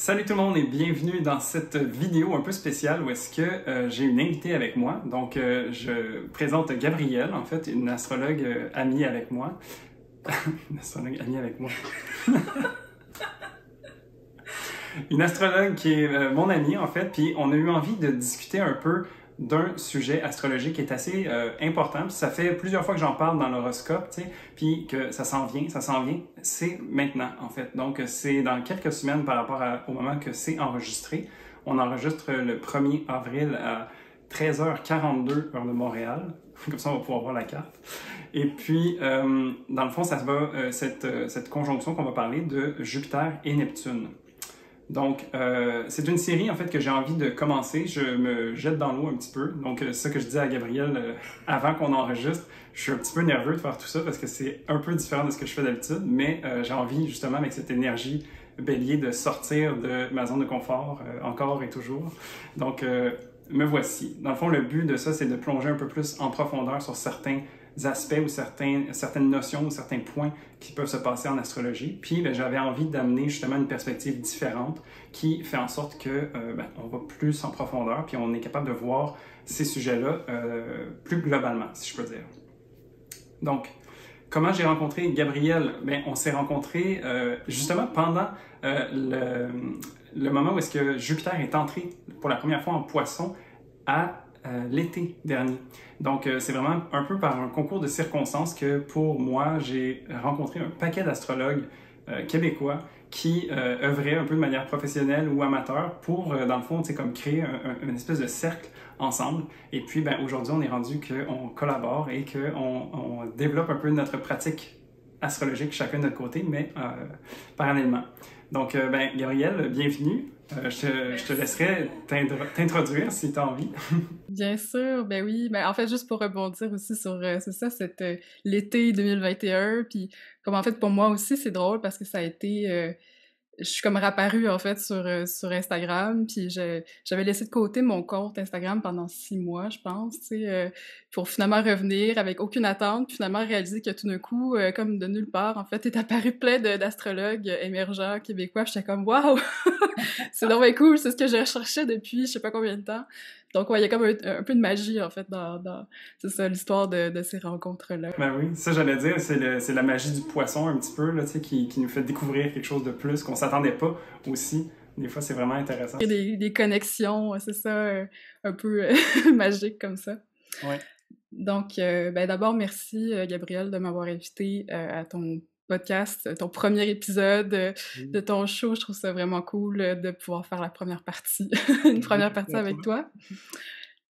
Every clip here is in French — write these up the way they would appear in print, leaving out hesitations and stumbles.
Salut tout le monde et bienvenue dans cette vidéo un peu spéciale où est-ce que j'ai une invitée avec moi. Donc, je présente Gabrielle, en fait, une astrologue amie avec moi. Une astrologue amie avec moi. Une astrologue qui est mon amie, en fait, puis on a eu envie de discuter un peu d'un sujet astrologique qui est assez important. Puis ça fait plusieurs fois que j'en parle dans l'horoscope, tu sais, puis que ça s'en vient, c'est maintenant, en fait. Donc, c'est dans quelques semaines par rapport au moment que c'est enregistré. On enregistre le 1er avril à 13h42, heure de Montréal. Comme ça, on va pouvoir voir la carte. Et puis, dans le fond, ça va, cette conjonction qu'on va parler de Jupiter et Neptune. Donc, c'est une série, en fait, que j'ai envie de commencer. Je me jette dans l'eau un petit peu. Donc, c'est ça que je dis à Gabrielle avant qu'on enregistre. Je suis un petit peu nerveux de faire tout ça parce que c'est un peu différent de ce que je fais d'habitude, mais j'ai envie, justement, avec cette énergie bélier, de sortir de ma zone de confort, encore et toujours. Donc, me voici. Dans le fond, le but de ça, c'est de plonger un peu plus en profondeur sur certains aspects ou certaines notions ou certains points qui peuvent se passer en astrologie. Puis j'avais envie d'amener justement une perspective différente qui fait en sorte que on va plus en profondeur puis on est capable de voir ces sujets-là plus globalement, si je peux dire. Donc, comment j'ai rencontré Gabrielle? Bien, on s'est rencontrés justement pendant le moment où est-ce que Jupiter est entré pour la première fois en Poisson à l'été dernier. Donc, c'est vraiment un peu par un concours de circonstances que, pour moi, j'ai rencontré un paquet d'astrologues québécois qui œuvraient un peu de manière professionnelle ou amateur pour, dans le fond, comme créer une espèce de cercle ensemble. Et puis, aujourd'hui, on est rendu qu'on collabore et qu'on développe un peu notre pratique astrologique chacun de notre côté, mais parallèlement. Donc, Gabrielle, bienvenue. Je te laisserai t'introduire si tu as envie. Bien sûr, ben oui. Ben, en fait, juste pour rebondir aussi sur, c'est ça, l'été 2021, puis comme en fait, pour moi aussi, c'est drôle parce que ça a été... je suis comme rapparue, en fait, sur Instagram, puis j'avais laissé de côté mon compte Instagram pendant 6 mois, je pense, tu sais, pour finalement revenir avec aucune attente, puis finalement réaliser que tout d'un coup, comme de nulle part, en fait, est apparu plein d'astrologues émergents québécois, puis j'étais comme « Waouh! C'est vraiment cool, c'est ce que je recherchais depuis je sais pas combien de temps. » Donc, ouais, il y a comme un peu de magie, en fait, c'est ça, l'histoire de ces rencontres-là. Ben oui, ça j'allais dire, c'est la magie du poisson un petit peu, là, tu sais, qui nous fait découvrir quelque chose de plus, qu'on s'attendait pas aussi. Des fois, c'est vraiment intéressant. Il y a des connexions, c'est ça, un peu magiques comme ça. Ouais. Donc, d'abord, merci, Gabrielle, de m'avoir invité à ton podcast, ton premier épisode de ton show. Je trouve ça vraiment cool de pouvoir faire la première partie, une première partie avec toi.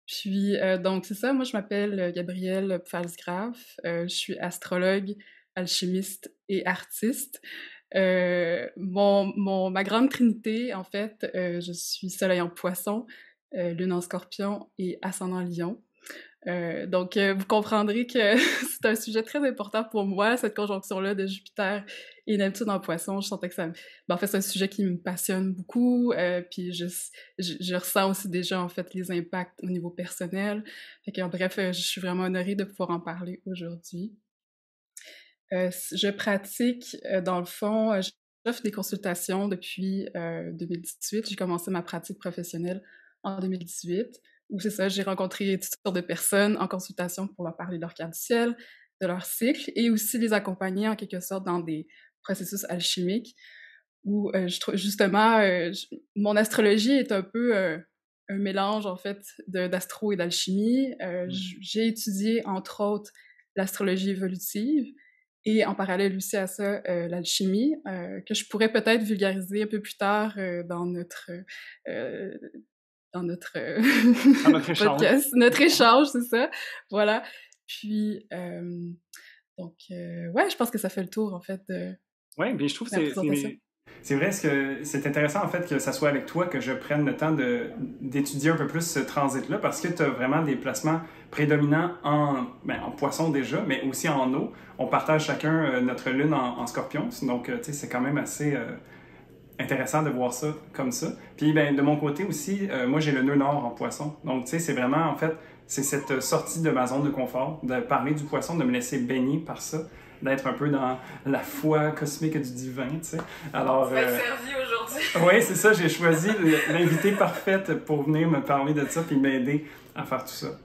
Puis, donc, c'est ça, moi, je m'appelle Gabrielle Pfalzgraf, je suis astrologue, alchimiste et artiste. Ma grande trinité, en fait, je suis soleil en poisson, lune en scorpion et ascendant lion. Donc, vous comprendrez que c'est un sujet très important pour moi, cette conjonction-là de Jupiter et Neptune en Poisson. Je sentais que en fait, c'est un sujet qui me passionne beaucoup, puis je ressens aussi déjà, en fait, les impacts au niveau personnel. Fait que, bref, je suis vraiment honorée de pouvoir en parler aujourd'hui. Je pratique, dans le fond, j'offre des consultations depuis 2018. J'ai commencé ma pratique professionnelle en 2018. Où c'est ça, j'ai rencontré toutes sortes de personnes en consultation pour leur parler de leur carte du ciel, de leur cycle, et aussi les accompagner en quelque sorte dans des processus alchimiques où je trouve justement mon astrologie est un peu un mélange en fait d'astro et d'alchimie. J'ai étudié entre autres l'astrologie évolutive et en parallèle aussi à ça l'alchimie que je pourrais peut-être vulgariser un peu plus tard dans notre podcast, notre échange, c'est ça. Voilà. Puis, donc, ouais, je pense que ça fait le tour, en fait, de ouais, bien, je trouve que c'est vrai que c'est intéressant, en fait, que ça soit avec toi que je prenne le temps d'étudier un peu plus ce transit-là, parce que tu as vraiment des placements prédominants en poisson déjà, mais aussi en eau. On partage chacun notre lune en scorpion, donc, tu sais, c'est quand même assez... intéressant de voir ça comme ça. Puis de mon côté aussi, moi j'ai le nœud nord en poisson. Donc tu sais, c'est vraiment en fait, c'est cette sortie de ma zone de confort, de parler du poisson, de me laisser baigner par ça. d'être un peu dans la foi cosmique du divin, tu sais. Alors, tu vas être servi aujourd'hui. Oui, c'est ça, j'ai choisi l'invité parfaite pour venir me parler de ça puis m'aider à faire tout ça.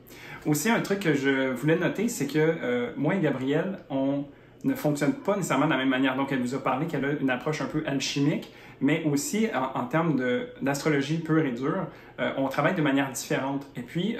Aussi, un truc que je voulais noter, c'est que moi et Gabrielle, on ne fonctionne pas nécessairement de la même manière. Donc, elle vous a parlé qu'elle a une approche un peu alchimique, mais aussi en termes d'astrologie pure et dure, on travaille de manière différente. Et puis,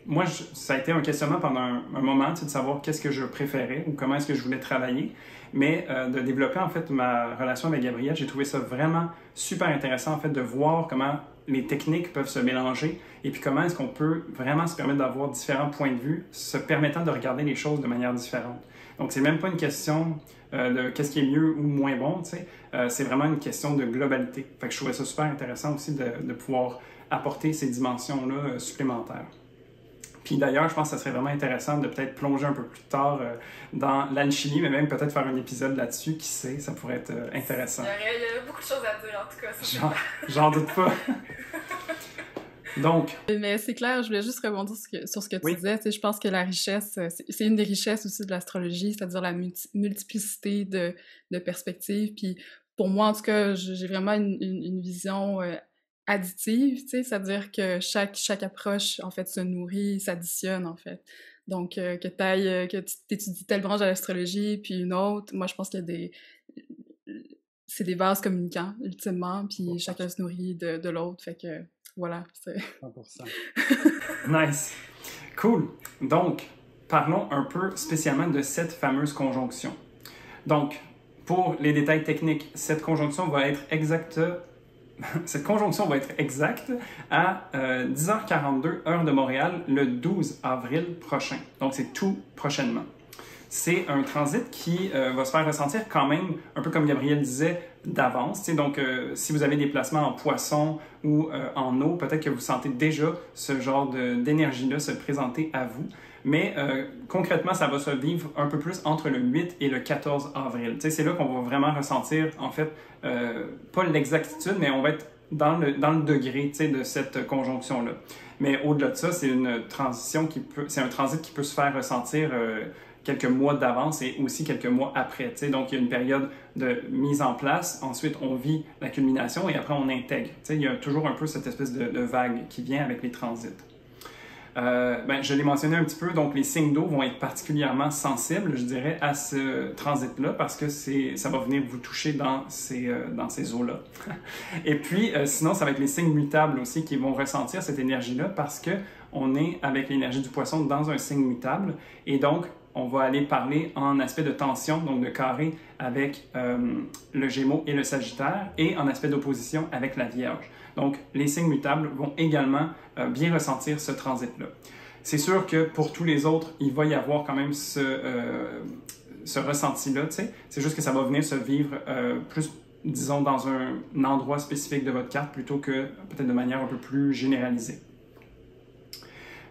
moi, ça a été un questionnement pendant un moment, tu sais, de savoir qu'est-ce que je préférais ou comment est-ce que je voulais travailler. Mais de développer, en fait, ma relation avec Gabrielle, j'ai trouvé ça vraiment super intéressant, en fait, de voir comment les techniques peuvent se mélanger et puis comment est-ce qu'on peut vraiment se permettre d'avoir différents points de vue, se permettant de regarder les choses de manière différente. Donc, c'est même pas une question de qu'est-ce qui est mieux ou moins bon, tu sais. C'est vraiment une question de globalité. Fait que je trouvais ça super intéressant aussi de pouvoir apporter ces dimensions-là supplémentaires. Puis d'ailleurs, je pense que ça serait vraiment intéressant de peut-être plonger un peu plus tard dans l'alchimie, mais même peut-être faire un épisode là-dessus, qui sait, ça pourrait être intéressant. Il y a beaucoup de choses à dire, en tout cas. J'en doute pas. Donc. Mais c'est clair, je voulais juste rebondir sur ce que tu disais. Tu sais, je pense que la richesse, c'est une des richesses aussi de l'astrologie, c'est-à-dire la multiplicité de perspectives. Puis pour moi, en tout cas, j'ai vraiment une vision additive, tu sais, c'est-à-dire que chaque approche, en fait, se nourrit, s'additionne, en fait. Donc, que tu étudies telle branche de l'astrologie, puis une autre, moi, je pense qu'il y a c'est des vases communicants, ultimement, puis chacun se nourrit de l'autre, fait que, voilà, c'est... 100%. Nice. Cool. Donc, parlons un peu spécialement de cette fameuse conjonction. Donc, pour les détails techniques, cette conjonction va être exacte à 10h42 heure de Montréal le 12 avril prochain. Donc, c'est tout prochainement. C'est un transit qui va se faire ressentir quand même, un peu comme Gabrielle disait, d'avance. Donc, si vous avez des placements en poisson ou en eau, peut-être que vous sentez déjà ce genre d'énergie-là se présenter à vous. Mais concrètement, ça va se vivre un peu plus entre le 8 et le 14 avril. C'est là qu'on va vraiment ressentir, en fait, pas l'exactitude, mais on va être dans le degré de cette conjonction-là. Mais au-delà de ça, c'est une transition c'est un transit qui peut se faire ressentir quelques mois d'avance et aussi quelques mois après. Donc, il y a une période de mise en place. Ensuite, on vit la culmination et après, on intègre. Il y a toujours un peu cette espèce de vague qui vient avec les transits. Je l'ai mentionné un petit peu, donc les signes d'eau vont être particulièrement sensibles, je dirais, à ce transit-là parce que ça va venir vous toucher dans ces eaux-là. Et puis, sinon, ça va être les signes mutables aussi qui vont ressentir cette énergie-là parce qu'on est avec l'énergie du poisson dans un signe mutable et donc, on va aller parler en aspect de tension, donc de carré avec le Gémeaux et le Sagittaire et en aspect d'opposition avec la Vierge. Donc, les signes mutables vont également bien ressentir ce transit-là. C'est sûr que pour tous les autres, il va y avoir quand même ce ressenti-là, tu sais. C'est juste que ça va venir se vivre plus, disons, dans un endroit spécifique de votre carte plutôt que peut-être de manière un peu plus généralisée.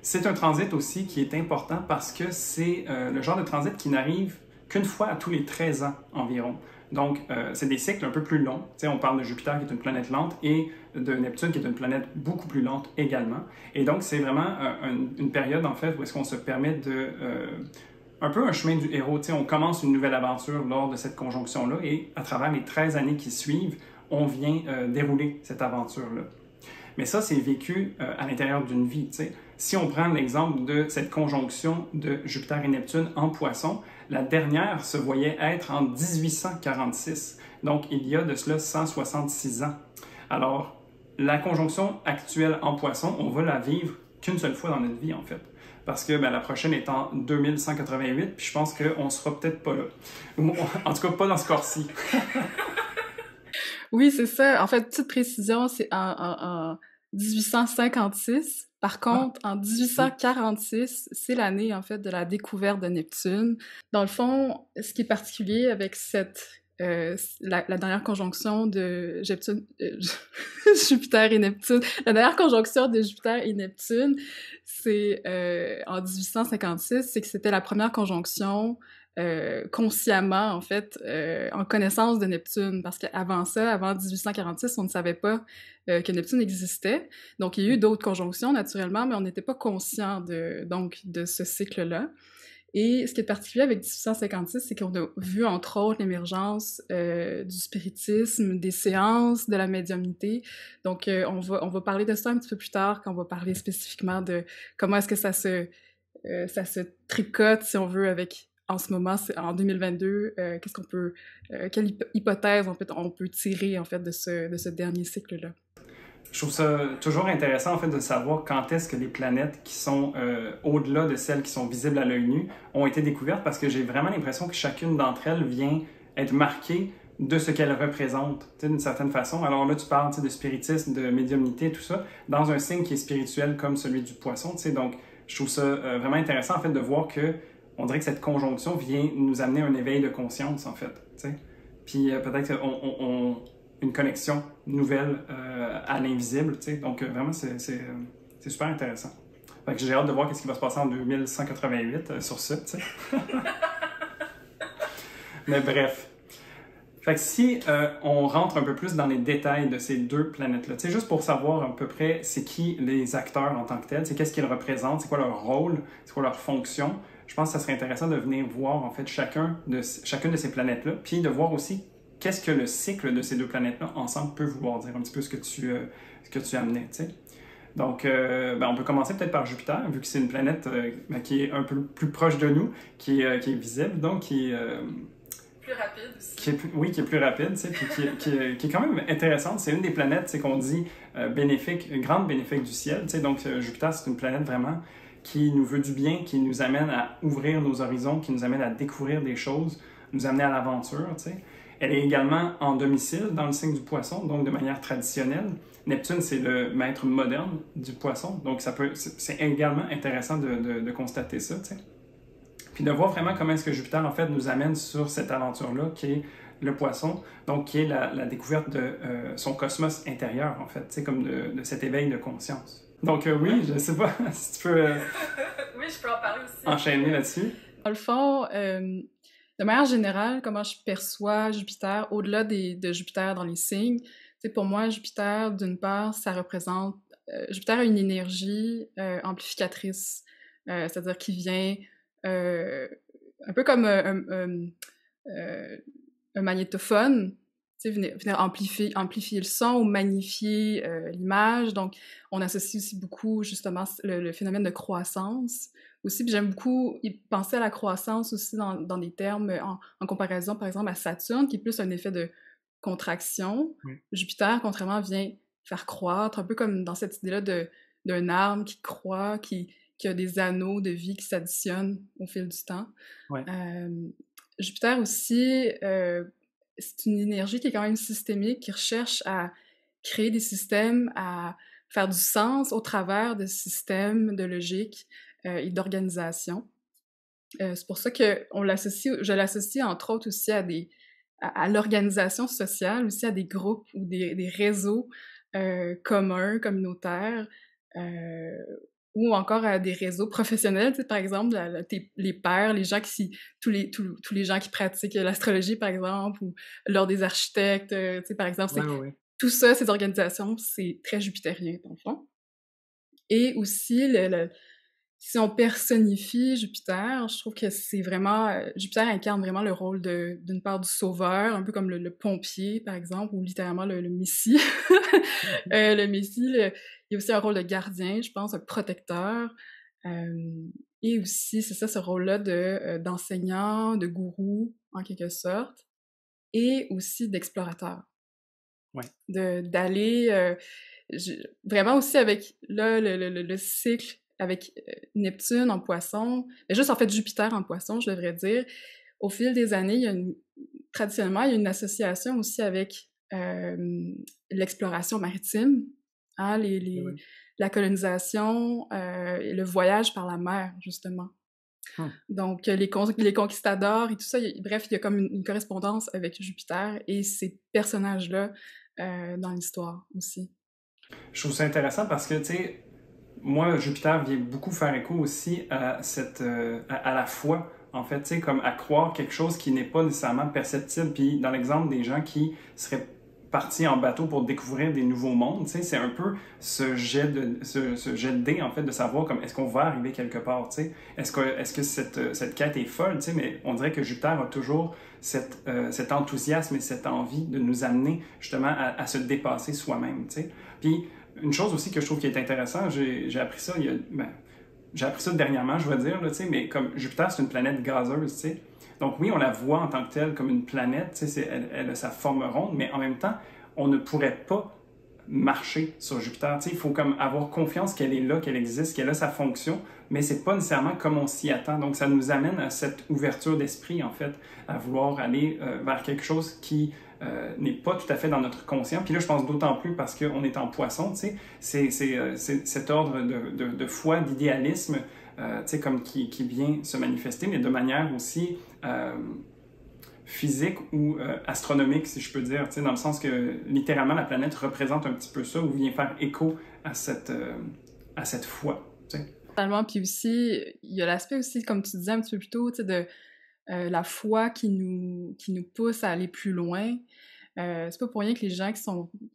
C'est un transit aussi qui est important parce que c'est le genre de transit qui n'arrive qu'une fois à tous les 13 ans environ. Donc, c'est des cycles un peu plus longs. On parle de Jupiter qui est une planète lente et de Neptune qui est une planète beaucoup plus lente également. Et donc, c'est vraiment une période, en fait, où est-ce qu'on se permet de... un peu un chemin du héros. On commence une nouvelle aventure lors de cette conjonction-là et à travers les 13 années qui suivent, on vient dérouler cette aventure-là. Mais ça, c'est vécu à l'intérieur d'une vie. Si on prend l'exemple de cette conjonction de Jupiter et Neptune en Poisson, la dernière se voyait être en 1846. Donc, il y a de cela 166 ans. Alors, la conjonction actuelle en Poisson, on va la vivre qu'une seule fois dans notre vie, en fait. Parce que la prochaine est en 2188, puis je pense qu'on ne sera peut-être pas là. En tout cas, pas dans ce corps-ci. Oui, c'est ça. En fait, petite précision, c'est en 1856. Par contre, en 1846, c'est l'année, en fait, de la découverte de Neptune. Dans le fond, ce qui est particulier avec la dernière conjonction de Jupiter et Neptune, la dernière conjonction de Jupiter et Neptune, c'est en 1856, c'est que c'était la première conjonction consciemment, en fait, en connaissance de Neptune, parce qu'avant ça, avant 1846, on ne savait pas que Neptune existait. Donc, il y a eu d'autres conjonctions, naturellement, mais on n'était pas conscient de ce cycle-là. Et ce qui est particulier avec 1856, c'est qu'on a vu, entre autres, l'émergence du spiritisme, des séances, de la médiumnité. Donc, on va parler de ça un petit peu plus tard, quand on va parler spécifiquement de comment est-ce que ça se tricote, si on veut, avec, en ce moment, en 2022, qu'est-ce qu'on peut, quelle hypothèse on peut tirer, en fait, de ce dernier cycle-là. Je trouve ça toujours intéressant, en fait, de savoir quand est-ce que les planètes qui sont au-delà de celles qui sont visibles à l'œil nu ont été découvertes, parce que j'ai vraiment l'impression que chacune d'entre elles vient être marquée de ce qu'elle représente, d'une certaine façon. Alors là, tu parles de spiritisme, de médiumnité, tout ça, dans un signe qui est spirituel comme celui du poisson, donc je trouve ça vraiment intéressant, en fait, de voir que on dirait que cette conjonction vient nous amener un éveil de conscience, en fait, t'sais. Puis peut-être une connexion nouvelle à l'invisible, tu sais. Donc, vraiment, c'est super intéressant. Fait que j'ai hâte de voir ce qui va se passer en 2188 sur ça, tu sais. Mais bref. Fait que si on rentre un peu plus dans les détails de ces deux planètes-là, tu sais, juste pour savoir à peu près c'est qui les acteurs en tant que tels, c'est qu'est-ce qu'ils représentent, c'est quoi leur rôle, c'est quoi leur fonction, je pense que ça serait intéressant de venir voir, en fait, chacune de ces planètes-là, puis de voir aussi qu'est-ce que le cycle de ces deux planètes-là ensemble peut vouloir dire, un petit peu ce que tu amenais, tu sais. Donc, on peut commencer peut-être par Jupiter, vu que c'est une planète qui est un peu plus proche de nous, qui est visible, donc qui est... plus rapide aussi. Qui est plus rapide, tu sais, puis qui est quand même intéressante. C'est une des planètes, c'est qu'on dit bénéfique, une grande bénéfique du ciel, tu sais. Donc, Jupiter, c'est une planète vraiment qui nous veut du bien, qui nous amène à ouvrir nos horizons, qui nous amène à découvrir des choses, nous amener à l'aventure, tu sais. Elle est également en domicile dans le signe du poisson, donc de manière traditionnelle. Neptune, c'est le maître moderne du poisson, donc c'est également intéressant de constater ça, tu sais. Puis de voir vraiment comment est-ce que Jupiter, en fait, nous amène sur cette aventure-là, qui est le poisson, donc qui est la découverte de son cosmos intérieur, en fait, tu sais, comme de cet éveil de conscience. Donc oui, je sais pas si tu peux oui, je peux en parler aussi. Enchaîner là-dessus. Dans le fond, de manière générale, comment je perçois Jupiter, au-delà de Jupiter dans les signes, pour moi, Jupiter, d'une part, ça représente... Jupiter a une énergie amplificatrice, c'est-à-dire qui vient un peu comme un magnétophone, venir amplifier le son ou magnifier l'image. Donc, on associe aussi beaucoup, justement, le phénomène de croissance. Aussi, puis j'aime beaucoup penser à la croissance aussi dans des termes, en comparaison, par exemple, à Saturne, qui est plus un effet de contraction. Oui. Jupiter, contrairement, vient faire croître, un peu comme dans cette idée-là d'un arbre qui croît, qui a des anneaux de vie qui s'additionnent au fil du temps. Ouais. Jupiter aussi, c'est une énergie qui est quand même systémique, qui recherche à créer des systèmes, à faire du sens au travers de systèmes de logique et d'organisation. C'est pour ça que je l'associe entre autres aussi à l'organisation sociale, aussi à des groupes ou des réseaux communs, communautaires, ou encore à des réseaux professionnels, par exemple, les pairs, les gens tous les gens qui pratiquent l'astrologie, par exemple, ou l'ordre des architectes, par exemple. Ouais. Tout ça, ces organisations, c'est très jupitérien, dans le fond. Et aussi, si on personnifie Jupiter, je trouve que c'est vraiment... Jupiter incarne vraiment le rôle d'une part du sauveur, un peu comme le pompier, par exemple, ou littéralement le messie. Le messie, il y a aussi un rôle de gardien, je pense, un protecteur. Et aussi, c'est ça, ce rôle-là d'enseignant, de gourou, en quelque sorte. Et aussi d'explorateur. Ouais. D'aller... vraiment aussi avec le cycle avec Neptune en poisson, mais juste en fait Jupiter en poisson, je devrais dire. Au fil des années, traditionnellement, il y a une association aussi avec l'exploration maritime, hein, oui. La colonisation, le voyage par la mer, justement. Donc, les conquistadors et tout ça, bref, il y a comme une correspondance avec Jupiter et ces personnages-là dans l'histoire aussi. Je trouve ça intéressant parce que, tu sais, moi, Jupiter vient beaucoup faire écho aussi à à la foi, en fait, tu sais, comme à croire quelque chose qui n'est pas nécessairement perceptible. Puis dans l'exemple des gens qui seraient parti en bateau pour découvrir des nouveaux mondes, tu sais, c'est un peu ce jet de dés, en fait, de savoir comme est-ce qu'on va arriver quelque part, tu sais, est-ce que cette quête est folle, tu sais, mais on dirait que Jupiter a toujours cet enthousiasme et cette envie de nous amener justement à se dépasser soi-même, tu sais. Puis une chose aussi que je trouve qui est intéressant, j'ai appris ça j'ai appris ça dernièrement, je vais dire, là, tu sais, mais comme Jupiter, c'est une planète gazeuse, tu sais. Donc oui, on la voit en tant que telle comme une planète, tu sais, elle a sa forme ronde, mais en même temps, on ne pourrait pas marcher sur Jupiter. Tu sais, il faut comme avoir confiance qu'elle est là, qu'elle existe, qu'elle a sa fonction, mais c'est pas nécessairement comme on s'y attend. Donc ça nous amène à cette ouverture d'esprit, en fait, à vouloir aller vers quelque chose qui n'est pas tout à fait dans notre conscient. Puis là, je pense d'autant plus parce qu'on est en poisson, tu sais, c'est cet ordre de foi, d'idéalisme, tu sais, comme qui vient se manifester, mais de manière aussi physique ou astronomique, si je peux dire, tu sais, dans le sens que littéralement la planète représente un petit peu ça ou vient faire écho à cette foi, tu sais. Totalement. Puis aussi, il y a l'aspect aussi, comme tu disais un petit peu plus tôt, tu sais, de la foi qui nous pousse à aller plus loin. C'est pas pour rien que les gens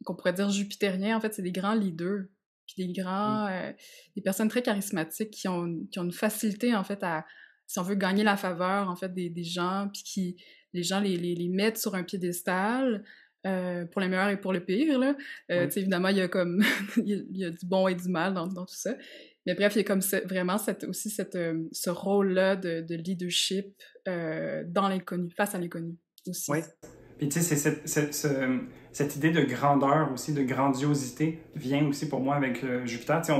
qu'on pourrait dire jupitériens, en fait, c'est des grands leaders, puis des personnes très charismatiques qui ont une facilité, en fait, à, si on veut, gagner la faveur, en fait, des gens, puis les gens les mettent sur un piédestal, pour le meilleur et pour le pire, là. Tu sais, évidemment, il y a comme, il y a du bon et du mal dans tout ça. Mais bref, il y a comme vraiment ce rôle-là de leadership dans l'inconnu, face à l'inconnu aussi. Oui. Puis tu sais, cette idée de grandeur aussi, de grandiosité vient aussi pour moi avec Jupiter. Tu sais,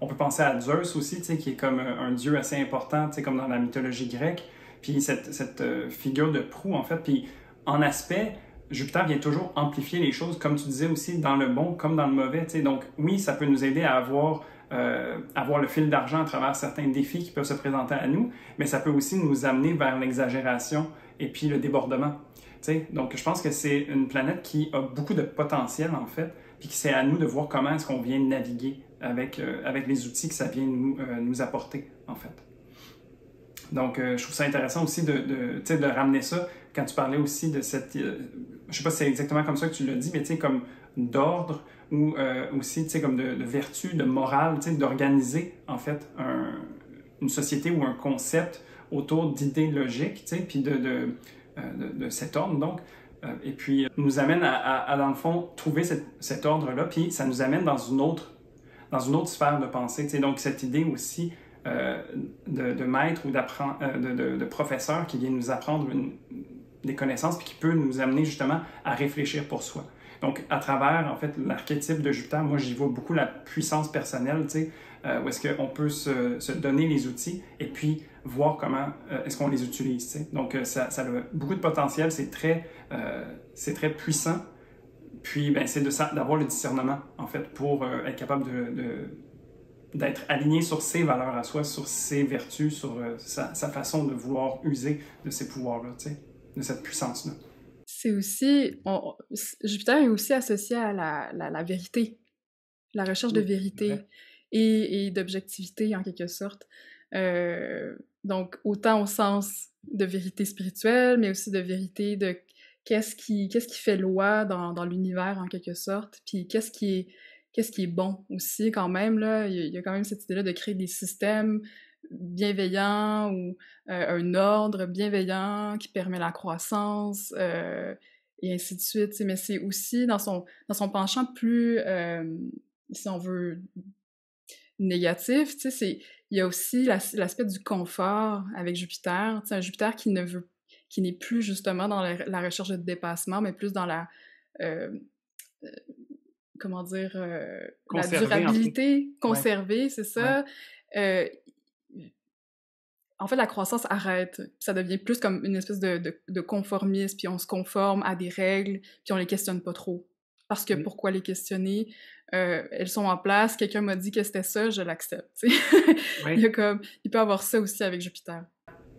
on peut penser à Zeus aussi, tu sais, qui est comme un dieu assez important, tu sais, comme dans la mythologie grecque. Puis cette figure de proue, en fait. Puis en aspect, Jupiter vient toujours amplifier les choses, comme tu disais aussi, dans le bon comme dans le mauvais. Tu sais. Donc oui, ça peut nous aider à avoir le fil d'argent à travers certains défis qui peuvent se présenter à nous, mais ça peut aussi nous amener vers l'exagération et puis le débordement. T'sais, donc, je pense que c'est une planète qui a beaucoup de potentiel, en fait, puis que c'est à nous de voir comment est-ce qu'on vient naviguer avec les outils que ça vient nous apporter, en fait. Donc, je trouve ça intéressant aussi de ramener ça, quand tu parlais aussi de cette... je sais pas si c'est exactement comme ça que tu l'as dit, mais tu sais, comme d'ordre ou aussi, tu sais, comme de vertu, de morale, tu sais, d'organiser, en fait, une société ou un concept autour d'idées logiques, tu sais, puis de cet ordre, donc, et puis nous amène à dans le fond, trouver cet ordre-là, puis ça nous amène dans une autre sphère de pensée, tu sais, donc cette idée aussi de maître ou de professeur qui vient nous apprendre des connaissances, puis qui peut nous amener justement à réfléchir pour soi. Donc, à travers, en fait, l'archétype de Jupiter, moi, j'y vois beaucoup la puissance personnelle, tu sais, où est-ce qu'on peut se donner les outils et puis voir comment est-ce qu'on les utilise, tu sais. Donc, ça a beaucoup de potentiel, c'est très puissant. Puis, ben, c'est d'avoir le discernement, en fait, pour être capable d'être aligné sur ses valeurs à soi, sur ses vertus, sur sa façon de vouloir user de ses pouvoirs-là, tu sais, de cette puissance-là. C'est aussi... Jupiter est aussi associé à la vérité, la recherche de vérité et d'objectivité, en quelque sorte. Donc, autant au sens de vérité spirituelle, mais aussi de vérité de qu'est-ce qui fait loi dans l'univers, en quelque sorte, puis qu'est-ce qui est bon aussi, quand même, là. Il y a quand même cette idée-là de créer des systèmes bienveillant ou un ordre bienveillant qui permet la croissance et ainsi de suite. Mais c'est aussi dans son penchant plus, si on veut, négatif, il y a aussi l'aspect du confort avec Jupiter. Un Jupiter qui n'est plus justement dans la recherche de dépassement, mais plus dans la comment dire, la durabilité, conserver, c'est ça. Ouais. En fait, la croissance arrête. Ça devient plus comme une espèce de conformisme, puis on se conforme à des règles, puis on les questionne pas trop. Parce que pourquoi les questionner? Elles sont en place, quelqu'un m'a dit que c'était ça, je l'accepte. Il peut y avoir ça aussi avec Jupiter.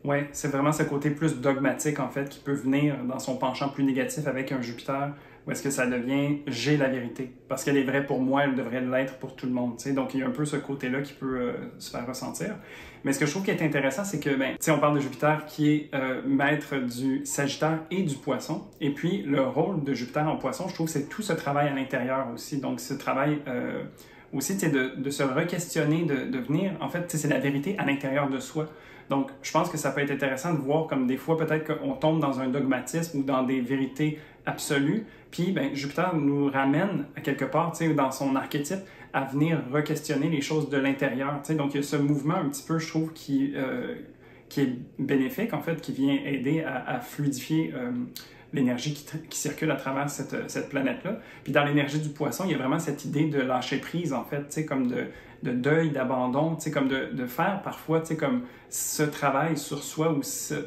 Oui, c'est vraiment ce côté plus dogmatique, en fait, qui peut venir dans son penchant plus négatif avec un Jupiter ou est-ce que ça devient j'ai la vérité? Parce qu'elle est vraie pour moi, elle devrait l'être pour tout le monde. Tu sais. Donc il y a un peu ce côté-là qui peut se faire ressentir. Mais ce que je trouve qui est intéressant, c'est que, ben, tu sais, on parle de Jupiter qui est maître du Sagittaire et du Poisson. Et puis le rôle de Jupiter en Poisson, je trouve, c'est tout ce travail à l'intérieur aussi. Donc ce travail aussi, tu sais, de se re-questionner, de venir, en fait, tu sais, c'est la vérité à l'intérieur de soi. Donc, je pense que ça peut être intéressant de voir comme des fois, peut-être qu'on tombe dans un dogmatisme ou dans des vérités absolues. Puis, ben, Jupiter nous ramène à quelque part, tu sais, dans son archétype, à venir re-questionner les choses de l'intérieur. Tu sais. Donc, il y a ce mouvement un petit peu, je trouve, qui est bénéfique, en fait, qui vient aider à fluidifier l'énergie qui circule à travers cette planète-là. Puis dans l'énergie du poisson, il y a vraiment cette idée de lâcher prise, en fait, tu sais, comme de deuil, d'abandon, tu sais, comme de faire parfois, tu sais, comme ce travail sur soi ou ces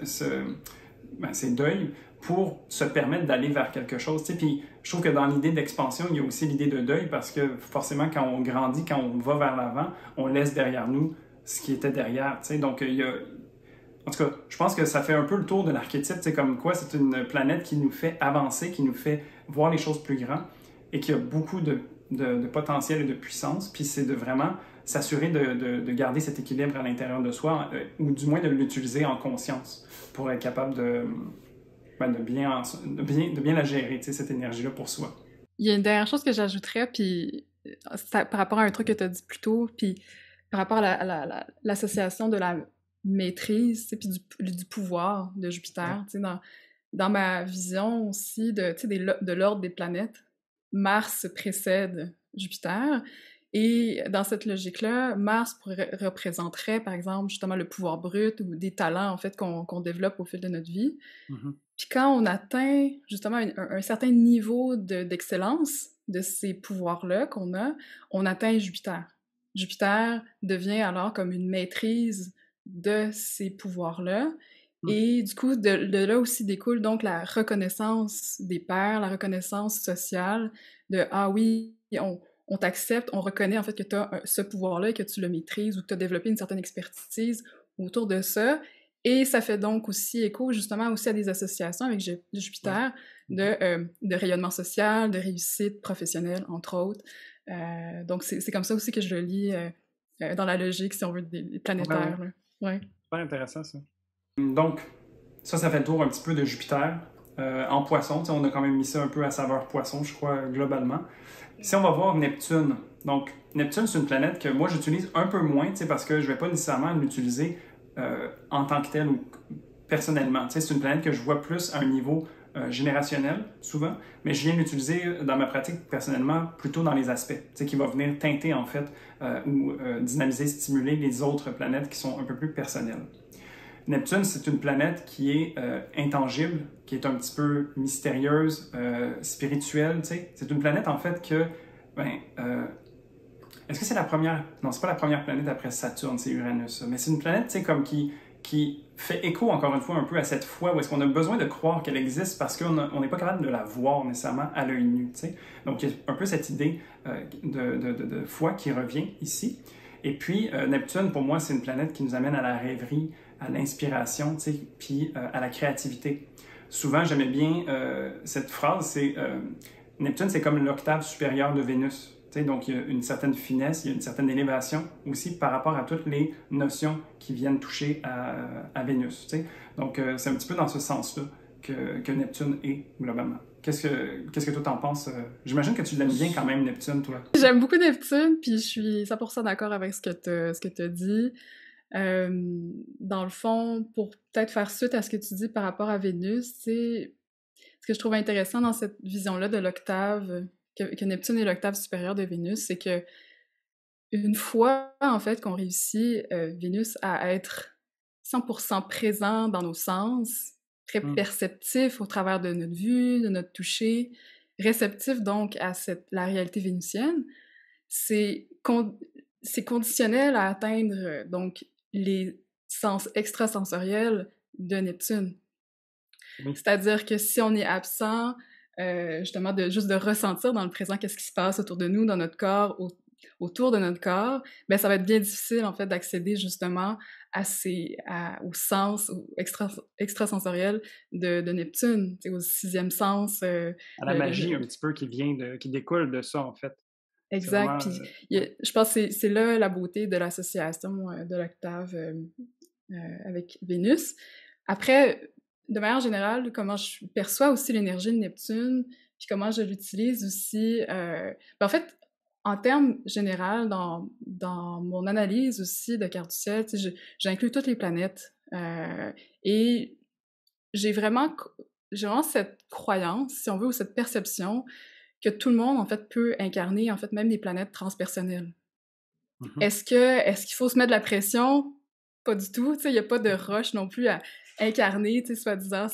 deuils pour se permettre d'aller vers quelque chose, tu sais. Puis je trouve que dans l'idée d'expansion, il y a aussi l'idée de deuil parce que forcément, quand on grandit, quand on va vers l'avant, on laisse derrière nous ce qui était derrière, tu sais. Donc, il y a... En tout cas, je pense que ça fait un peu le tour de l'archétype, c'est comme quoi c'est une planète qui nous fait avancer, qui nous fait voir les choses plus grands et qui a beaucoup de potentiel et de puissance. Puis c'est de vraiment s'assurer de garder cet équilibre à l'intérieur de soi, ou du moins de l'utiliser en conscience pour être capable de bien la gérer, cette énergie-là pour soi. Il y a une dernière chose que j'ajouterais, puis par rapport à un truc que tu as dit plus tôt, puis par rapport à l'association de la maîtrise, puis du pouvoir de Jupiter, tu sais, dans ma vision aussi de l'ordre des planètes, Mars précède Jupiter, et dans cette logique-là, Mars représenterait, par exemple, justement le pouvoir brut ou des talents, en fait, qu'on développe au fil de notre vie. Mm-hmm. Puis quand on atteint, justement, un certain niveau d'excellence de ces pouvoirs-là qu'on a, on atteint Jupiter. Jupiter devient alors comme une maîtrise de ces pouvoirs-là. Et du coup, de là aussi découle donc la reconnaissance des pairs, la reconnaissance sociale de « Ah oui, on t'accepte, on reconnaît en fait que tu as ce pouvoir-là et que tu le maîtrises ou que tu as développé une certaine expertise autour de ça. » Et ça fait donc aussi écho justement aussi à des associations avec Jupiter de rayonnement social, de réussite professionnelle, entre autres. Donc c'est comme ça aussi que je le lis dans la logique, si on veut, des planétaires. Ouais. Super intéressant ça. Donc, ça fait le tour un petit peu de Jupiter en poisson. On a quand même mis ça un peu à saveur poisson, je crois, globalement. Si on va voir Neptune, donc Neptune, c'est une planète que moi j'utilise un peu moins, parce que je ne vais pas nécessairement l'utiliser en tant que telle ou personnellement. C'est une planète que je vois plus à un niveau générationnel, souvent, mais je viens l'utiliser dans ma pratique personnellement plutôt dans les aspects, qui va venir teinter en fait ou dynamiser, stimuler les autres planètes qui sont un peu plus personnelles. Neptune, c'est une planète qui est intangible, qui est un petit peu mystérieuse, spirituelle. C'est une planète, en fait, que... est-ce que c'est la première... Non, c'est pas la première planète après Saturne, c'est Uranus. Mais c'est une planète, comme qui fait écho, encore une fois, un peu à cette foi où est-ce qu'on a besoin de croire qu'elle existe parce qu'on n'est pas capable de la voir nécessairement à l'œil nu. Donc, il y a un peu cette idée de foi qui revient ici. Et puis, Neptune, pour moi, c'est une planète qui nous amène à la rêverie, à l'inspiration, puis à la créativité. Souvent, j'aimais bien cette phrase, c'est Neptune, c'est comme l'octave supérieure de Vénus. Donc, il y a une certaine finesse, il y a une certaine élévation aussi par rapport à toutes les notions qui viennent toucher à Vénus. Donc, c'est un petit peu dans ce sens-là que Neptune est, globalement. Qu'est-ce que toi t'en penses? J'imagine que tu l'aimes bien quand même, Neptune, toi. J'aime beaucoup Neptune, puis je suis 100% d'accord avec ce que tu as dit. Dans le fond, pour peut-être faire suite à ce que tu dis par rapport à Vénus, ce que je trouve intéressant dans cette vision-là de l'octave, que Neptune est l'octave supérieure de Vénus, c'est que une fois, en fait, qu'on réussit, Vénus, à être 100% présent dans nos sens, très perceptif au travers de notre vue, de notre toucher, réceptif donc à la réalité vénusienne, c'est conditionnel à atteindre donc les sens extrasensoriels de Neptune. C'est-à-dire que si on est absent, justement, juste de ressentir dans le présent qu'est-ce qui se passe autour de nous, dans notre corps, autour de notre corps, ben ça va être bien difficile, en fait, d'accéder justement au sens extrasensoriel de Neptune, au sixième sens. À la magie un petit peu qui découle de ça, en fait. C'est Exact. vraiment... Puis ouais. je pense que c'est là la beauté de l'association de l'octave avec Vénus. Après, de manière générale, comment je perçois aussi l'énergie de Neptune, puis comment je l'utilise aussi. Ben en fait, en termes généraux, dans mon analyse aussi de carte du ciel, j'inclus toutes les planètes. Et j'ai vraiment, j'ai vraiment cette croyance, si on veut, ou cette perception que tout le monde, en fait, peut incarner, en fait, même des planètes transpersonnelles. Mhm. Est-ce qu'il faut se mettre de la pression? Pas du tout, tu sais, il y a pas de rush non plus à incarner, tu sais, soi-disant,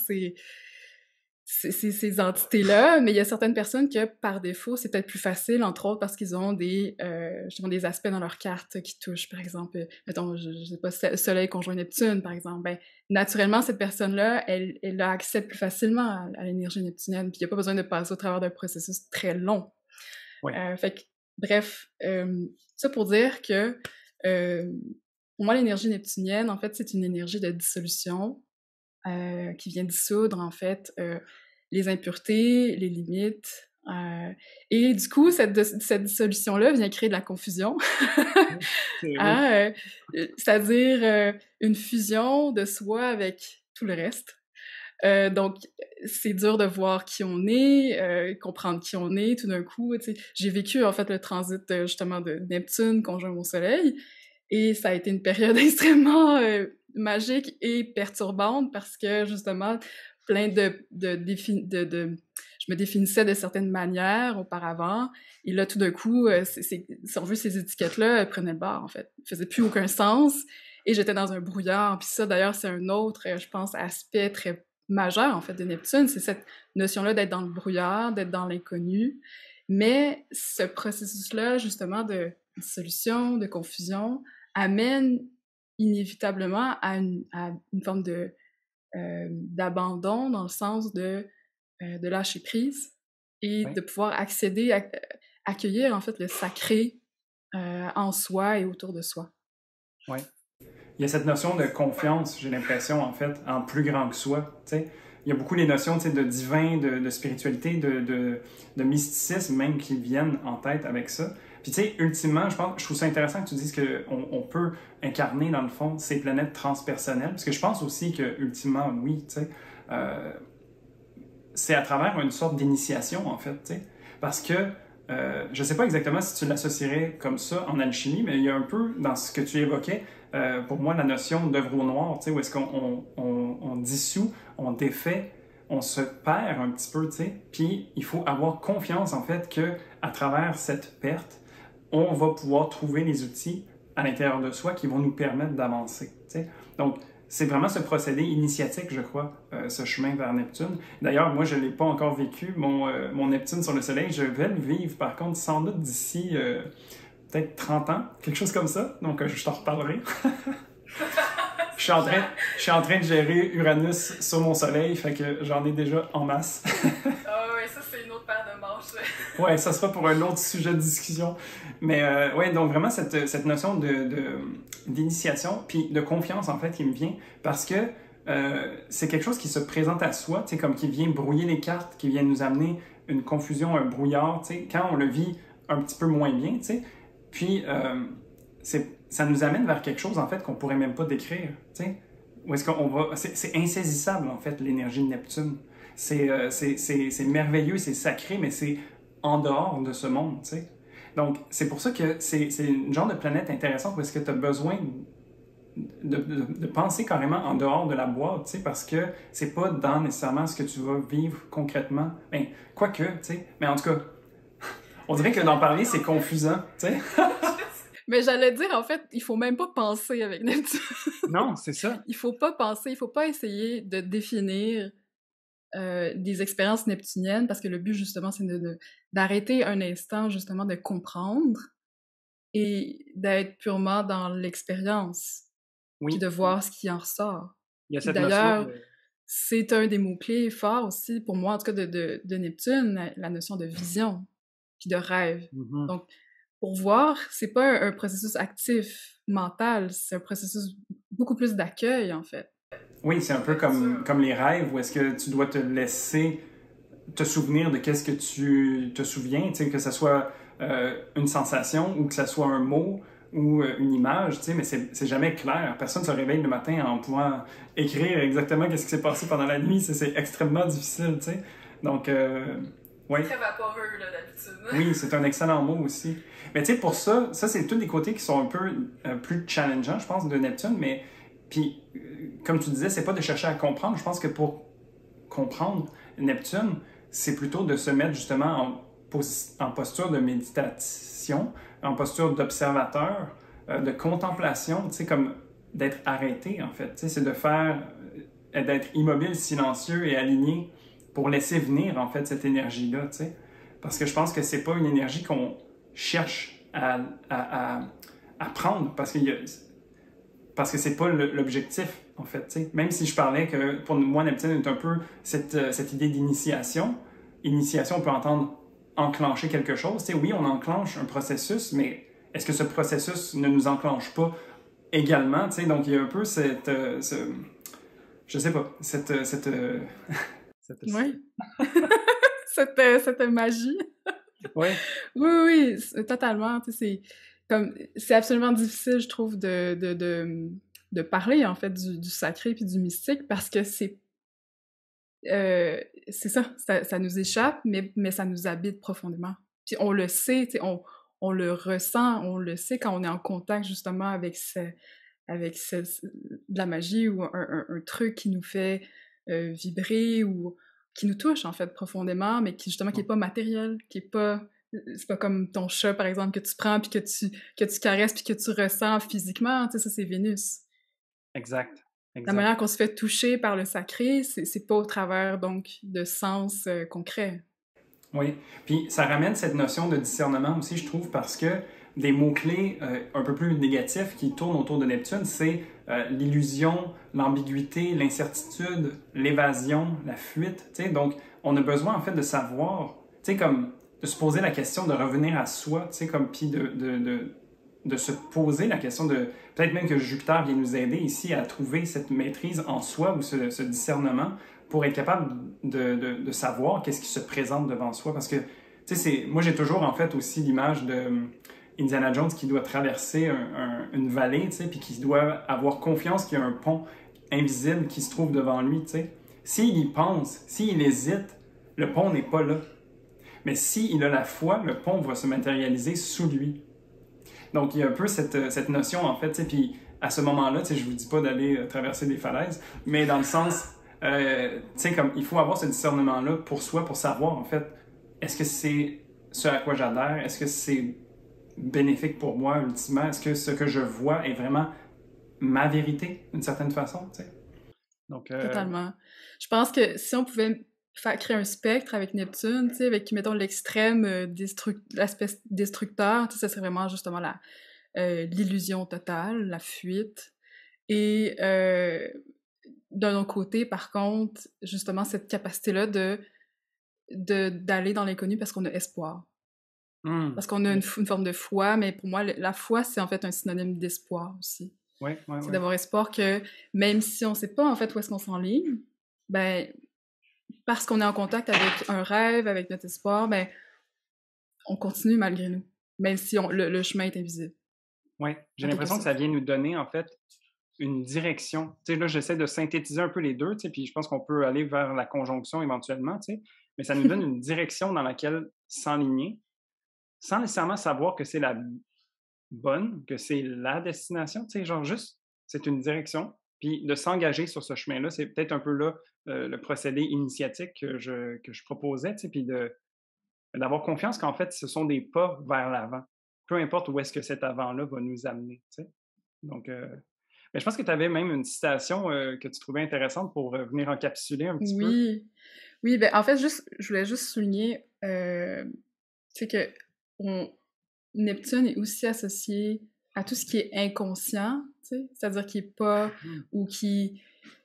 ces entités-là, mais il y a certaines personnes que, par défaut, c'est peut-être plus facile, entre autres parce qu'ils ont justement des aspects dans leur carte qui touchent, par exemple, mettons, je sais pas, Soleil conjoint Neptune, par exemple. Ben, naturellement, cette personne-là, elle a accès plus facilement à l'énergie neptunienne, puis il n'y a pas besoin de passer au travers d'un processus très long. Oui. Fait que, bref, ça pour dire que, pour moi, l'énergie neptunienne, en fait, c'est une énergie de dissolution, qui vient dissoudre, en fait, les impuretés, les limites. Et du coup, cette dissolution-là vient créer de la confusion. Oui. C'est-à-dire une fusion de soi avec tout le reste. Donc, c'est dur de voir qui on est, comprendre qui on est tout d'un coup. J'ai vécu, en fait, le transit justement de Neptune conjoint au Soleil. Et ça a été une période extrêmement magique et perturbante parce que, justement, plein je me définissais de certaines manières auparavant. Et là, tout d'un coup, si on veut, ces étiquettes-là, elles prenaient le bord, en fait. Elles faisaient plus aucun sens. Et j'étais dans un brouillard. Puis ça, d'ailleurs, c'est un autre, je pense, aspect très majeur, en fait, de Neptune. C'est cette notion-là d'être dans le brouillard, d'être dans l'inconnu. Mais ce processus-là, justement, de dissolution, de confusion, amène inévitablement à une forme d'abandon dans le sens de lâcher prise et Oui. de pouvoir accueillir en fait le sacré en soi et autour de soi. Oui. Il y a cette notion de confiance, j'ai l'impression, en fait, en plus grand que soi. T'sais. Il y a beaucoup les notions de divin, de spiritualité, de mysticisme même qui viennent en tête avec ça. Puis tu sais, ultimement, je trouve ça intéressant que tu dises qu'on peut incarner, dans le fond, ces planètes transpersonnelles, parce que je pense aussi que, ultimement, oui, tu sais, c'est à travers une sorte d'initiation, en fait, tu sais, parce que je ne sais pas exactement si tu l'associerais comme ça en alchimie, mais il y a un peu dans ce que tu évoquais, pour moi, la notion d'œuvre au noir, tu sais, où est-ce qu'on dissout, on défait, on se perd un petit peu, tu sais, puis il faut avoir confiance, en fait, que à travers cette perte, on va pouvoir trouver les outils à l'intérieur de soi qui vont nous permettre d'avancer, tu sais. Donc, c'est vraiment ce procédé initiatique, je crois, ce chemin vers Neptune. D'ailleurs, moi, je ne l'ai pas encore vécu, mon Neptune sur le Soleil. Je vais le vivre, par contre, sans doute d'ici peut-être 30 ans, quelque chose comme ça. Donc, je t'en reparlerai. Je suis en train de gérer Uranus sur mon Soleil, fait que j'en ai déjà en masse. Ah oui, ça c'est une autre paire de manches. Ouais, ça sera pour un autre sujet de discussion. Mais ouais, donc vraiment cette notion d'initiation, puis de confiance en fait qui me vient, parce que c'est quelque chose qui se présente à soi, tu sais, comme qui vient brouiller les cartes, qui vient nous amener une confusion, un brouillard, tu sais, quand on le vit un petit peu moins bien, tu sais. Puis ça nous amène vers quelque chose en fait qu'on pourrait même pas décrire, tu sais. Où est-ce qu'on va... C'est insaisissable en fait l'énergie de Neptune. C'est merveilleux, c'est sacré, mais c'est en dehors de ce monde, tu sais. Donc, c'est pour ça que c'est une genre de planète intéressante parce que tu as besoin de penser carrément en dehors de la boîte, tu sais, parce que c'est pas dans nécessairement ce que tu vas vivre concrètement. Ben, quoique, tu sais, mais en tout cas, on dirait que d'en parler, c'est confusant, tu sais. Mais j'allais dire, en fait, il faut même pas penser avec Neptune. Non, c'est ça. Il faut pas penser, il faut pas essayer de définir des expériences neptuniennes, parce que le but, justement, c'est d'arrêter un instant, justement, de comprendre et d'être purement dans l'expérience, puis Oui, de voir ce qui en ressort. il y a Puis cette notion d'ailleurs, de... c'est un des mots-clés forts aussi, pour moi, en tout cas, de Neptune, la notion de vision, puis de rêve. Mm-hmm. Donc, pour voir, c'est pas un processus actif mental, c'est un processus beaucoup plus d'accueil, en fait. Oui, c'est un peu comme les rêves où est-ce que tu dois te laisser te souvenir de qu'est-ce que tu te souviens, tu sais, que ce soit une sensation ou que ce soit un mot ou une image, tu sais, mais c'est jamais clair. Personne se réveille le matin en pouvant écrire exactement qu'est-ce qui s'est passé pendant la nuit. C'est extrêmement difficile, tu sais. Donc, oui. Très vaporeux, là, d'habitude. Oui, c'est un excellent mot aussi. Mais tu sais, pour ça c'est tous des côtés qui sont un peu plus challengeants, je pense, de Neptune, mais puis, comme tu disais, c'est pas de chercher à comprendre. Je pense que pour comprendre Neptune, c'est plutôt de se mettre justement en posture de méditation, en posture d'observateur, de contemplation, tu sais, comme d'être arrêté, en fait. Tu sais, c'est de faire, d'être immobile, silencieux et aligné pour laisser venir, en fait, cette énergie-là, tu sais. Parce que je pense que c'est pas une énergie qu'on cherche à prendre, parce que c'est pas l'objectif, en fait. T'sais. Même si je parlais que pour moi, Neptune est un peu cette idée d'initiation. Initiation, on peut entendre enclencher quelque chose. T'sais, oui, on enclenche un processus, mais est-ce que ce processus ne nous enclenche pas également? T'sais? Donc, il y a un peu je sais pas, Oui. cette magie. Oui. Oui, totalement. C'est absolument difficile, je trouve, de parler, en fait, du sacré puis du mystique parce que c'est ça nous échappe, mais ça nous habite profondément. Puis on le sait, on le ressent, on le sait quand on est en contact, justement, avec de la magie ou un truc qui nous fait vibrer ou qui nous touche, en fait, profondément, mais qui, justement, qui est pas matériel, qui est pas... C'est pas comme ton chat, par exemple, que tu prends puis que tu caresses puis que tu ressens physiquement, tu sais, ça, c'est Vénus. Exact. La manière qu'on se fait toucher par le sacré, c'est pas au travers, donc, de sens concrets. Oui, puis ça ramène cette notion de discernement aussi, je trouve, parce que des mots-clés un peu plus négatifs qui tournent autour de Neptune, c'est l'illusion, l'ambiguïté, l'incertitude, l'évasion, la fuite. Tu sais, donc, on a besoin en fait de savoir, tu sais, comme de se poser la question, de revenir à soi, tu sais, comme puis de se poser la question de peut-être même que Jupiter vient nous aider ici à trouver cette maîtrise en soi ou ce discernement pour être capable de savoir qu'est-ce qui se présente devant soi. Parce que, tu sais, moi j'ai toujours en fait aussi l'image de Indiana Jones qui doit traverser une vallée, tu sais, puis qui doit avoir confiance qu'il y a un pont invisible qui se trouve devant lui, tu sais. S'il y pense, s'il hésite, le pont n'est pas là. Mais s'il a la foi, le pont va se matérialiser sous lui. Donc, il y a un peu cette notion, en fait, tu sais, puis à ce moment-là, tu sais, je vous dis pas d'aller traverser des falaises, mais dans le sens, tu sais, comme il faut avoir ce discernement-là pour soi, pour savoir, en fait, est-ce que c'est ce à quoi j'adhère, est-ce que c'est bénéfique pour moi, ultimement, est-ce que ce que je vois est vraiment ma vérité, d'une certaine façon, tu sais. Donc, Totalement. Je pense que si on pouvait créer un spectre avec Neptune, tu sais, avec, mettons, l'extrême l'aspect destructeur, tu sais, ça serait vraiment justement l'illusion totale, la fuite. Et d'un autre côté, par contre, justement, cette capacité-là d'aller dans l'inconnu parce qu'on a espoir. Parce qu'on a une forme de foi, mais pour moi, la foi, c'est en fait un synonyme d'espoir aussi. C'est d'avoir espoir que même si on ne sait pas en fait où est-ce qu'on s'enligne, ben, parce qu'on est en contact avec un rêve, avec notre espoir, ben, on continue malgré nous, même si le chemin est invisible. Oui, j'ai l'impression que ça vient nous donner en fait une direction. Tu sais, là, j'essaie de synthétiser un peu les deux, tu sais, puis je pense qu'on peut aller vers la conjonction éventuellement, tu sais, mais ça nous donne une direction dans laquelle s'enligner, sans nécessairement savoir que c'est la bonne, que c'est la destination, tu sais, genre juste, c'est une direction, puis de s'engager sur ce chemin-là, c'est peut-être un peu là le procédé initiatique que je proposais, tu sais, puis d'avoir confiance qu'en fait, ce sont des pas vers l'avant, peu importe où est-ce que cet avant-là va nous amener, tu sais. Donc, mais je pense que tu avais même une citation que tu trouvais intéressante pour venir encapsuler un petit peu. Oui, ben en fait, je voulais juste souligner, tu sais que Neptune est aussi associé à tout ce qui est inconscient, tu sais, c'est-à-dire qui est pas,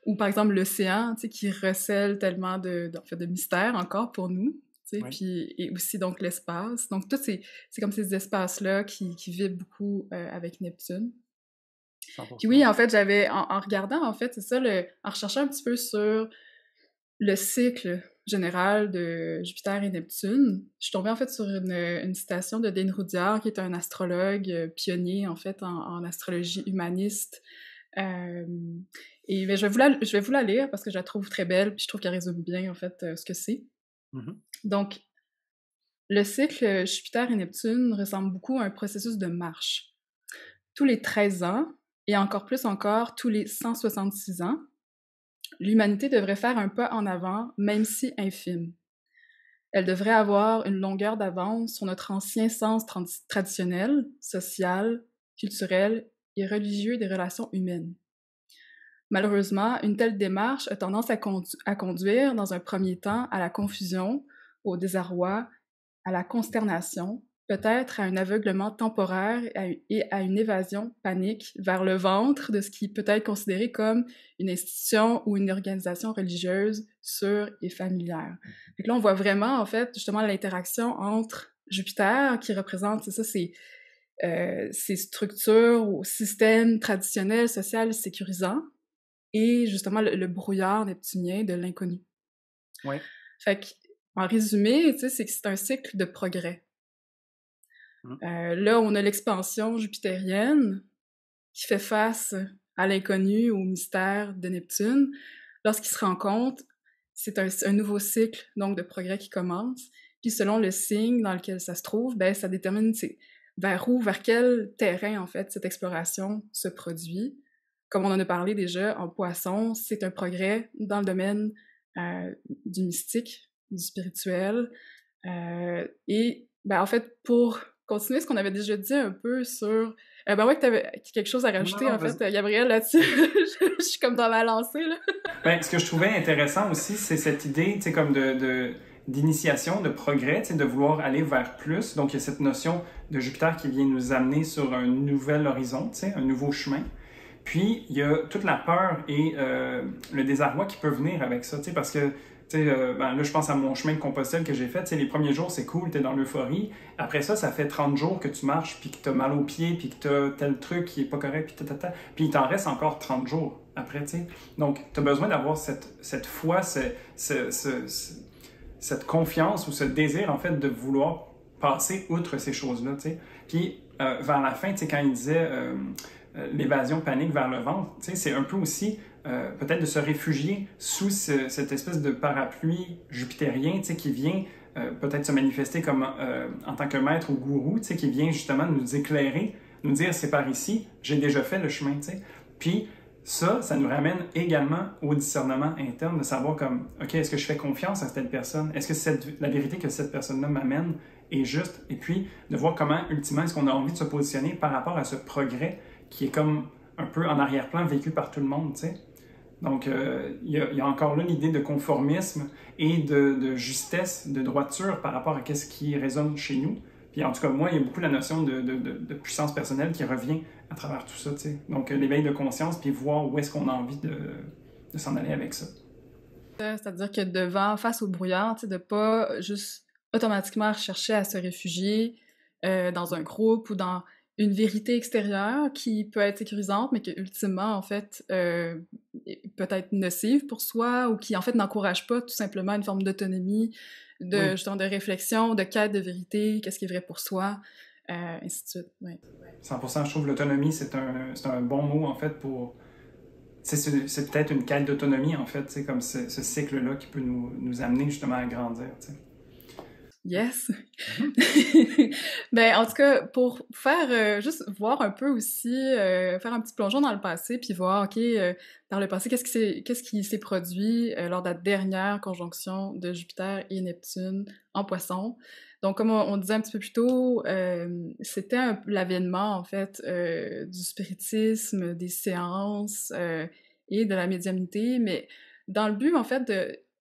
ou par exemple l'océan, tu sais, qui recèle tellement en fait, de mystères encore pour nous, tu sais, Oui, puis et aussi donc l'espace. Donc tout c'est comme ces espaces-là qui vibrent beaucoup avec Neptune. Puis oui, 100%. en fait, j'avais en regardant, en fait, c'est ça, en recherchant un petit peu sur le cycle général de Jupiter et Neptune, je suis tombée en fait sur une citation de Dane Rudhyar, qui est un astrologue pionnier en fait en astrologie humaniste. Euh, et ben, je vais vous la lire parce que je la trouve très belle, puis je trouve qu'elle résume bien en fait ce que c'est. Mhm. Donc, le cycle Jupiter et Neptune ressemble beaucoup à un processus de marche. Tous les 13 ans, et encore plus encore tous les 166 ans, l'humanité devrait faire un pas en avant, même si infime. Elle devrait avoir une longueur d'avance sur notre ancien sens traditionnel, social, culturel et religieux des relations humaines. Malheureusement, une telle démarche a tendance à conduire, dans un premier temps, à la confusion, au désarroi, à la consternation, peut-être à un aveuglement temporaire et à une évasion panique vers le ventre de ce qui peut être considéré comme une institution ou une organisation religieuse sûre et familière. Donc là, on voit vraiment, en fait, justement, l'interaction entre Jupiter, qui représente, c'est ça, ces structures ou systèmes traditionnels, sociaux, sécurisants, et justement le brouillard neptunien de l'inconnu. Oui. Fait que, en résumé, tu sais, c'est que c'est un cycle de progrès. Mhm. Là, on a l'expansion jupitérienne qui fait face à l'inconnu, au mystère de Neptune. Lorsqu'ils se rencontrent, c'est un nouveau cycle donc de progrès qui commence. Puis selon le signe dans lequel ça se trouve, ben ça détermine vers quel terrain en fait cette exploration se produit. Comme on en a parlé déjà, en Poisson, c'est un progrès dans le domaine du mystique, du spirituel, et ben, en fait, pour continuer ce qu'on avait déjà dit un peu sur... ben ouais, que t'avais quelque chose à Non, non, rajouter, non, en fait, vas-y. Gabriel, là-dessus. Je suis comme dans ma lancée, là. Ben, ce que je trouvais intéressant aussi, c'est cette idée, tu sais, comme d'initiation, de progrès, tu sais, de vouloir aller vers plus. Donc, il y a cette notion de Jupiter qui vient nous amener sur un nouvel horizon, tu sais, un nouveau chemin. Puis, il y a toute la peur et le désarroi qui peut venir avec ça, tu sais, parce que, tu sais, ben, là, je pense à mon chemin de Compostelle que j'ai fait, tu sais, les premiers jours, c'est cool, t'es dans l'euphorie. Après ça, ça fait 30 jours que tu marches, puis que t'as mal aux pieds, puis que t'as tel truc qui est pas correct, puis tatata. Puis, il t'en reste encore 30 jours après, tu sais. Donc, tu as besoin d'avoir cette foi, cette confiance ou ce désir, en fait, de vouloir passer outre ces choses-là, tu sais. Puis, vers la fin, tu sais, quand il disait l'évasion panique vers le ventre, tu sais, c'est un peu aussi peut-être de se réfugier sous cette espèce de parapluie jupitérien, tu sais, qui vient peut-être se manifester comme en tant que maître ou gourou, tu sais, qui vient justement nous éclairer, nous dire c'est par ici, j'ai déjà fait le chemin, tu sais. Puis, ça nous ramène également au discernement interne de savoir comme, OK, est-ce que je fais confiance à cette personne? Est-ce que la vérité que cette personne-là m'amène est juste? Et puis, de voir comment, ultimement, est-ce qu'on a envie de se positionner par rapport à ce progrès qui est comme un peu en arrière-plan vécu par tout le monde, tu sais. Donc, il y a encore là l'idée de conformisme et de justesse, de droiture par rapport à ce qui résonne chez nous. Puis en tout cas, moi, il y a beaucoup la notion de puissance personnelle qui revient à travers tout ça, tu sais. Donc, l'éveil de conscience, puis voir où est-ce qu'on a envie de s'en aller avec ça. C'est-à-dire que face au brouillard, tu sais, de pas juste automatiquement chercher à se réfugier dans un groupe ou dans une vérité extérieure qui peut être sécurisante, mais qui ultimement, en fait, peut être nocive pour soi ou qui, en fait, n'encourage pas tout simplement une forme d'autonomie, Oui, justement, de réflexion, de quête de vérité, qu'est-ce qui est vrai pour soi, ainsi de suite. Ouais. 100%, je trouve l'autonomie, c'est un bon mot, en fait, pour... C'est peut-être une quête d'autonomie, en fait, tu sais, comme ce cycle-là qui peut nous amener justement à grandir, tu sais. Yes! Mhm. Ben, en tout cas, pour faire, juste voir un peu aussi, faire un petit plongeon dans le passé, puis voir, OK, dans le passé, qu'est-ce qui s'est produit lors de la dernière conjonction de Jupiter et Neptune en Poisson. Donc, comme on disait un petit peu plus tôt, c'était l'avènement, en fait, du spiritisme, des séances et de la médiumnité, mais dans le but, en fait,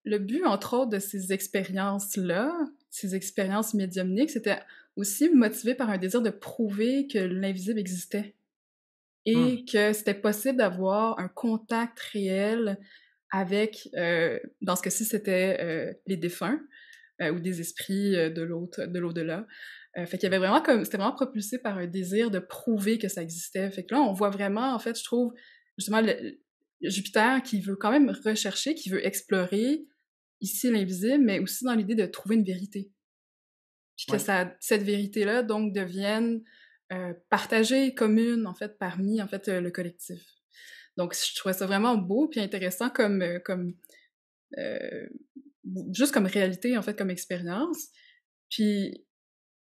le but, entre autres, de ces expériences-là, ces expériences médiumniques, c'était aussi motivé par un désir de prouver que l'invisible existait Hmm. et que c'était possible d'avoir un contact réel avec, dans ce cas-ci, c'était les défunts, ou des esprits de l'au-delà. Fait qu'il y avait vraiment c'était vraiment propulsé par un désir de prouver que ça existait. Fait que là, on voit vraiment, en fait, je trouve, justement, Jupiter qui veut quand même rechercher, qui veut explorer ici l'invisible, mais aussi dans l'idée de trouver une vérité. Puis que Ouais. cette vérité-là, donc, devienne partagée, commune, en fait, parmi, en fait, le collectif. Donc, je trouvais ça vraiment beau puis intéressant euh, juste comme réalité, en fait, comme expérience. Puis,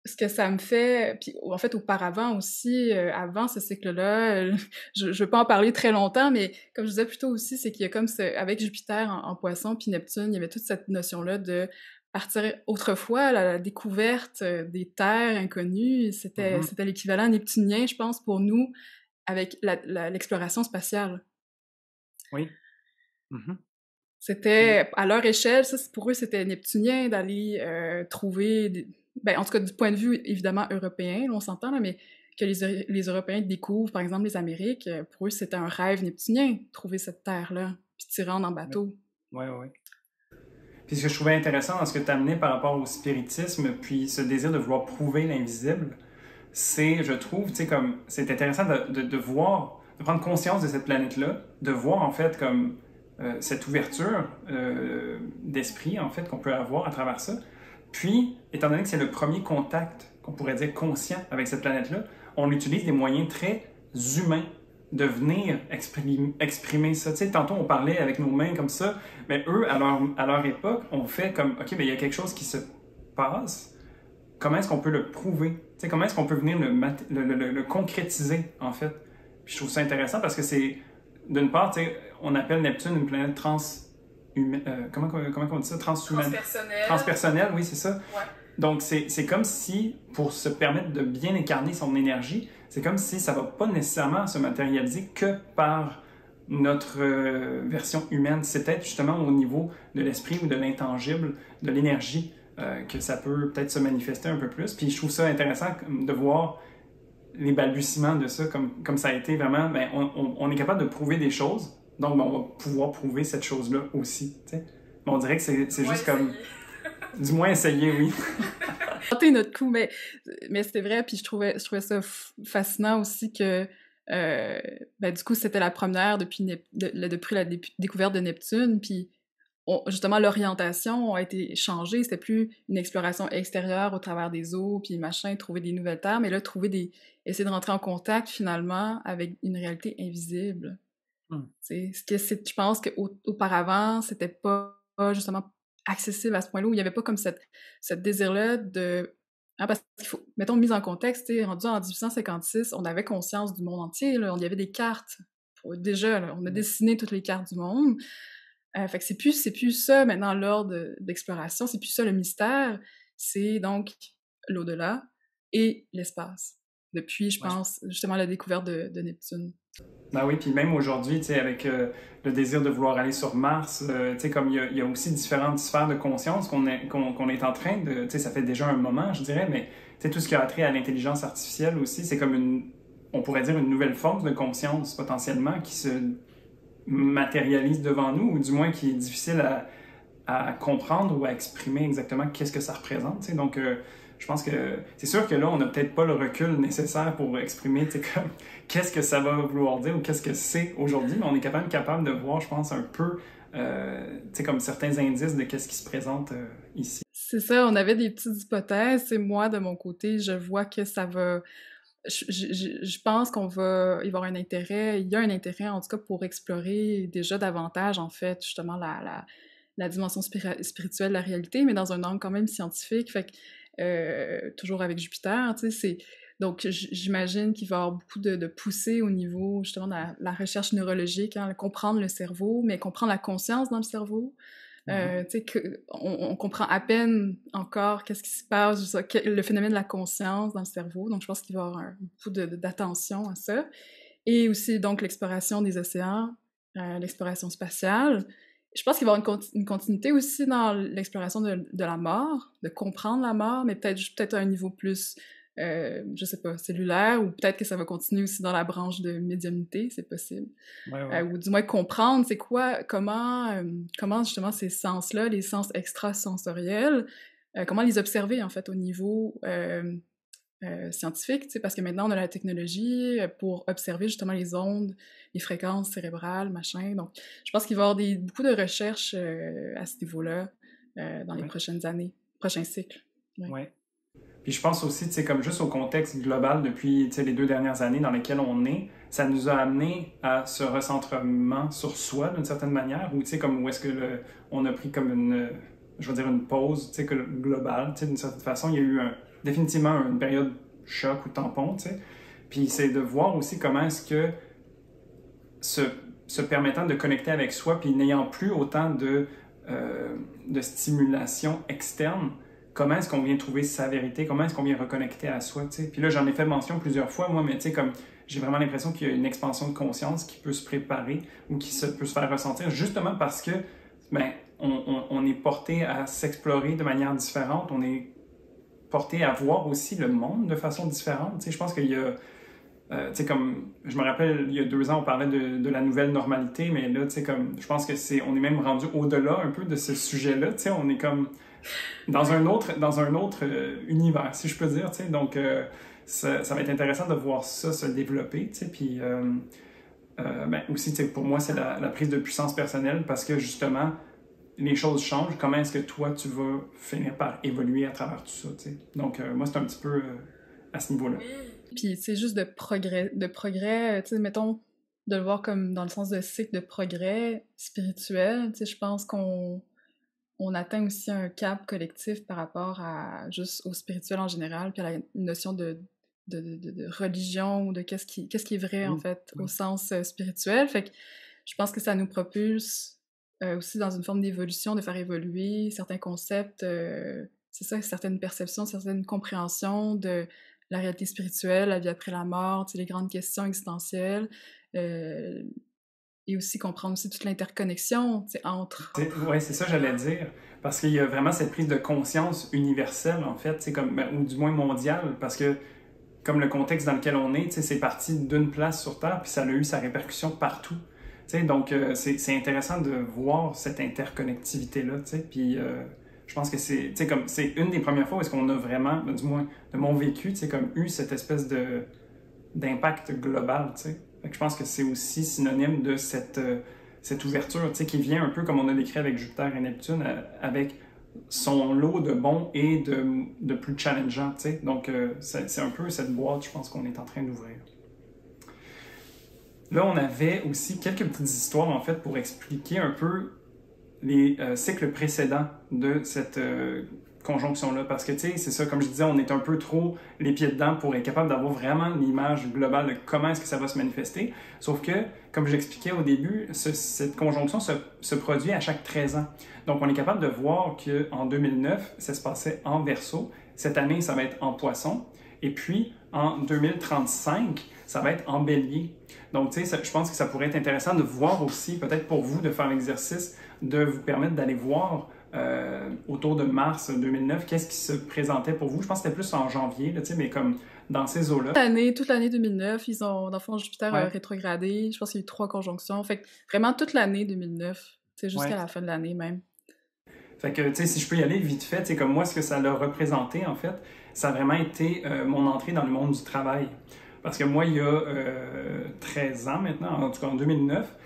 ce que ça me fait, puis en fait, auparavant aussi, avant ce cycle-là, je veux pas en parler très longtemps, mais comme je disais plus tôt aussi, c'est qu'il y a comme avec Jupiter en Poisson puis Neptune, il y avait toute cette notion-là de partir autrefois, la découverte des terres inconnues, Mhm. c'était l'équivalent neptunien, je pense, pour nous, avec l'exploration spatiale. Oui. Mhm. Puis, C'était, à leur échelle, ça, pour eux, c'était neptunien d'aller trouver, ben, en tout cas, du point de vue, évidemment, européen, là, on s'entend, là, mais que les Européens découvrent, par exemple, les Amériques, pour eux, c'était un rêve neptunien, trouver cette terre-là, puis s'y rendre en bateau. ouais, ouais, ouais. Puis ce que je trouvais intéressant dans ce que tu as amené par rapport au spiritisme, puis ce désir de vouloir prouver l'invisible, c'est, je trouve, tu sais, comme, c'est intéressant de voir, de prendre conscience de cette planète-là, de voir, en fait, comme cette ouverture d'esprit, en fait, qu'on peut avoir à travers ça. Puis, étant donné que c'est le premier contact, qu'on pourrait dire conscient avec cette planète-là, on utilise des moyens très humains de venir exprimer ça. Tu sais, tantôt, on parlait avec nos mains comme ça, mais eux, à leur époque, on fait comme, OK, mais il y a quelque chose qui se passe, comment est-ce qu'on peut le prouver? Tu sais, comment est-ce qu'on peut venir le concrétiser, en fait? Puis je trouve ça intéressant parce que c'est, d'une part, tu sais, on appelle Neptune une planète comment on dit ça? Transhumaine. Transpersonnelle. Transpersonnelle, oui, c'est ça. Ouais. Donc, c'est comme si, pour se permettre de bien incarner son énergie, c'est comme si ça ne va pas nécessairement se matérialiser que par notre version humaine. C'est peut-être justement au niveau de l'esprit ou de l'intangible, de l'énergie, que ça peut peut-être se manifester un peu plus. Puis je trouve ça intéressant de voir les balbutiements de ça, comme ça a été vraiment, ben, on est capable de prouver des choses, donc ben, on va pouvoir prouver cette chose-là aussi. T'sais. Mais on dirait que c'est juste comme... Du moins essayer, oui. Tenter notre coup, mais c'était vrai, puis je trouvais ça fascinant aussi que, ben, du coup, c'était la première depuis la découverte de Neptune, puis justement, l'orientation a été changée, c'était plus une exploration extérieure au travers des eaux, puis machin, trouver des nouvelles terres, mais là, essayer de rentrer en contact, finalement, avec une réalité invisible. Je pense qu'auparavant, c'était pas justement accessible à ce point-là, où il n'y avait pas comme ce désir-là de... Hein, parce qu'il faut, mettons, mise en contexte, rendu en 1856, on avait conscience du monde entier, là, il y avait des cartes. Déjà, là, on a dessiné toutes les cartes du monde. Fait que c'est plus ça, maintenant, l'ordre d'exploration, c'est plus ça le mystère, c'est donc l'au-delà et l'espace. Depuis, je pense, justement, la découverte de Neptune. Ben oui, puis même aujourd'hui, tu sais, avec le désir de vouloir aller sur Mars, tu sais, comme il y a aussi différentes sphères de conscience qu'on est en train de, tu sais, ça fait déjà un moment, je dirais, mais tu sais, tout ce qui a trait à l'intelligence artificielle aussi, c'est comme on pourrait dire une nouvelle forme de conscience potentiellement qui se matérialise devant nous, ou du moins qui est difficile à comprendre ou à exprimer exactement qu'est-ce que ça représente, tu sais, donc... je pense que c'est sûr que là, on n'a peut-être pas le recul nécessaire pour exprimer comme, qu'est-ce que ça va vouloir dire ou qu'est-ce que c'est aujourd'hui, mais on est quand même capable de voir, je pense, un peu comme certains indices de qu'est-ce qui se présente ici. C'est ça, on avait des petites hypothèses. Et moi, de mon côté, je vois que ça va... Je pense qu'il va y avoir un intérêt, il y a un intérêt en tout cas pour explorer déjà davantage, en fait, justement, la dimension spirituelle de la réalité, mais dans un angle quand même scientifique. Fait que toujours avec Jupiter, tu sais, donc j'imagine qu'il va y avoir beaucoup de poussées au niveau justement de la recherche neurologique, hein, comprendre le cerveau, mais comprendre la conscience dans le cerveau. Tu sais, on comprend à peine encore qu'est-ce qui se passe, le phénomène de la conscience dans le cerveau, donc je pense qu'il va y avoir beaucoup d'attention à ça. Et aussi donc l'exploration des océans, l'exploration spatiale. Je pense qu'il va y avoir une continuité aussi dans l'exploration de la mort, de comprendre la mort, mais peut-être à un niveau plus, je sais pas, cellulaire, ou peut-être que ça va continuer aussi dans la branche de médiumnité, c'est possible. Ouais. Ou du moins comprendre, c'est quoi, comment justement ces sens-là, les sens extrasensoriels, comment les observer, en fait, au niveau scientifique, tu sais, parce que maintenant, on a la technologie pour observer justement les ondes, les fréquences cérébrales, machin. Donc, je pense qu'il va y avoir beaucoup de recherches à ce niveau-là dans les prochaines années, prochains cycles. Ouais. Puis je pense aussi, tu sais, comme juste au contexte global depuis, tu sais, les 2 dernières années dans lesquelles on est, ça nous a amené à ce recentrement sur soi d'une certaine manière, ou tu sais, comme où est-ce que on a pris comme je veux dire une pause, tu sais, globale, tu sais, d'une certaine façon, il y a eu définitivement une période choc ou tampon, tu sais. Puis c'est de voir aussi comment est-ce que se permettant de connecter avec soi, puis n'ayant plus autant de stimulation externe, comment est-ce qu'on vient trouver sa vérité, comment est-ce qu'on vient reconnecter à soi, tu sais. Puis là, j'en ai fait mention plusieurs fois, moi, mais tu sais, comme j'ai vraiment l'impression qu'il y a une expansion de conscience qui peut se préparer ou qui peut se faire ressentir, justement parce que, ben, on est porté à s'explorer de manière différente, on est porté à voir aussi le monde de façon différente, tu sais. Je pense qu'il y a tu sais, comme, je me rappelle, il y a 2 ans, on parlait de la nouvelle normalité, mais là, tu sais, comme, je pense que on est même rendu au-delà un peu de ce sujet-là, tu sais, on est comme dans un autre univers, si je peux dire, tu sais, donc ça va être intéressant de voir ça se développer, tu sais, puis ben, aussi, tu sais, pour moi, c'est la prise de puissance personnelle, parce que, justement, les choses changent, comment est-ce que toi, tu vas finir par évoluer à travers tout ça, tu sais, donc moi, c'est un petit peu à ce niveau-là. Puis c'est juste de progrès, tu sais, mettons, de le voir comme dans le sens de cycle de progrès spirituel, tu sais, je pense qu'on atteint aussi un cap collectif par rapport à juste au spirituel en général, puis à la notion de religion ou de qu'est-ce qui est vrai, en fait, au sens spirituel. Fait que je pense que ça nous propulse aussi dans une forme d'évolution, de faire évoluer certains concepts, c'est ça, certaines perceptions, certaines compréhensions de la réalité spirituelle, la vie après la mort, tu sais, les grandes questions existentielles, et aussi comprendre aussi toute l'interconnexion, tu sais, entre... Oui, c'est ça que j'allais dire, parce qu'il y a vraiment cette prise de conscience universelle, en fait, comme, ben, ou du moins mondiale, parce que comme le contexte dans lequel on est, c'est parti d'une place sur Terre, puis ça a eu sa répercussion partout. Donc, c'est intéressant de voir cette interconnectivité-là, puis je pense que c'est une des premières fois où est-ce qu'on a vraiment, du moins de mon vécu, comme eu cette espèce d'impact global, tu sais. Fait que je pense que c'est aussi synonyme de cette ouverture, qui vient un peu comme on a décrit avec Jupiter et Neptune, avec son lot de bons et de plus challengeants, tu sais. Donc, c'est un peu cette boîte, je pense, qu'on est en train d'ouvrir. Là, on avait aussi quelques petites histoires, en fait, pour expliquer un peu les cycles précédents de cette conjonction-là. Parce que, tu sais, c'est ça, comme je disais, on est un peu trop les pieds dedans pour être capable d'avoir vraiment l'image globale de comment est-ce que ça va se manifester. Sauf que, comme j'expliquais au début, cette conjonction se produit à chaque 13 ans. Donc, on est capable de voir qu'en 2009, ça se passait en Verseau. Cette année, ça va être en Poisson. Et puis, en 2035, ça va être en Bélier. Donc, tu sais, je pense que ça pourrait être intéressant de voir aussi, peut-être pour vous, de faire l'exercice, de vous permettre d'aller voir autour de mars 2009, qu'est-ce qui se présentait pour vous. Je pense que c'était plus en janvier, là, mais comme dans ces eaux-là. Toute l'année 2009, ils ont, dans le fond, Jupiter rétrogradé. Je pense qu'il y a eu 3 conjonctions. Fait que vraiment toute l'année 2009, jusqu'à la fin de l'année même. Fait que, tu sais, si je peux y aller vite fait, tu sais, comme moi, ce que ça l'a représenté, en fait, ça a vraiment été mon entrée dans le monde du travail. Parce que moi, il y a 13 ans maintenant, en tout cas en 2009,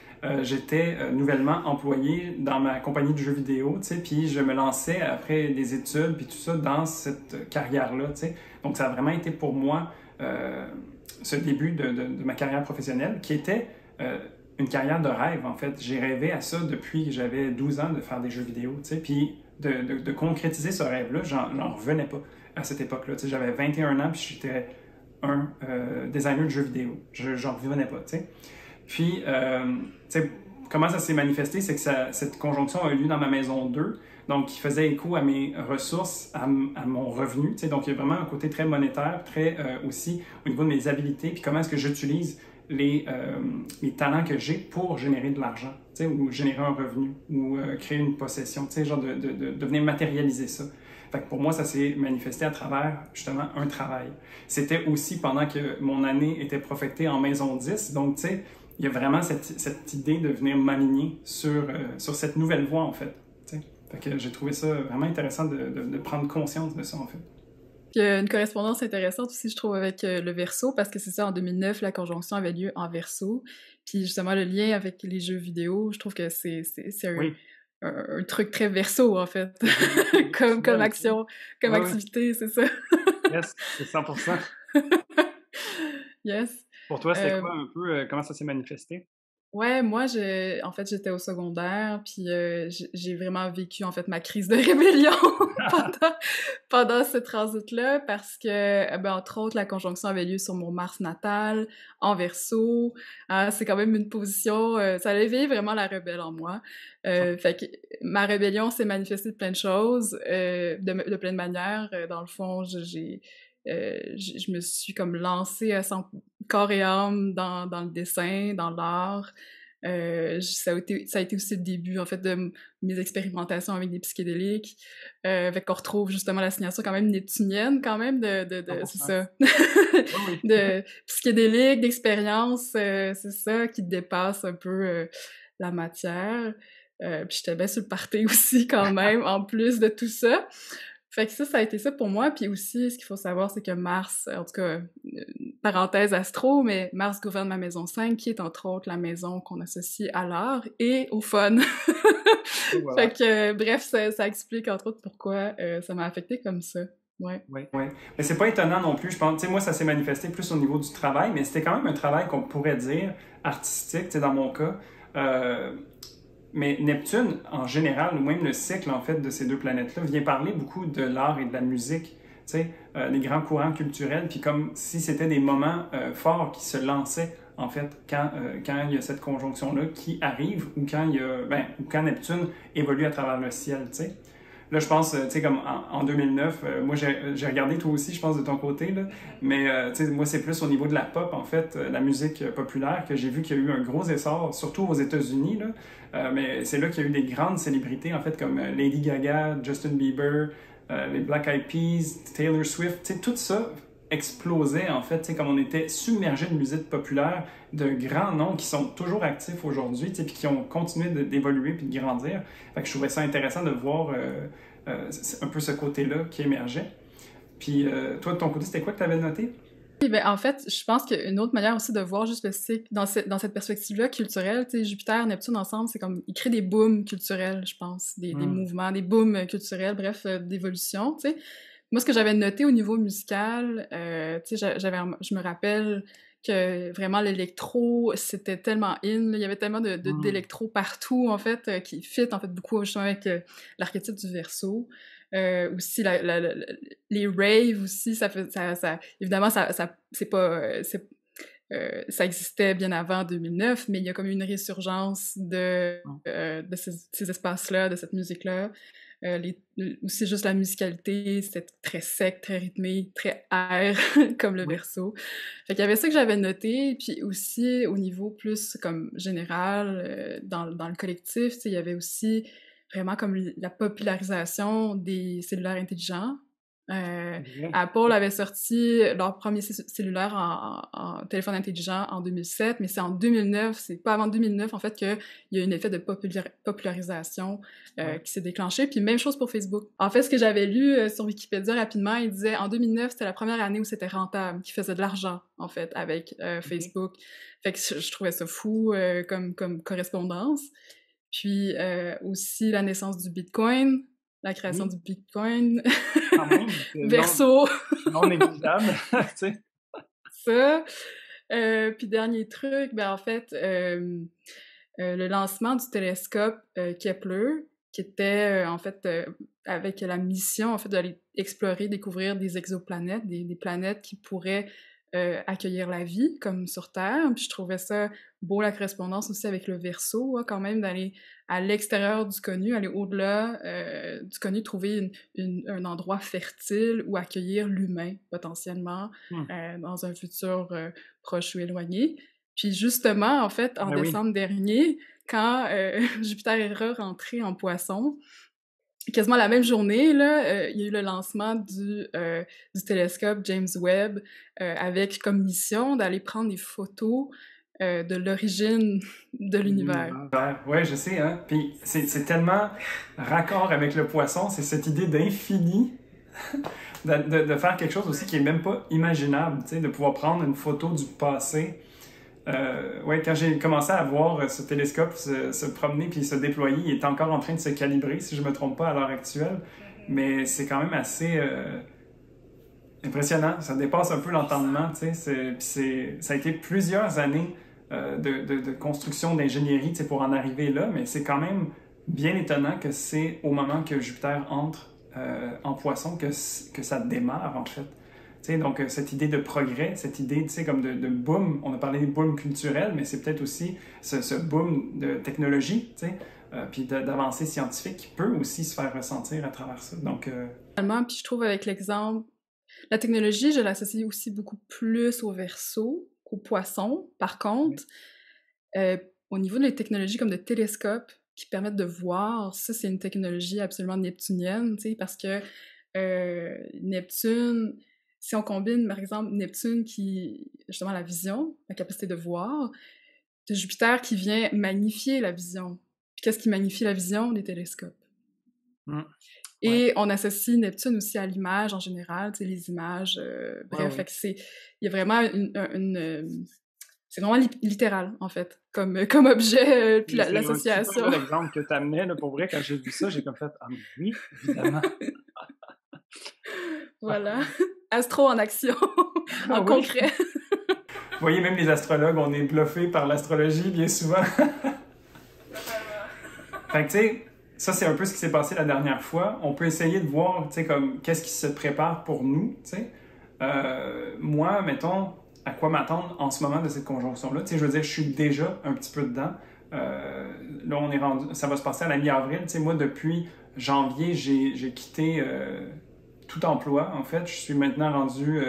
j'étais nouvellement employé dans ma compagnie de jeux vidéo, tu sais, puis je me lançais après des études, puis tout ça, dans cette carrière-là, tu sais. Donc, ça a vraiment été pour moi ce début de ma carrière professionnelle, qui était une carrière de rêve, en fait. J'ai rêvé à ça depuis que j'avais 12 ans, de faire des jeux vidéo, tu sais, puis de concrétiser ce rêve-là, j'en revenais pas à cette époque-là, tu sais. J'avais 21 ans, puis j'étais un designer de jeux vidéo. J'en revenais pas, tu sais. Puis, tu sais, comment ça s'est manifesté, c'est que cette conjonction a eu lieu dans ma maison 2, donc qui faisait écho à mes ressources, à mon revenu, tu sais. Donc, il y a vraiment un côté très monétaire, très aussi au niveau de mes habiletés, puis comment est-ce que j'utilise les talents que j'ai pour générer de l'argent, tu sais, ou générer un revenu, ou créer une possession, tu sais, genre de venir matérialiser ça. Fait que pour moi, ça s'est manifesté à travers, justement, un travail. C'était aussi pendant que mon année était profectée en maison 10. Donc, tu sais, il y a vraiment cette idée de venir m'aligner sur cette nouvelle voie, en fait. T'sais. Fait que j'ai trouvé ça vraiment intéressant de prendre conscience de ça, en fait. Puis une correspondance intéressante aussi, je trouve, avec le Verseau, parce que c'est ça, en 2009, la conjonction avait lieu en Verseau. Puis justement, le lien avec les jeux vidéo, je trouve que c'est Oui. un truc très Verseau, en fait, comme Culturel aussi. action, comme Oui, oui. activité, c'est ça. Yes, c'est 100%. Yes. Pour toi, c'était Euh, quoi un peu, comment ça s'est manifesté? Ouais, moi, en fait, j'étais au secondaire, puis j'ai vraiment vécu, en fait, ma crise de rébellion pendant ce transit-là, parce que, ben, entre autres, la conjonction avait lieu sur mon Mars natal, en Verseau. Hein, c'est quand même une position, ça a éveillé vraiment la rebelle en moi. Fait que ma rébellion s'est manifestée de plein de choses, de plein de manières. Dans le fond, je me suis comme lancée à 100 corps et âme dans le dessin, dans l'art. Ça a été aussi le début, en fait, de mes expérimentations avec des psychédéliques. Fait qu'on retrouve justement la signature quand même neptunienne, quand même, c'est 100%. ça, Oui, oui. de psychédéliques, d'expériences, c'est ça, qui dépasse un peu la matière. Puis j'étais bien sur le party aussi, quand même, en plus de tout ça. Fait que ça a été ça pour moi. Puis aussi, ce qu'il faut savoir, c'est que Mars, en tout cas, parenthèse astro, mais Mars gouverne ma maison 5, qui est entre autres la maison qu'on associe à l'art et au fun. Et Fait voilà. que, bref, ça explique entre autres pourquoi ça m'a affecté comme ça. Ouais. Oui, oui. Mais c'est pas étonnant non plus, je pense. Tu sais, moi, ça s'est manifesté plus au niveau du travail, mais c'était quand même un travail qu'on pourrait dire artistique, tu sais, dans mon cas. Euh, Mais Neptune, en général, ou même le cycle, en fait, de ces deux planètes-là, vient parler beaucoup de l'art et de la musique, tu sais, les grands courants culturels, puis comme si c'était des moments forts qui se lançaient, en fait, quand il y a cette conjonction-là qui arrive, ou quand il y a, ben, ou quand Neptune évolue à travers le ciel, tu sais. Là, je pense, tu sais, comme en 2009, moi, j'ai regardé toi aussi, je pense, de ton côté, là, mais, tu sais, moi, c'est plus au niveau de la pop, en fait, la musique populaire, que j'ai vu qu'il y a eu un gros essor, surtout aux États-Unis, là, mais c'est là qu'il y a eu des grandes célébrités, en fait, comme Lady Gaga, Justin Bieber, les Black Eyed Peas, Taylor Swift, tu sais, tout ça explosait, en fait, tu sais, comme on était submergé de musique populaire, de grands noms qui sont toujours actifs aujourd'hui, tu sais, puis qui ont continué d'évoluer puis de grandir. Fait que je trouvais ça intéressant de voir un peu ce côté-là qui émergeait. Puis toi, de ton côté, c'était quoi que tu avais noté? Oui, ben, en fait, je pense qu'une autre manière aussi de voir juste le cycle, dans cette perspective-là culturelle, tu sais, Jupiter, Neptune ensemble, c'est comme, ils créent des booms culturels, je pense, des Hmm. mouvements, des booms culturels, bref, d'évolution, tu sais. Moi, ce que j'avais noté au niveau musical, tu sais, je me rappelle que vraiment l'électro, c'était tellement in, là, il y avait tellement Hmm. d'électro partout, en fait, qui fit, en fait, beaucoup justement avec l'archétype du Verseau. Aussi, les raves aussi, évidemment, c'est pas, ça existait bien avant 2009, mais il y a comme une résurgence de ces espaces-là, de cette musique-là. Aussi juste la musicalité, c'était très sec, très rythmé, très air, comme le Oui. Verseau. Fait qu'il y avait ça que j'avais noté, puis aussi au niveau plus comme général, dans le collectif, tu sais, il y avait aussi vraiment comme la popularisation des cellulaires intelligents. Vrai. Apple avait sorti leur premier cellulaire en téléphone intelligent en 2007, mais c'est en 2009, c'est pas avant 2009 en fait qu'il y a eu un effet de popularisation Ouais. qui s'est déclenché. Puis même chose pour Facebook. En fait, ce que j'avais lu sur Wikipédia rapidement, il disait en 2009, c'était la première année où c'était rentable, qui faisait de l'argent en fait avec Okay. Facebook. Fait que je trouvais ça fou comme correspondance. Puis aussi la naissance du Bitcoin, la création Oui, du Bitcoin, quand même, c'est Verso, non négligeable, tu sais. ça. Puis dernier truc, ben en fait, le lancement du télescope Kepler, qui était en fait avec la mission en fait d'aller explorer, découvrir des exoplanètes, des planètes qui pourraient accueillir la vie comme sur Terre. Puis je trouvais ça beau la correspondance aussi avec le Verseau, hein, quand même d'aller à l'extérieur du connu, aller au-delà du connu, trouver un endroit fertile où accueillir l'humain potentiellement Hmm. dans un futur proche ou éloigné. Puis justement, en fait, en Ben oui. décembre dernier, quand Jupiter est rentré en Poisson, quasiment la même journée, là, il y a eu le lancement du télescope James Webb avec comme mission d'aller prendre des photos de l'origine de l'univers. Ouais, je sais, hein. Puis c'est tellement raccord avec le poisson, c'est cette idée d'infini, de faire quelque chose aussi qui est même pas imaginable, tu sais, de pouvoir prendre une photo du passé. Ouais, quand j'ai commencé à voir ce télescope se promener puis se déployer, il est encore en train de se calibrer, si je me trompe pas, à l'heure actuelle. Mais c'est quand même assez impressionnant. Ça dépasse un peu l'entendement, tu sais. Ça a été plusieurs années de construction d'ingénierie, tu sais, pour en arriver là, mais c'est quand même bien étonnant que c'est au moment que Jupiter entre en Poisson que ça démarre, en fait. T'sais, donc, cette idée de progrès, cette idée, comme de boom, on a parlé de boom culturel, mais c'est peut-être aussi ce boom de technologie, puis d'avancée scientifique qui peut aussi se faire ressentir à travers ça. Donc, Finalement, puis je trouve avec l'exemple, la technologie, je l'associe aussi beaucoup plus au Verseau qu'au Poisson. Par contre, au niveau des technologies comme de télescopes qui permettent de voir, ça, c'est une technologie absolument neptunienne, parce que Neptune, si on combine, par exemple, Neptune qui, justement, la vision, la capacité de voir, de Jupiter qui vient magnifier la vision. Puis qu'est-ce qui magnifie la vision? Les télescopes. Et on associe Neptune aussi à l'image en général, tu sais, les images, bref, fait que il y a vraiment c'est vraiment littéral, en fait, comme objet, puis l'association. C'est l'exemple que tu amenais, là, pour vrai, quand j'ai vu ça, j'ai comme fait « Ah, mais oui, évidemment! » Voilà. Astro en action, en concret. Vous voyez, même les astrologues, on est bluffés par l'astrologie, bien souvent. Fait que, tu sais, ça, c'est un peu ce qui s'est passé la dernière fois. On peut essayer de voir, tu sais, comme, qu'est-ce qui se prépare pour nous, tu sais. Moi, mettons, à quoi m'attendre en ce moment de cette conjonction-là. Tu sais, je veux dire, je suis déjà un petit peu dedans. Là, on est rendu, ça va se passer à la mi-avril. Tu sais, moi, depuis janvier, j'ai quitté tout emploi, en fait. Je suis maintenant rendu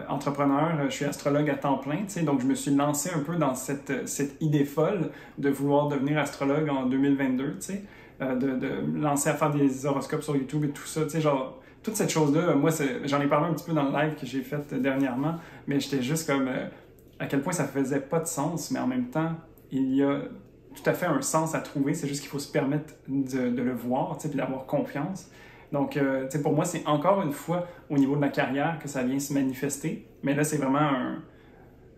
entrepreneur, je suis astrologue à temps plein, tu sais, donc je me suis lancé un peu dans cette idée folle de vouloir devenir astrologue en 2022, tu sais, de me lancer à faire des horoscopes sur YouTube et tout ça, tu sais, genre, toute cette chose-là, moi, j'en ai parlé un petit peu dans le live que j'ai fait dernièrement, mais j'étais juste comme, à quel point ça faisait pas de sens, mais en même temps, il y a tout à fait un sens à trouver, c'est juste qu'il faut se permettre de le voir, tu sais, puis d'avoir confiance. Donc, tu sais, pour moi, c'est encore une fois au niveau de ma carrière que ça vient se manifester. Mais là, c'est vraiment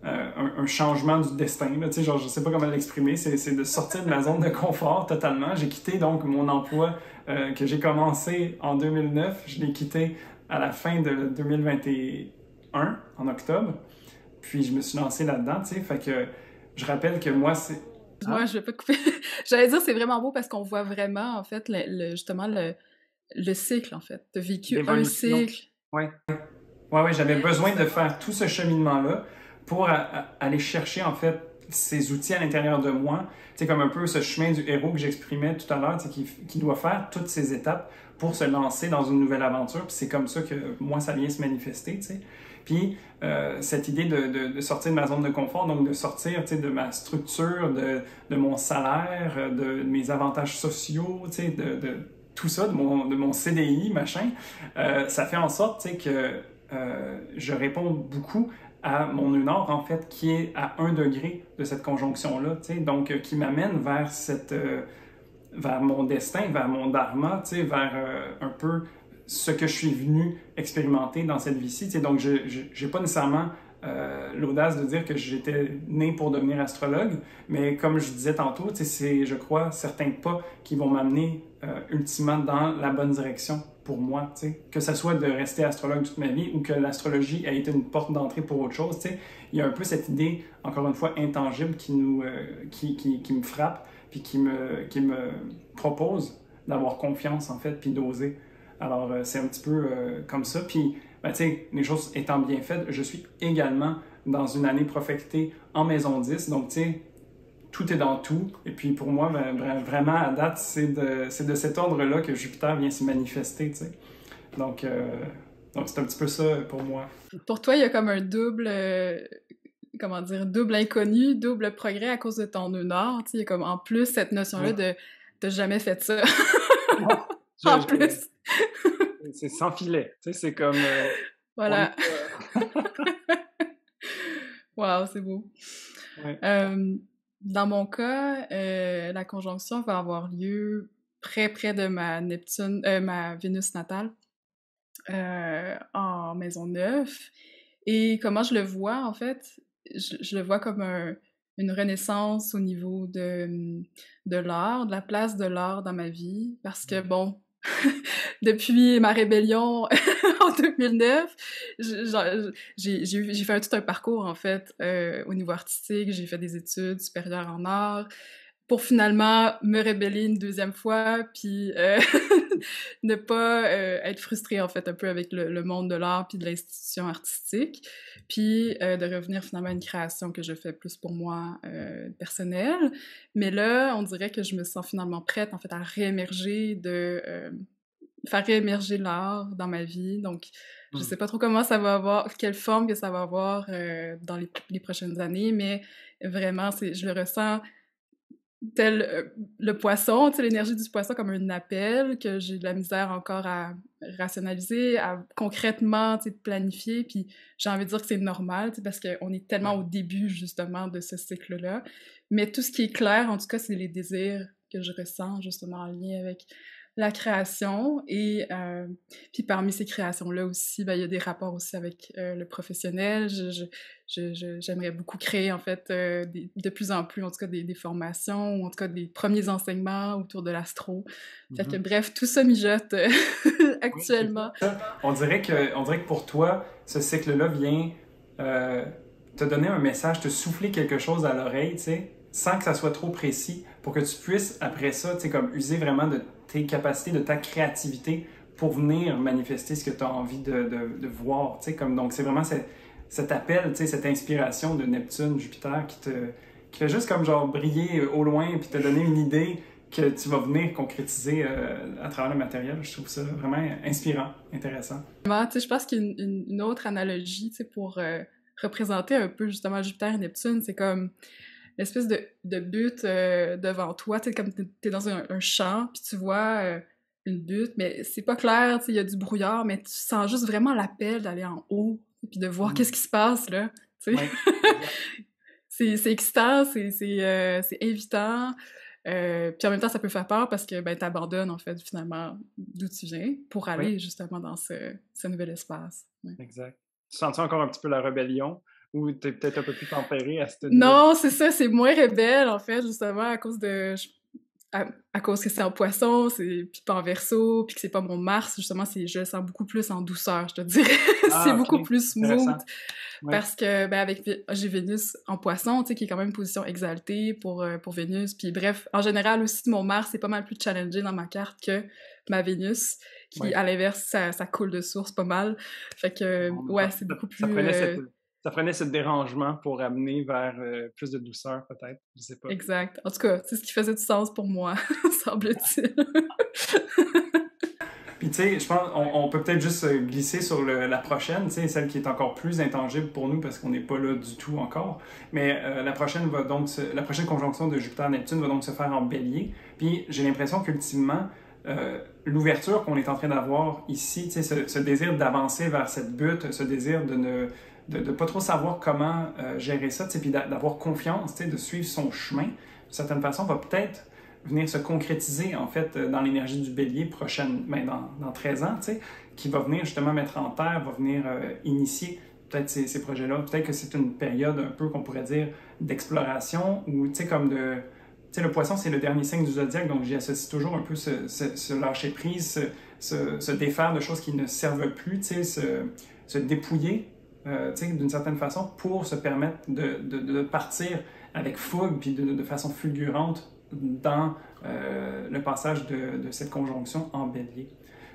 un changement du destin. Là, tu sais, genre, je sais pas comment l'exprimer. C'est de sortir de ma zone de confort totalement. J'ai quitté donc mon emploi que j'ai commencé en 2009. Je l'ai quitté à la fin de 2021, en octobre. Puis, je me suis lancé là-dedans, tu sais. Fait que je rappelle que moi, c'est... Moi, je vais pas couper. J'allais dire, c'est vraiment beau parce qu'on voit vraiment, en fait, justement, le cycle, en fait. Tu as vécu un cycle. Oui, j'avais besoin de faire tout ce cheminement-là pour aller chercher, en fait, ces outils à l'intérieur de moi. Tu sais, comme un peu ce chemin du héros que j'exprimais tout à l'heure, tu sais, qui doit faire toutes ces étapes pour se lancer dans une nouvelle aventure. Puis c'est comme ça que moi, ça vient se manifester, tu sais. Puis cette idée de sortir de ma zone de confort, donc de sortir, tu sais, de ma structure, de mon salaire, de mes avantages sociaux, tu sais, de tout ça, de mon CDI, machin, ça fait en sorte, tu sais, que je réponds beaucoup à mon nœud nord, en fait, qui est à 1 degré de cette conjonction-là, tu sais, donc qui m'amène vers vers mon destin, vers mon dharma, tu sais, vers un peu ce que je suis venu expérimenter dans cette vie-ci, tu sais, donc j'ai pas nécessairement l'audace de dire que j'étais né pour devenir astrologue, mais comme je disais tantôt, c'est, je crois, certains pas qui vont m'amener ultimement dans la bonne direction pour moi, que ce soit de rester astrologue toute ma vie ou que l'astrologie a été une porte d'entrée pour autre chose. Il y a un peu cette idée, encore une fois, intangible qui me frappe puis qui me propose d'avoir confiance, en fait, puis d'oser. Alors, c'est un petit peu comme ça. Puis, ben, tu sais, les choses étant bien faites, je suis également dans une année prophétée en maison 10. Donc, tu sais, tout est dans tout. Et puis, pour moi, ben, vraiment, à date, c'est de cet ordre-là que Jupiter vient se manifester, tu sais. Donc, c'est un petit peu ça pour moi. Pour toi, il y a comme un double... comment dire, double inconnu, double progrès à cause de ton nœud nord. Il y a comme en plus cette notion-là de t'as jamais fait ça. En plus. C'est sans filet. Tu sais, c'est comme... voilà. Wow, c'est beau. Ouais. Euh, Dans mon cas, la conjonction va avoir lieu près de ma ma Vénus natale, en maison 9. Et comment je le vois, en fait, je le vois comme une renaissance au niveau de l'art, de la place de l'art dans ma vie. Parce que, bon, depuis ma rébellion en 2009, j'ai fait tout un parcours, en fait, au niveau artistique. J'ai fait des études supérieures en art pour finalement me rebeller une deuxième fois, puis ne pas être frustrée, en fait, un peu avec le monde de l'art puis de l'institution artistique, puis de revenir finalement à une création que je fais plus pour moi, personnelle. Mais là, on dirait que je me sens finalement prête, en fait, à réémerger faire réémerger l'art dans ma vie. Donc, je Hmm. sais pas trop comment ça va avoir, quelle forme que ça va avoir dans les prochaines années, mais vraiment, je le ressens tel le poisson, tu sais, l'énergie du poisson comme un appel que j'ai de la misère encore à rationaliser, à concrètement, tu sais, planifier. Puis j'ai envie de dire que c'est normal, tu sais, parce qu'on est tellement Ouais. au début, justement, de ce cycle-là. Mais tout ce qui est clair, en tout cas, c'est les désirs que je ressens, justement, en lien avec la création. Et puis parmi ces créations-là aussi, ben, il y a des rapports aussi avec le professionnel. J'aimerais beaucoup créer, en fait, de plus en plus, en tout cas, des formations, ou en tout cas, des premiers enseignements autour de l'astro. Fait que, Mhm. bref, tout ça mijote Oui, c'est actuellement. ça. On dirait que pour toi, ce cycle-là vient euh, te donner un message, te souffler quelque chose à l'oreille, tu sais, sans que ça soit trop précis, pour que tu puisses, après ça, tu sais, comme user vraiment de tes capacités, de ta créativité pour venir manifester ce que tu as envie de voir, tu sais, comme, donc c'est vraiment cet appel, tu sais, cette inspiration de Neptune, Jupiter qui fait juste comme genre briller au loin puis te donner une idée que tu vas venir concrétiser à travers le matériel. Je trouve ça vraiment inspirant, intéressant. Vraiment, tu sais, je pense qu'il y a une autre analogie, tu sais, pour représenter un peu, justement, Jupiter et Neptune, c'est comme l'espèce de butte devant toi, tu sais, comme t'es dans un champ, puis tu vois une butte, mais c'est pas clair, tu sais, il y a du brouillard, mais tu sens juste vraiment l'appel d'aller en haut, puis de voir qu'est-ce Mm. qui se passe, là, tu sais. Oui, exact. C'est excitant, c'est invitant, puis en même temps, ça peut faire peur parce que, ben, t'abandonnes, en fait, finalement, d'où tu viens pour Oui, aller, justement, dans ce nouvel espace. Ouais. exact. Tu sens encore un petit peu la rébellion ou tu es peut-être un peu plus tempéré à ce niveau? Non, c'est ça, c'est moins rebelle, en fait, justement, à cause à cause que c'est en poisson, puis pas en verso, puis que c'est pas mon Mars, justement, je le sens beaucoup plus en douceur, je te dirais. C'est Ah, beaucoup ok, plus smooth, intéressant. Oui. parce que, ben, j'ai Vénus en poisson, tu sais, qui est quand même une position exaltée pour Vénus, puis bref, en général aussi, mon Mars est pas mal plus challengé dans ma carte que ma Vénus, Oui. qui, à l'inverse, ça coule de source pas mal. Fait que, Bon, ouais, c'est beaucoup ça plus... prenait ça prenait ce dérangement pour amener vers plus de douceur, peut-être. Je sais pas. Exact. En tout cas, c'est ce qui faisait du sens pour moi, semble-t-il. Puis tu sais, je pense on peut peut-être juste glisser sur la prochaine, tu sais, celle qui est encore plus intangible pour nous parce qu'on n'est pas là du tout encore. Mais la prochaine conjonction de Jupiter-Neptune va donc se faire en Bélier. Puis j'ai l'impression qu'ultimement, l'ouverture qu'on est en train d'avoir ici, tu sais, ce désir d'avancer vers cette butte, ce désir de pas trop savoir comment gérer ça, tu sais, puis d'avoir confiance, tu sais, de suivre son chemin, d'une certaine façon, va peut-être venir se concrétiser en fait dans l'énergie du bélier prochaine, ben, dans 13 ans, tu sais, qui va venir justement mettre en terre, va venir initier peut-être ces projets-là. Peut-être que c'est une période un peu qu'on pourrait dire d'exploration ou tu sais comme de... Tu sais, le poisson, c'est le dernier signe du zodiaque, donc j'y associe toujours un peu ce lâcher-prise, se défaire de choses qui ne servent plus, tu sais, se dépouiller, tu sais, d'une certaine façon, pour se permettre de partir avec fougue puis de façon fulgurante dans le passage de cette conjonction en bélier.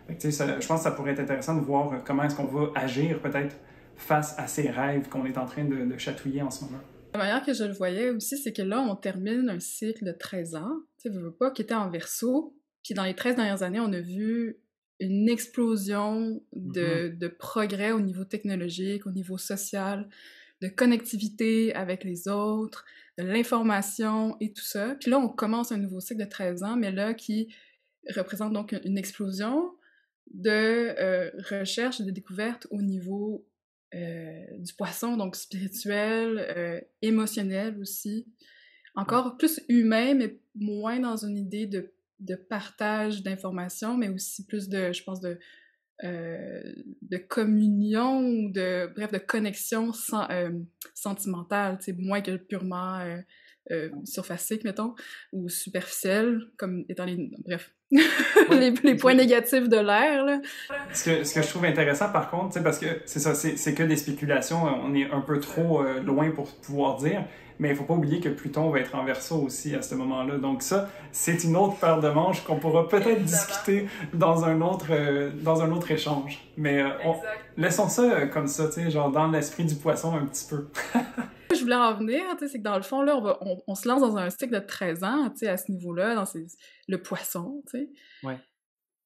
Fait que, je pense que ça pourrait être intéressant de voir comment est-ce qu'on va agir peut-être face à ces rêves qu'on est en train de chatouiller en ce moment. La manière que je le voyais aussi, c'est que là, on termine un cycle de 13 ans, tu sais, veux pas, qui était en verso. Puis dans les 13 dernières années, on a vu une explosion Mm-hmm. de progrès au niveau technologique, au niveau social, de connectivité avec les autres, de l'information et tout ça. Puis là, on commence un nouveau cycle de 13 ans, mais là, qui représente donc une explosion de recherche et de découverte au niveau du poisson, donc spirituel, émotionnel aussi. Encore plus humain, mais moins dans une idée de partage d'informations, mais aussi plus je pense, de communion ou bref, de connexion sentimentale, tu sais, moins que purement surfacique, mettons, ou superficielle, comme étant bref, les points négatifs de l'air, là. Ce que je trouve intéressant, par contre, parce que c'est ça, c'est que des spéculations, on est un peu trop loin pour pouvoir dire, mais il faut pas oublier que Pluton va être en Verseau aussi à ce moment-là. Donc ça, c'est une autre paire de manches qu'on pourra peut-être discuter dans un autre échange. Mais laissons ça comme ça, tu sais, genre dans l'esprit du poisson un petit peu. Je voulais en venir, tu sais, c'est que dans le fond, là, on se lance dans un cycle de 13 ans, tu sais, à ce niveau-là, le poisson, tu sais. Ouais.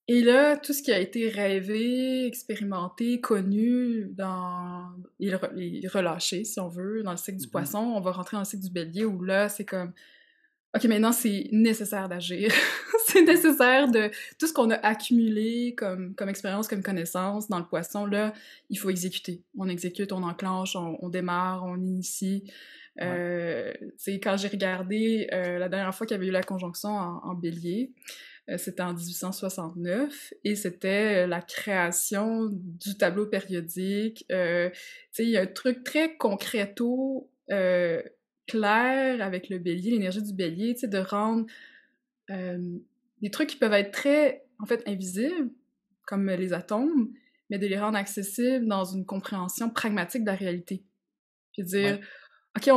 Et là, tout ce qui a été rêvé, expérimenté, connu et relâché, si on veut, dans le cycle du poisson, on va rentrer dans le cycle du bélier où là, c'est comme, OK, maintenant, c'est nécessaire d'agir. C'est nécessaire tout ce qu'on a accumulé comme expérience, comme connaissance dans le poisson, là, il faut exécuter. On exécute, on enclenche, on démarre, on initie. Quand j'ai regardé la dernière fois qu'il y avait eu la conjonction en bélier, c'était en 1869 et c'était la création du tableau périodique. Il y a un truc très concreto, clair avec le bélier, l'énergie du bélier, de rendre des trucs qui peuvent être très, en fait, invisibles, comme les atomes, mais de les rendre accessibles dans une compréhension pragmatique de la réalité. Puis dire, OK,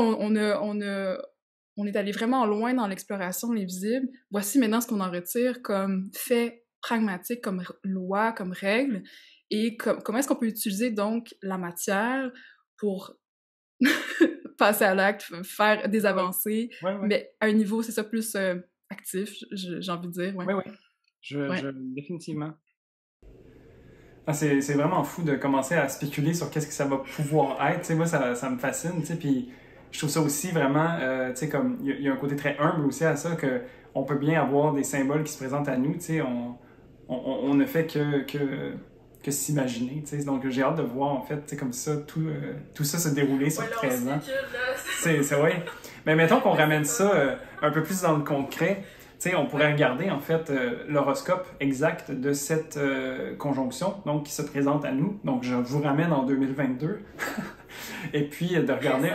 on est allé vraiment loin dans l'exploration de l'invisible. Voici maintenant ce qu'on en retire comme fait pragmatique, comme loi, comme règle, et comment est-ce qu'on peut utiliser donc la matière pour passer à l'acte, faire des avancées, mais à un niveau, c'est ça, plus actif, j'ai envie de dire. Oui, définitivement. Ah, c'est vraiment fou de commencer à spéculer sur qu'est-ce que ça va pouvoir être. T'sais, moi, ça me fascine. Puis je trouve ça aussi vraiment, comme il y a un côté très humble aussi à ça, que on peut bien avoir des symboles qui se présentent à nous. On ne fait que s'imaginer. Donc j'ai hâte de voir en fait comme ça, tout ça se dérouler sur 13 ans. C'est vrai. Mais mettons qu'on ramène ça un peu plus dans le concret. On pourrait regarder en fait l'horoscope exact de cette conjonction donc, qui se présente à nous. Donc je vous ramène en 2022 et puis de regarder,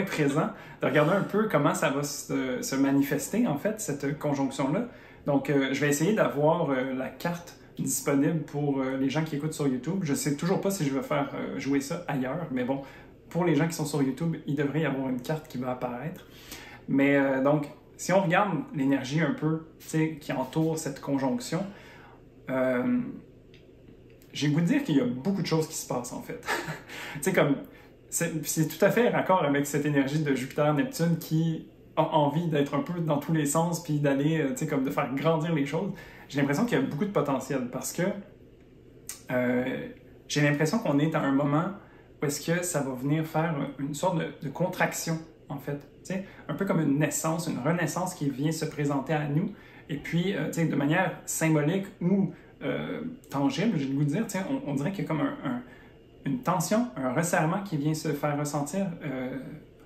présent, de regarder un peu comment ça va se manifester en fait cette conjonction-là. Donc je vais essayer d'avoir la carte disponible pour les gens qui écoutent sur YouTube. Je sais toujours pas si je vais faire jouer ça ailleurs, mais bon, pour les gens qui sont sur YouTube, il devrait y avoir une carte qui va apparaître. Mais donc, si on regarde l'énergie un peu qui entoure cette conjonction, j'ai le goût de dire qu'il y a beaucoup de choses qui se passent en fait. C'est tout à fait raccord avec cette énergie de Jupiter-Neptune qui a envie d'être un peu dans tous les sens puis d'aller, comme de faire grandir les choses. J'ai l'impression qu'il y a beaucoup de potentiel parce que j'ai l'impression qu'on est à un moment où est-ce que ça va venir faire une sorte de contraction en fait. Un peu comme une naissance, une renaissance qui vient se présenter à nous. Et puis, de manière symbolique ou tangible, j'ai le goût de dire, on dirait qu'il y a comme une tension, un resserrement qui vient se faire ressentir,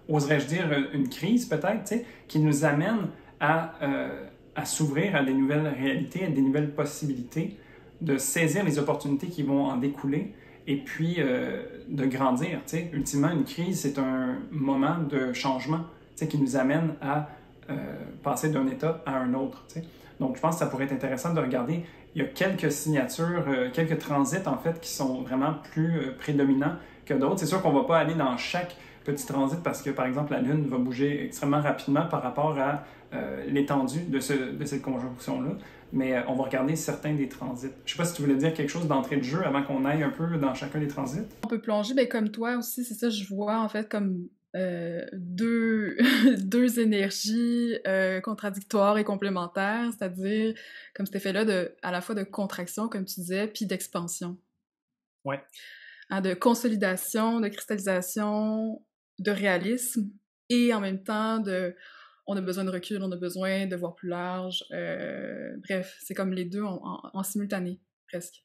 oserais-je dire, une crise peut-être, qui nous amène à s'ouvrir à des nouvelles réalités, à des nouvelles possibilités, de saisir les opportunités qui vont en découler et puis de grandir. Ultimement, une crise, c'est un moment de changement qui nous amène à passer d'un état à un autre. Donc, je pense que ça pourrait être intéressant de regarder. Il y a quelques signatures, quelques transits, en fait, qui sont vraiment plus prédominants que d'autres. C'est sûr qu'on ne va pas aller dans chaque petit transit parce que, par exemple, la Lune va bouger extrêmement rapidement par rapport à l'étendue de cette conjonction-là. Mais on va regarder certains des transits. Je ne sais pas si tu voulais dire quelque chose d'entrée de jeu avant qu'on aille un peu dans chacun des transits. On peut plonger, comme toi aussi, c'est ça, je vois en fait comme deux énergies contradictoires et complémentaires, c'est-à-dire comme cet effet-là à la fois de contraction, comme tu disais, puis d'expansion. Ouais. De consolidation, de cristallisation, de réalisme, et en même temps on a besoin de recul, on a besoin de voir plus large. Bref, c'est comme les deux en simultané, presque.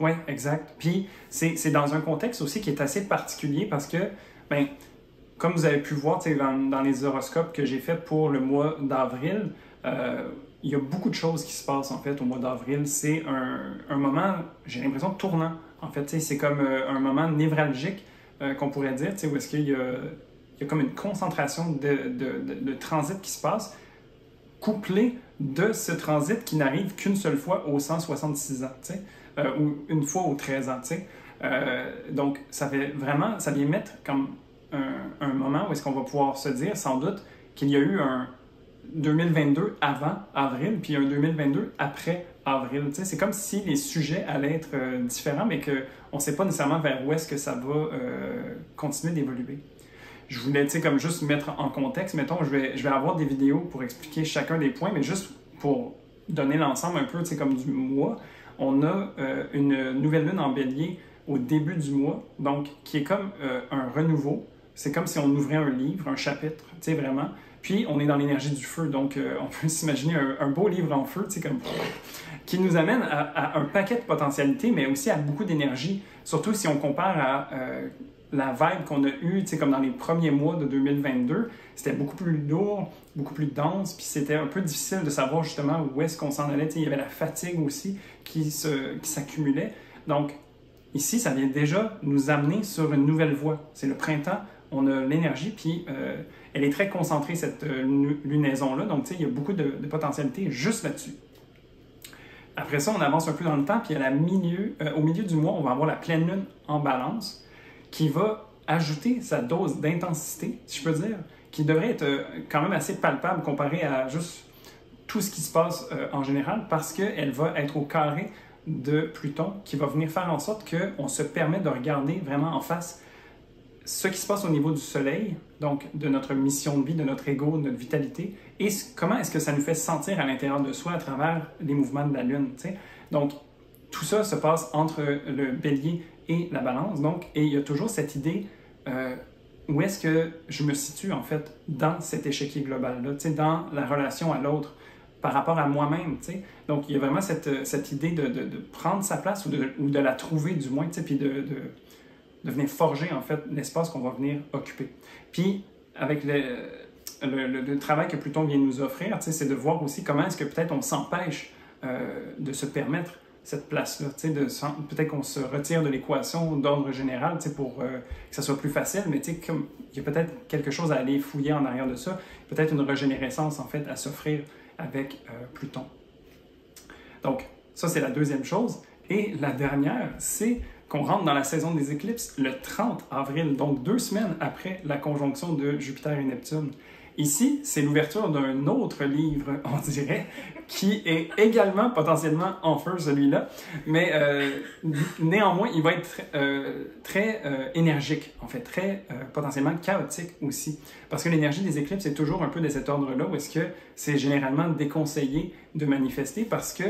Oui, exact. Puis c'est dans un contexte aussi qui est assez particulier parce que, ben, comme vous avez pu voir dans les horoscopes que j'ai fait pour le mois d'avril, il y a beaucoup de choses qui se passent en fait au mois d'avril. C'est un moment, j'ai l'impression, tournant. En fait, c'est comme un moment névralgique qu'on pourrait dire, où est-ce qu'il y a comme une concentration de transit qui se passe, couplé de ce transit qui n'arrive qu'une seule fois aux 166 ans, ou une fois aux 13 ans. Donc, ça vient mettre comme un moment où est-ce qu'on va pouvoir se dire, sans doute, qu'il y a eu un 2022 avant avril, puis un 2022 après avril. C'est comme si les sujets allaient être différents, mais qu'on ne sait pas nécessairement vers où est-ce que ça va continuer d'évoluer. Je voulais, comme juste mettre en contexte, mettons, je vais avoir des vidéos pour expliquer chacun des points, mais juste pour donner l'ensemble un peu, comme du mois, on a une nouvelle lune en bélier au début du mois, donc qui est comme un renouveau. C'est comme si on ouvrait un livre, un chapitre, vraiment. Puis on est dans l'énergie du feu, donc on peut s'imaginer un beau livre en feu, comme qui nous amène à un paquet de potentialités, mais aussi à beaucoup d'énergie, surtout si on compare à la vibe qu'on a eue, comme dans les premiers mois de 2022, c'était beaucoup plus lourd, beaucoup plus dense, puis c'était un peu difficile de savoir justement où est-ce qu'on s'en allait. Il y avait la fatigue aussi qui s'accumulait. Donc, ici, ça vient déjà nous amener sur une nouvelle voie. C'est le printemps, on a l'énergie, puis elle est très concentrée, cette lunaison-là. Donc, il y a beaucoup de potentialités juste là-dessus. Après ça, on avance un peu dans le temps, puis au milieu du mois, on va avoir la pleine lune en balance, qui va ajouter sa dose d'intensité, si je peux dire, qui devrait être quand même assez palpable comparé à juste tout ce qui se passe en général, parce qu'elle va être au carré de Pluton, qui va venir faire en sorte qu'on se permet de regarder vraiment en face ce qui se passe au niveau du Soleil, donc de notre mission de vie, de notre ego, de notre vitalité, et comment est-ce que ça nous fait sentir à l'intérieur de soi à travers les mouvements de la Lune. Donc, tout ça se passe entre le Bélier et la Balance, et il y a toujours cette idée où est-ce que je me situe en fait dans cet échiquier global-là, dans la relation à l'autre, par rapport à moi-même. Donc, il y a vraiment cette idée de prendre sa place ou de la trouver du moins, puis de venir forger en fait l'espace qu'on va venir occuper. Puis, avec le travail que Pluton vient nous offrir, c'est de voir aussi comment est-ce que peut-être on s'empêche de se permettre cette place-là. Peut-être qu'on se retire de l'équation d'ordre général pour que ça soit plus facile, mais comme il y a peut-être quelque chose à aller fouiller en arrière de ça, peut-être une régénérescence en fait à s'offrir avec Pluton. Donc, ça c'est la deuxième chose. Et la dernière, c'est qu'on rentre dans la saison des éclipses le 30 avril, donc 2 semaines après la conjonction de Jupiter et Neptune. Ici, c'est l'ouverture d'un autre livre, on dirait, qui est également potentiellement en feu, celui-là, mais néanmoins, il va être très énergique, en fait, très potentiellement chaotique aussi. Parce que l'énergie des éclipses est toujours un peu de cet ordre-là, où est-ce que c'est généralement déconseillé de manifester parce que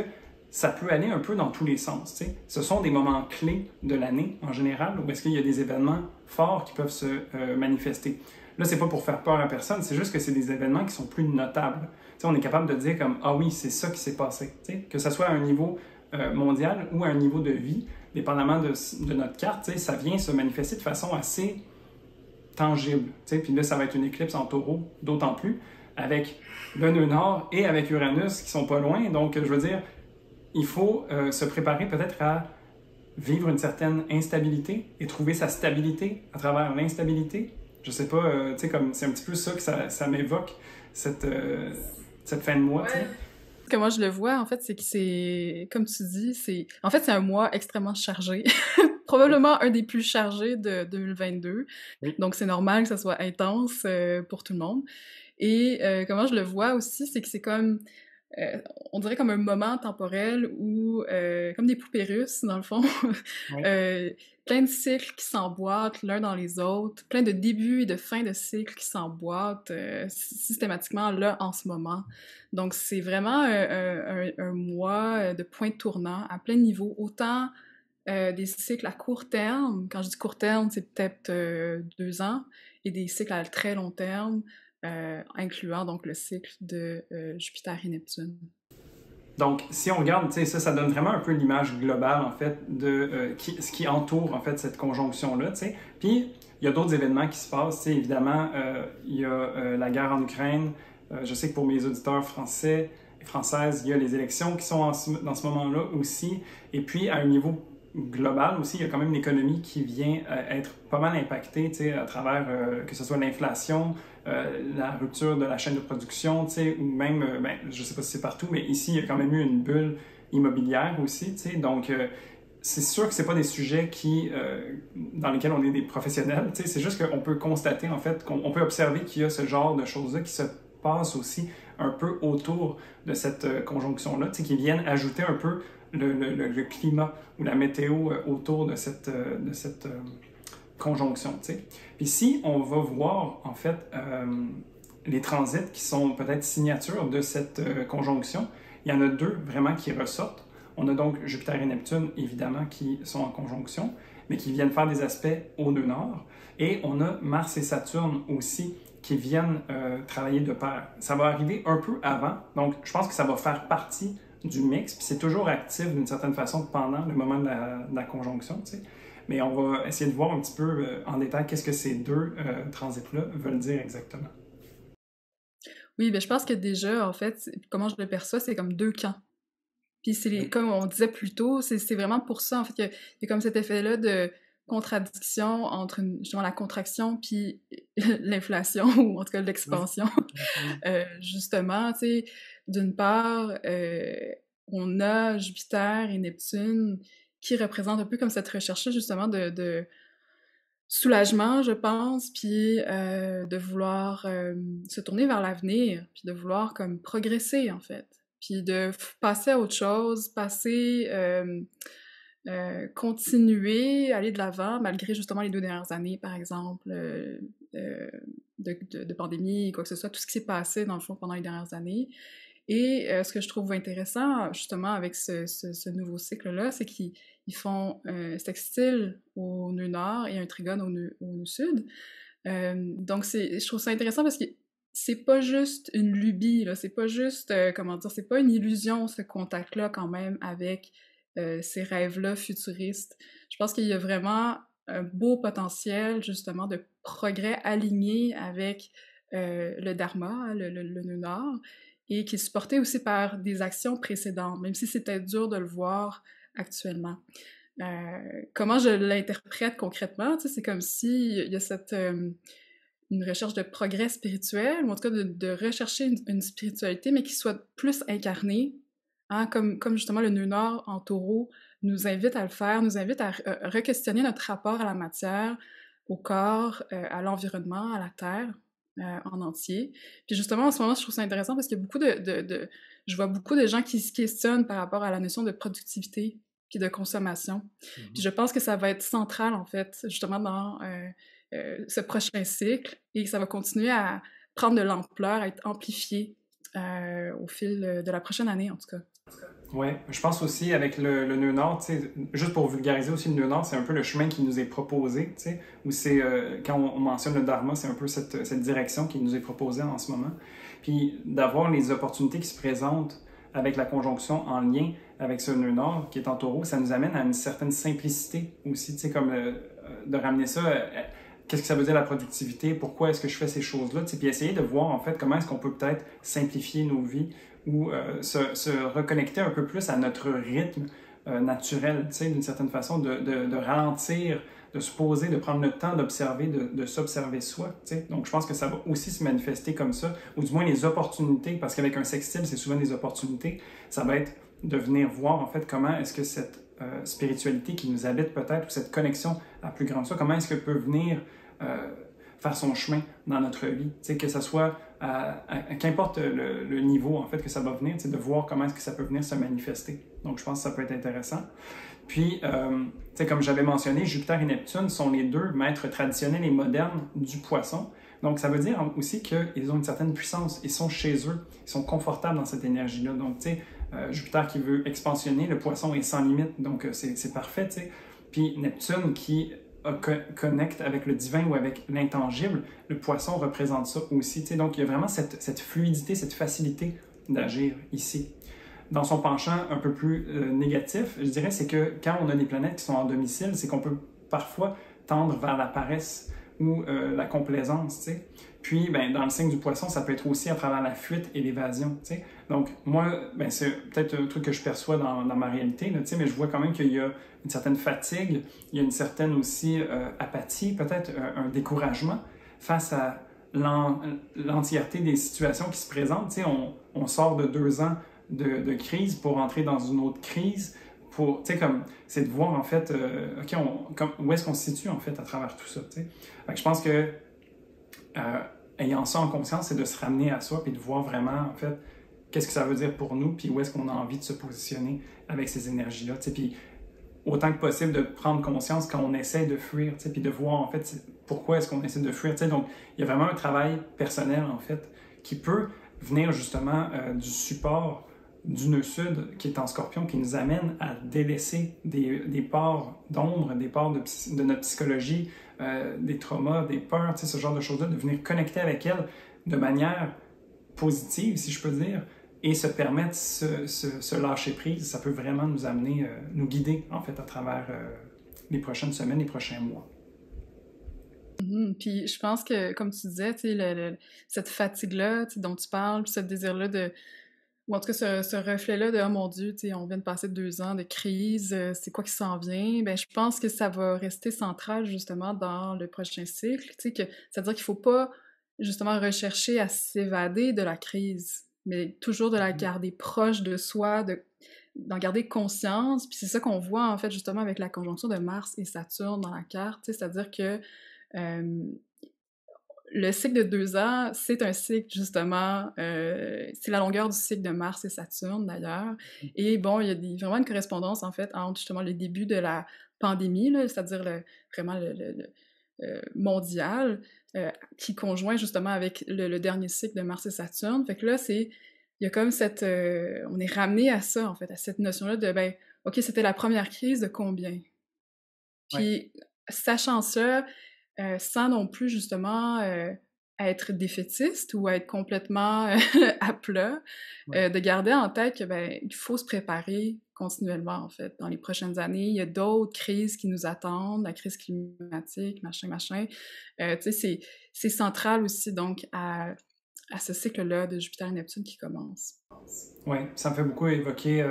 ça peut aller un peu dans tous les sens. T'sais. Ce sont des moments clés de l'année, en général, où est-ce qu'il y a des événements forts qui peuvent se manifester. Là, c'est pas pour faire peur à personne, c'est juste que c'est des événements qui sont plus notables. T'sais, on est capable de dire comme « Ah oui, c'est ça qui s'est passé. » Que ce soit à un niveau mondial ou à un niveau de vie, dépendamment de notre carte, ça vient se manifester de façon assez tangible. Puis là, ça va être une éclipse en taureau, d'autant plus, avec le nœud nord et avec Uranus qui sont pas loin. Donc, je veux dire, il faut se préparer peut-être à vivre une certaine instabilité et trouver sa stabilité à travers l'instabilité. Je sais pas, comme c'est un petit peu ça que ça m'évoque, cette fin de mois. Ouais. Comment je le vois, en fait, c'est que c'est, comme tu dis, c'est un mois extrêmement chargé. Probablement un des plus chargés de 2022. Oui. Donc, c'est normal que ça soit intense pour tout le monde. Et comment je le vois aussi, c'est que c'est comme... on dirait comme un moment temporel où, comme des poupées russes, dans le fond, Oui. plein de cycles qui s'emboîtent l'un dans les autres, plein de débuts et de fins de cycles qui s'emboîtent systématiquement là, en ce moment. Donc, c'est vraiment un mois de point tournant à plein niveau, autant des cycles à court terme, quand je dis court terme, c'est peut-être 2 ans, et des cycles à très long terme, incluant donc le cycle de Jupiter et Neptune. Donc, si on regarde, ça donne vraiment un peu l'image globale, en fait, de ce qui entoure, en fait, cette conjonction-là, tu sais. Puis, il y a d'autres événements qui se passent, tu sais, évidemment, il y a la guerre en Ukraine. Je sais que pour mes auditeurs français et françaises, il y a les élections qui sont dans ce moment-là aussi. Et puis, à un niveau global aussi, il y a quand même l'économie qui vient être pas mal impactée, tu sais, à travers que ce soit l'inflation, la rupture de la chaîne de production, tu sais, ou même, je sais pas si c'est partout, mais ici, il y a quand même eu une bulle immobilière aussi, tu sais, donc c'est sûr que c'est pas des sujets dans lesquels on est des professionnels, tu sais, c'est juste qu'on peut constater, en fait, qu'on peut observer qu'il y a ce genre de choses-là qui se passent aussi un peu autour de cette conjonction-là, tu sais, qui viennent ajouter un peu le climat ou la météo autour de cette conjonction, tu sais. Puis si on va voir, en fait, les transits qui sont peut-être signatures de cette conjonction, il y en a deux vraiment qui ressortent. On a donc Jupiter et Neptune, évidemment, qui sont en conjonction, mais qui viennent faire des aspects au nœud nord. Et on a Mars et Saturne aussi, qui viennent travailler de pair. Ça va arriver un peu avant, donc je pense que ça va faire partie du mix, puis c'est toujours actif d'une certaine façon pendant le moment de la conjonction, tu sais. Mais on va essayer de voir un petit peu en détail qu'est-ce que ces deux transits-là veulent dire exactement. Oui, ben je pense que déjà, en fait, comment je le perçois, c'est comme deux camps. Puis comme on disait plus tôt, c'est vraiment pour ça, en fait, qu'il y a comme cet effet-là de contradiction entre justement la contraction puis l'inflation, ou en tout cas l'expansion. Justement, tu sais, d'une part, on a Jupiter et Neptune qui représentent un peu comme cette recherche justement de soulagement, je pense, puis de vouloir se tourner vers l'avenir, puis de vouloir comme progresser, en fait, puis de passer à autre chose, continuer, aller de l'avant, malgré justement les 2 dernières années, par exemple, de pandémie, quoi que ce soit, tout ce qui s'est passé, dans le fond, pendant les dernières années. Et ce que je trouve intéressant, justement, avec ce nouveau cycle-là, c'est qu'ils font un sextile au nœud nord et un trigone au nœud sud. Donc, je trouve ça intéressant parce que c'est pas juste une lubie, là, c'est pas juste, comment dire, c'est pas une illusion, ce contact-là, quand même, avec ces rêves-là futuristes. Je pense qu'il y a vraiment un beau potentiel, justement, de progrès aligné avec le dharma, le nœud nord, et qui est supporté aussi par des actions précédentes, même si c'était dur de le voir actuellement. Comment je l'interprète concrètement, tu sais, c'est comme s'il y a une recherche de progrès spirituel, ou en tout cas de rechercher une spiritualité, mais qui soit plus incarnée, hein, comme justement le nœud nord en taureau nous invite à le faire, nous invite à re-questionner notre rapport à la matière, au corps, à l'environnement, à la terre, en entier. Puis justement, en ce moment, je trouve ça intéressant parce qu'il y a beaucoup je vois beaucoup de gens qui se questionnent par rapport à la notion de productivité puis de consommation. Puis je pense que ça va être central, en fait, justement, dans ce prochain cycle, et que ça va continuer à prendre de l'ampleur, à être amplifié au fil de la prochaine année, en tout cas. Oui, je pense aussi avec le nœud nord, juste pour vulgariser aussi le nœud nord, c'est un peu le chemin qui nous est proposé, où c'est, quand on mentionne le dharma, c'est un peu cette direction qui nous est proposée en ce moment. Puis d'avoir les opportunités qui se présentent avec la conjonction en lien avec ce nœud nord qui est en taureau, ça nous amène à une certaine simplicité aussi, comme de ramener ça, qu'est-ce que ça veut dire la productivité, pourquoi est-ce que je fais ces choses-là, puis essayer de voir en fait comment est-ce qu'on peut peut-être simplifier nos vies, ou se reconnecter un peu plus à notre rythme naturel, d'une certaine façon, de ralentir, de se poser, de prendre le temps d'observer, de s'observer soi. Donc, je pense que ça va aussi se manifester comme ça, ou du moins les opportunités, parce qu'avec un sextile, c'est souvent des opportunités. Ça va être de venir voir, en fait, comment est-ce que cette spiritualité qui nous habite peut-être, ou cette connexion à plus grand soi, comment est-ce qu'elle peut venir faire son chemin dans notre vie, que ce soit qu'importe le niveau en fait que ça va venir, de voir comment est-ce que ça peut venir se manifester. Donc je pense que ça peut être intéressant. Puis, comme j'avais mentionné, Jupiter et Neptune sont les deux maîtres traditionnels et modernes du poisson. Donc ça veut dire aussi qu'ils ont une certaine puissance, ils sont chez eux, ils sont confortables dans cette énergie-là. Donc Jupiter qui veut expansionner, le poisson est sans limite, donc c'est parfait. Puis Neptune qui connecte avec le divin ou avec l'intangible, le poisson représente ça aussi. Donc, il y a vraiment cette fluidité, cette facilité d'agir ici. dans son penchant un peu plus négatif, je dirais, c'est que quand on a des planètes qui sont en domicile, c'est qu'on peut parfois tendre vers la paresse ou la complaisance, tu sais. Puis, ben, dans le signe du poisson, ça peut être aussi à travers la fuite et l'évasion, tu sais. Donc, moi, ben, c'est peut-être un truc que je perçois dans ma réalité, là, tu sais, mais je vois quand même qu'il y a une certaine fatigue, il y a une certaine aussi apathie, peut-être un découragement face à l'entièreté des situations qui se présentent. Tu sais, on sort de 2 ans de crise pour entrer dans une autre crise. Pour, tu sais, comme, c'est de voir, en fait, OK, où est-ce qu'on se situe, en fait, à travers tout ça, tu sais. Fait que je pense que, ayant ça en conscience, c'est de se ramener à soi puis de voir vraiment, en fait, qu'est-ce que ça veut dire pour nous puis où est-ce qu'on a envie de se positionner avec ces énergies-là, tu sais. Puis autant que possible de prendre conscience quand on essaie de fuir, tu sais, puis de voir, en fait, pourquoi est-ce qu'on essaie de fuir, tu sais. Donc, il y a vraiment un travail personnel, en fait, qui peut venir, justement, du support du nœud sud qui est en Scorpion, qui nous amène à délaisser des parts d'ombre, des parts de notre psychologie, des traumas, des peurs, tu sais, ce genre de choses-là, de venir connecter avec elles de manière positive, si je peux dire, et se permettre ce lâcher prise. Ça peut vraiment nous amener, nous guider, en fait, à travers les prochaines semaines, les prochains mois. Puis je pense que, comme tu disais, tu sais, cette fatigue-là dont tu parles, puis ce désir-là de... Ou en tout cas, ce reflet-là de « Oh mon Dieu, tu sais, on vient de passer 2 ans de crise, c'est quoi qui s'en vient? » Ben, je pense que ça va rester central, justement, dans le prochain cycle. Tu sais, c'est-à-dire qu'il faut pas, justement, rechercher à s'évader de la crise, mais toujours de la garder proche de soi, d'en garder conscience. Puis c'est ça qu'on voit, en fait, justement, avec la conjonction de Mars et Saturne dans la carte. Tu sais, c'est-à-dire que le cycle de 2 ans, c'est un cycle, justement, c'est la longueur du cycle de Mars et Saturne, d'ailleurs. Et bon, il y a vraiment une correspondance, en fait, entre, justement, le début de la pandémie, là, c'est-à-dire vraiment mondial, qui conjoint, justement, avec le dernier cycle de Mars et Saturne. Fait que là, il y a comme cette... on est ramené à ça, en fait, à cette notion-là de, ben, OK, c'était la première crise de combien? Puis, sachant ça, sans non plus justement être défaitiste ou être complètement à plat, de garder en tête que ben il faut se préparer continuellement en fait. Dans les prochaines années, il y a d'autres crises qui nous attendent, la crise climatique, machin. Tu sais, c'est central aussi donc à ce cycle-là de Jupiter et Neptune qui commence. Oui, ça me fait beaucoup évoquer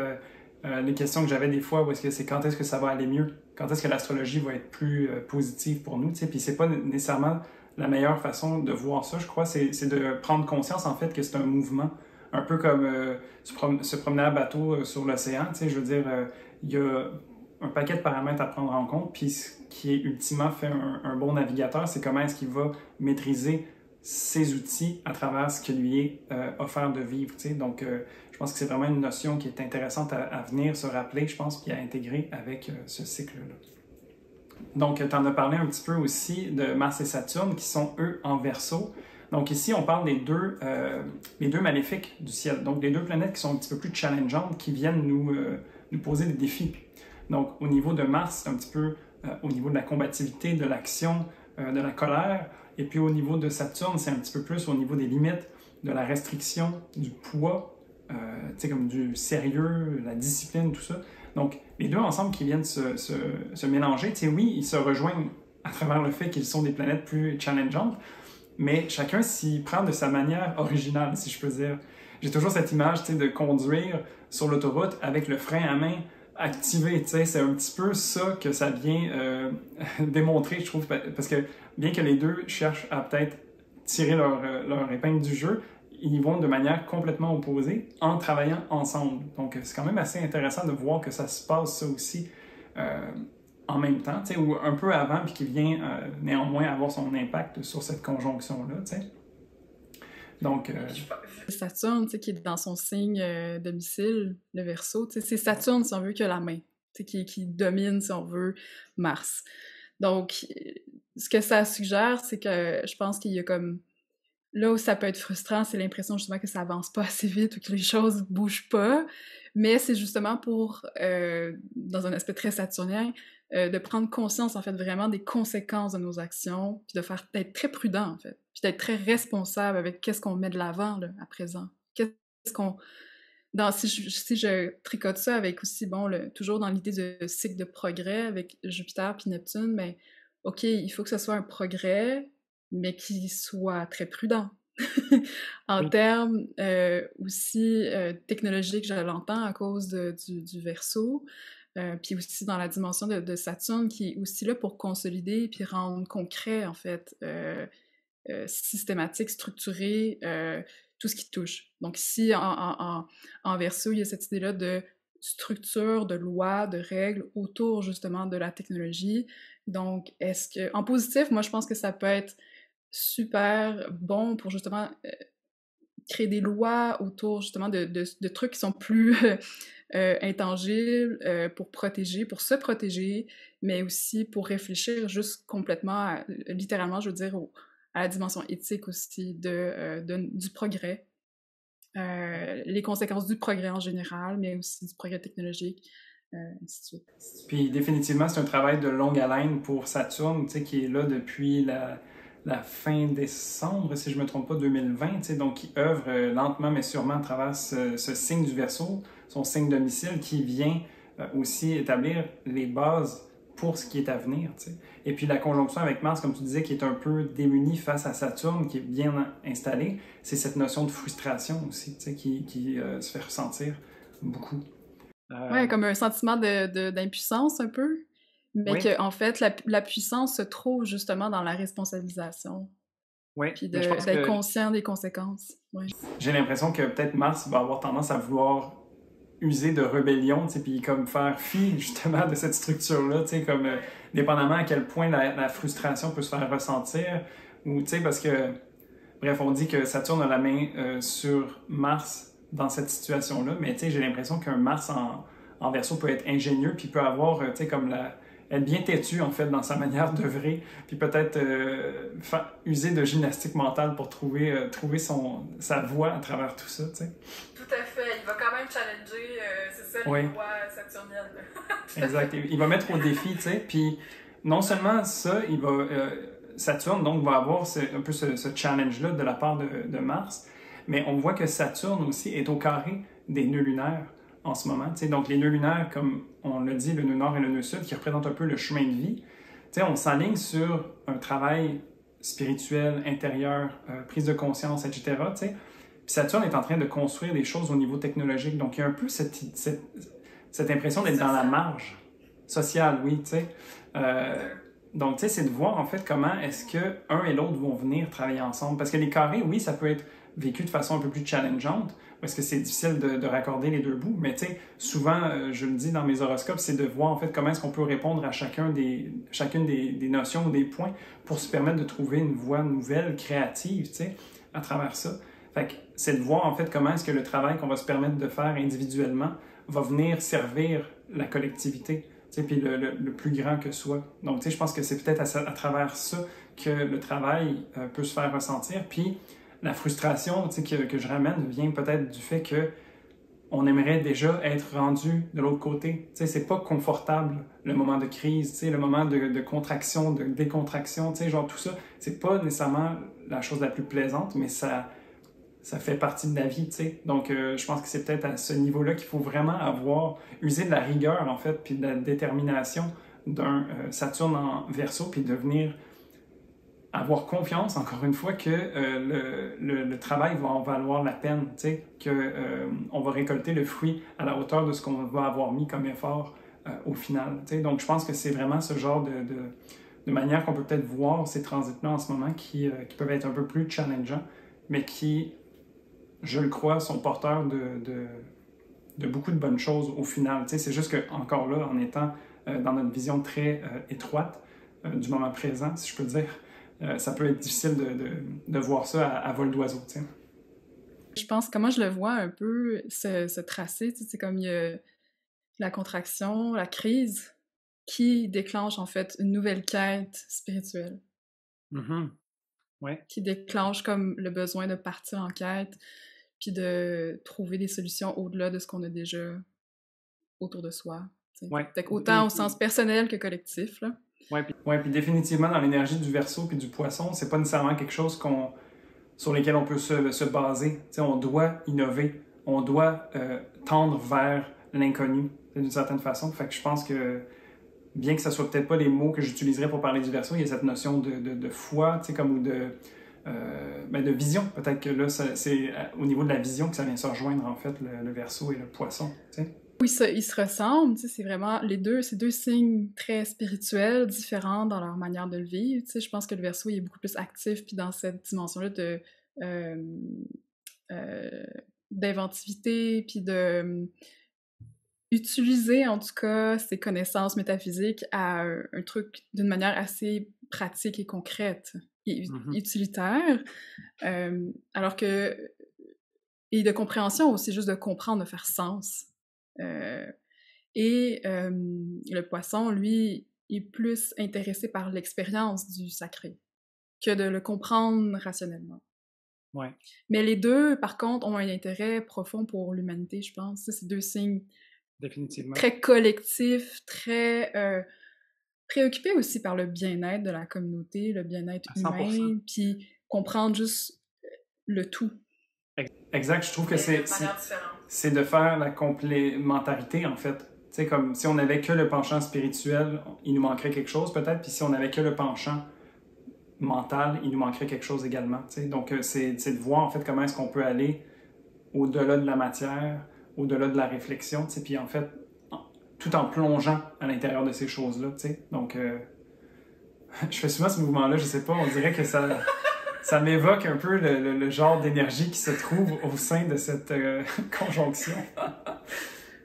les questions que j'avais des fois, où est-ce que c'est quand est-ce que ça va aller mieux? Quand est-ce que l'astrologie va être plus positive pour nous? Tu sais, puis c'est pas nécessairement la meilleure façon de voir ça, je crois, c'est de prendre conscience en fait que c'est un mouvement, un peu comme se promener à bateau sur l'océan, tu sais, je veux dire, il y a un paquet de paramètres à prendre en compte, puis ce qui est ultimement fait un bon navigateur, c'est comment est-ce qu'il va maîtriser ses outils à travers ce qui lui est offert de vivre, tu sais. Donc, je pense que c'est vraiment une notion qui est intéressante à venir se rappeler, je pense, puis à intégrer avec ce cycle-là. Donc, tu en as parlé un petit peu aussi de Mars et Saturne, qui sont, eux, en Verseau. Donc ici, on parle des deux maléfiques du ciel. Donc, les deux planètes qui sont un petit peu plus challengeantes, qui viennent nous poser des défis. Donc, au niveau de Mars, c'est un petit peu au niveau de la combativité, de l'action, de la colère. Et puis, au niveau de Saturne, c'est un petit peu plus au niveau des limites, de la restriction, du poids, tu sais, comme du sérieux, la discipline, tout ça. Donc, les deux ensemble qui viennent se mélanger, tu sais, oui, ils se rejoignent à travers le fait qu'ils sont des planètes plus challengeantes, mais chacun s'y prend de sa manière originale, si je peux dire. J'ai toujours cette image, tu sais, de conduire sur l'autoroute avec le frein à main activé, tu sais, c'est un petit peu ça que ça vient démontrer, je trouve, parce que bien que les deux cherchent à peut-être tirer leur épingle du jeu, ils vont de manière complètement opposée en travaillant ensemble. Donc, c'est quand même assez intéressant de voir que ça se passe ça aussi en même temps, tu sais, ou un peu avant, puis qui vient néanmoins avoir son impact sur cette conjonction-là, tu sais. Donc... Saturne, tu sais, qui est dans son signe domicile, le Verseau, tu sais, c'est Saturne, si on veut, que la main, tu sais, qui domine, si on veut, Mars. Donc, ce que ça suggère, c'est que je pense qu'il y a comme... Là où ça peut être frustrant, c'est l'impression justement que ça avance pas assez vite ou que les choses bougent pas, mais c'est justement pour, dans un aspect très saturnien, de prendre conscience en fait vraiment des conséquences de nos actions, puis d'être très prudent en fait, puis d'être très responsable avec qu'est-ce qu'on met de l'avant là, à présent, qu'est-ce qu'on Si je tricote ça avec aussi, bon, toujours dans l'idée de cycle de progrès avec Jupiter puis Neptune, ben, OK, il faut que ce soit un progrès, mais qui soit très prudent. En Oui. termes aussi technologiques, je l'entends à cause du Verseau, puis aussi dans la dimension de Saturne qui est aussi là pour consolider puis rendre concret, en fait, systématique, structuré, tout ce qui touche. Donc si en Verseau, il y a cette idée-là de structure, de loi, de règles autour justement de la technologie. Donc, est-ce que, en positif, moi je pense que ça peut être super bon pour justement créer des lois autour justement de trucs qui sont plus intangibles pour protéger, pour se protéger, mais aussi pour réfléchir juste complètement, littéralement, je veux dire, à la dimension éthique aussi du progrès, les conséquences du progrès en général, mais aussi du progrès technologique, ainsi de suite. Puis définitivement, c'est un travail de longue haleine pour Saturne, tu sais, qui est là depuis la fin décembre, si je ne me trompe pas, 2020, tu sais, donc qui œuvre lentement mais sûrement à travers ce signe du Verseau, son signe domicile, qui vient aussi établir les bases pour ce qui est à venir, tu sais. Et puis la conjonction avec Mars, comme tu disais, qui est un peu démunie face à Saturne, qui est bien installée, c'est cette notion de frustration aussi, tu sais, qui se fait ressentir beaucoup. Ouais, comme un sentiment d'impuissance un peu, mais Oui, que en fait, la puissance se trouve justement dans la responsabilisation, oui, puis mais je pense d'être que conscient des conséquences. Ouais. j'ai l'impression que peut-être Mars va avoir tendance à vouloir user de rébellion, tu sais, puis comme faire fi justement de cette structure-là, tu sais, comme dépendamment à quel point la frustration peut se faire ressentir, ou tu sais, parce que, bref, on dit que Saturne a la main sur Mars dans cette situation-là, mais tu sais, j'ai l'impression qu'un Mars en Verseau peut être ingénieux, puis peut avoir, tu sais, comme être bien têtu, en fait, dans sa manière d'œuvrer, puis peut-être user de gymnastique mentale pour trouver sa voie à travers tout ça, tu sais. Tout à fait. Il va quand même challenger, c'est ça, Oui. les lois saturniennes. Exact. Il va mettre au défi, tu sais. Puis non seulement ça, Saturne donc va avoir un peu ce challenge-là de la part de Mars, mais on voit que Saturne aussi est au carré des nœuds lunaires en ce moment. Tu sais. Donc les nœuds lunaires, comme on l'a dit, le nœud nord et le nœud sud, qui représentent un peu le chemin de vie. Tu sais, on s'aligne sur un travail spirituel, intérieur, prise de conscience, etc. Tu sais. Puis Saturne est en train de construire des choses au niveau technologique. Donc il y a un peu cette impression d'être dans la marge sociale, oui, tu sais. Donc, tu sais, c'est de voir en fait comment est-ce que un et l'autre vont venir travailler ensemble. Parce que les carrés, oui, ça peut être vécu de façon un peu plus challengeante, parce que c'est difficile de raccorder les deux bouts. Mais tu sais, souvent, je le dis dans mes horoscopes, c'est de voir en fait comment est-ce qu'on peut répondre à chacune des notions ou des points pour se permettre de trouver une voie nouvelle, créative, tu sais, à travers ça. Fait que c'est de voir en fait comment est-ce que le travail qu'on va se permettre de faire individuellement va venir servir la collectivité, tu sais, puis le plus grand que soi. Donc, tu sais, je pense que c'est peut-être à travers ça que le travail peut se faire ressentir. Puis, la frustration, tu sais, que je ramène vient peut-être du fait que on aimerait déjà être rendu de l'autre côté. Tu sais, c'est pas confortable le moment de crise, tu sais, le moment de contraction, de décontraction, tu sais, genre tout ça. C'est pas nécessairement la chose la plus plaisante, mais ça fait partie de la vie, tu sais. Donc, je pense que c'est peut-être à ce niveau-là qu'il faut vraiment user de la rigueur, en fait, puis de la détermination d'un Saturne en Verseau, puis de venir avoir confiance, encore une fois, que le travail va en valoir la peine, tu sais, qu'on va récolter le fruit à la hauteur de ce qu'on va avoir mis comme effort au final, tu sais. Donc, je pense que c'est vraiment ce genre de manière qu'on peut peut-être voir ces transits-là en ce moment qui peuvent être un peu plus challengeants, mais qui, je le crois, sont porteurs de beaucoup de bonnes choses au final. Tu sais, c'est juste que encore là, en étant dans notre vision très étroite du moment présent, si je peux dire, ça peut être difficile de voir ça à vol d'oiseau. Tu sais. Je pense, comment je le vois un peu, se tracer, tu sais, c'est comme il y a la contraction, la crise, qui déclenche en fait une nouvelle quête spirituelle. Mm-hmm. Ouais. Qui déclenche comme le besoin de partir en quête, puis de trouver des solutions au-delà de ce qu'on a déjà autour de soi. Ouais. Autant au sens personnel que collectif, là. Puis définitivement, dans l'énergie du Verseau puis du Poisson, c'est pas nécessairement quelque chose sur lequel on peut se baser. T'sais, on doit innover on doit tendre vers l'inconnu, d'une certaine façon. Fait que je pense que, bien que ce soit peut-être pas les mots que j'utiliserais pour parler du Verseau, il y a cette notion de foi, tu sais, comme, ou de vision. Peut-être que là, c'est au niveau de la vision que ça vient se rejoindre, en fait, le Verseau et le Poisson, tu sais. Oui, ils se ressemblent, tu sais, c'est vraiment ces deux signes très spirituels, différents dans leur manière de le vivre, tu sais, je pense que le Verseau, il est beaucoup plus actif, puis dans cette dimension-là euh, euh, d'inventivité, puis utiliser, en tout cas, ses connaissances métaphysiques à un truc d'une manière assez pratique et concrète, et utilitaire, alors que... Et de compréhension aussi, juste de comprendre, de faire sens. Le Poisson, lui, est plus intéressé par l'expérience du sacré que de le comprendre rationnellement. Ouais. Mais les deux, par contre, ont un intérêt profond pour l'humanité, je pense. Ça, c'est deux signes définitivement très collectifs, très préoccupés aussi par le bien-être de la communauté, le bien-être humain, puis comprendre juste le tout. Exact, je trouve que c'est de faire la complémentarité, en fait. Tu sais, comme si on n'avait que le penchant spirituel, il nous manquerait quelque chose peut-être, puis si on n'avait que le penchant mental, il nous manquerait quelque chose également. Tu sais. Donc, c'est de voir, en fait, comment est-ce qu'on peut aller au-delà de la matière, au-delà de la réflexion, tu sais, puis en fait, tout en plongeant à l'intérieur de ces choses-là, tu sais. Donc, je fais souvent ce mouvement-là, je sais pas, on dirait que ça m'évoque un peu le genre d'énergie qui se trouve au sein de cette conjonction.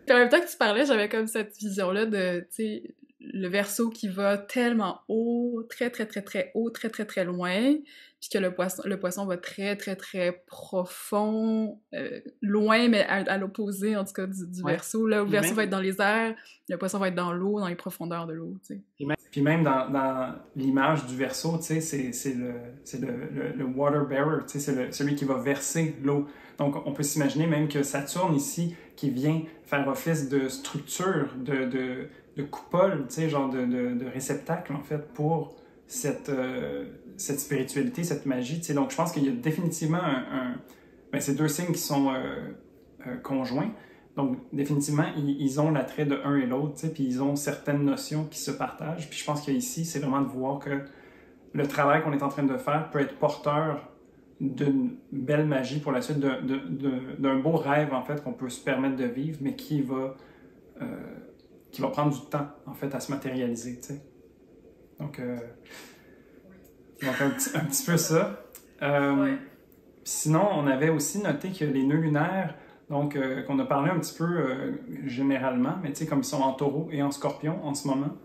Puis en même temps que tu parlais, j'avais comme cette vision-là de, tu sais, le Verseau qui va tellement haut, très, très, très, très haut, très, très, très loin, puis que le poisson va très, très, très profond, loin, mais à l'opposé, en tout cas, du Verseau. Là où le Verseau va être dans les airs, le Poisson va être dans l'eau, dans les profondeurs de l'eau, tu sais. Puis même dans l'image du Verseau, tu sais, c'est le water bearer, tu sais, c'est celui qui va verser l'eau. Donc, on peut s'imaginer même que Saturne ici, qui vient faire office de structure, de coupole, tu sais, genre de réceptacle, en fait, pour cette spiritualité, cette magie, tu sais. Donc, je pense qu'il y a définitivement ces deux signes qui sont conjoints. Donc, définitivement, ils ont l'attrait de un et l'autre, tu sais, puis ils ont certaines notions qui se partagent. Puis je pense qu'ici, c'est vraiment de voir que le travail qu'on est en train de faire peut être porteur d'une belle magie pour la suite, d'un beau rêve, en fait, qu'on peut se permettre de vivre, mais qui va prendre du temps, en fait, à se matérialiser, tu sais. Donc un petit peu ça. Sinon, on avait aussi noté que les nœuds lunaires, donc qu'on a parlé un petit peu généralement, mais tu sais, comme ils sont en Taureau et en Scorpion en ce moment.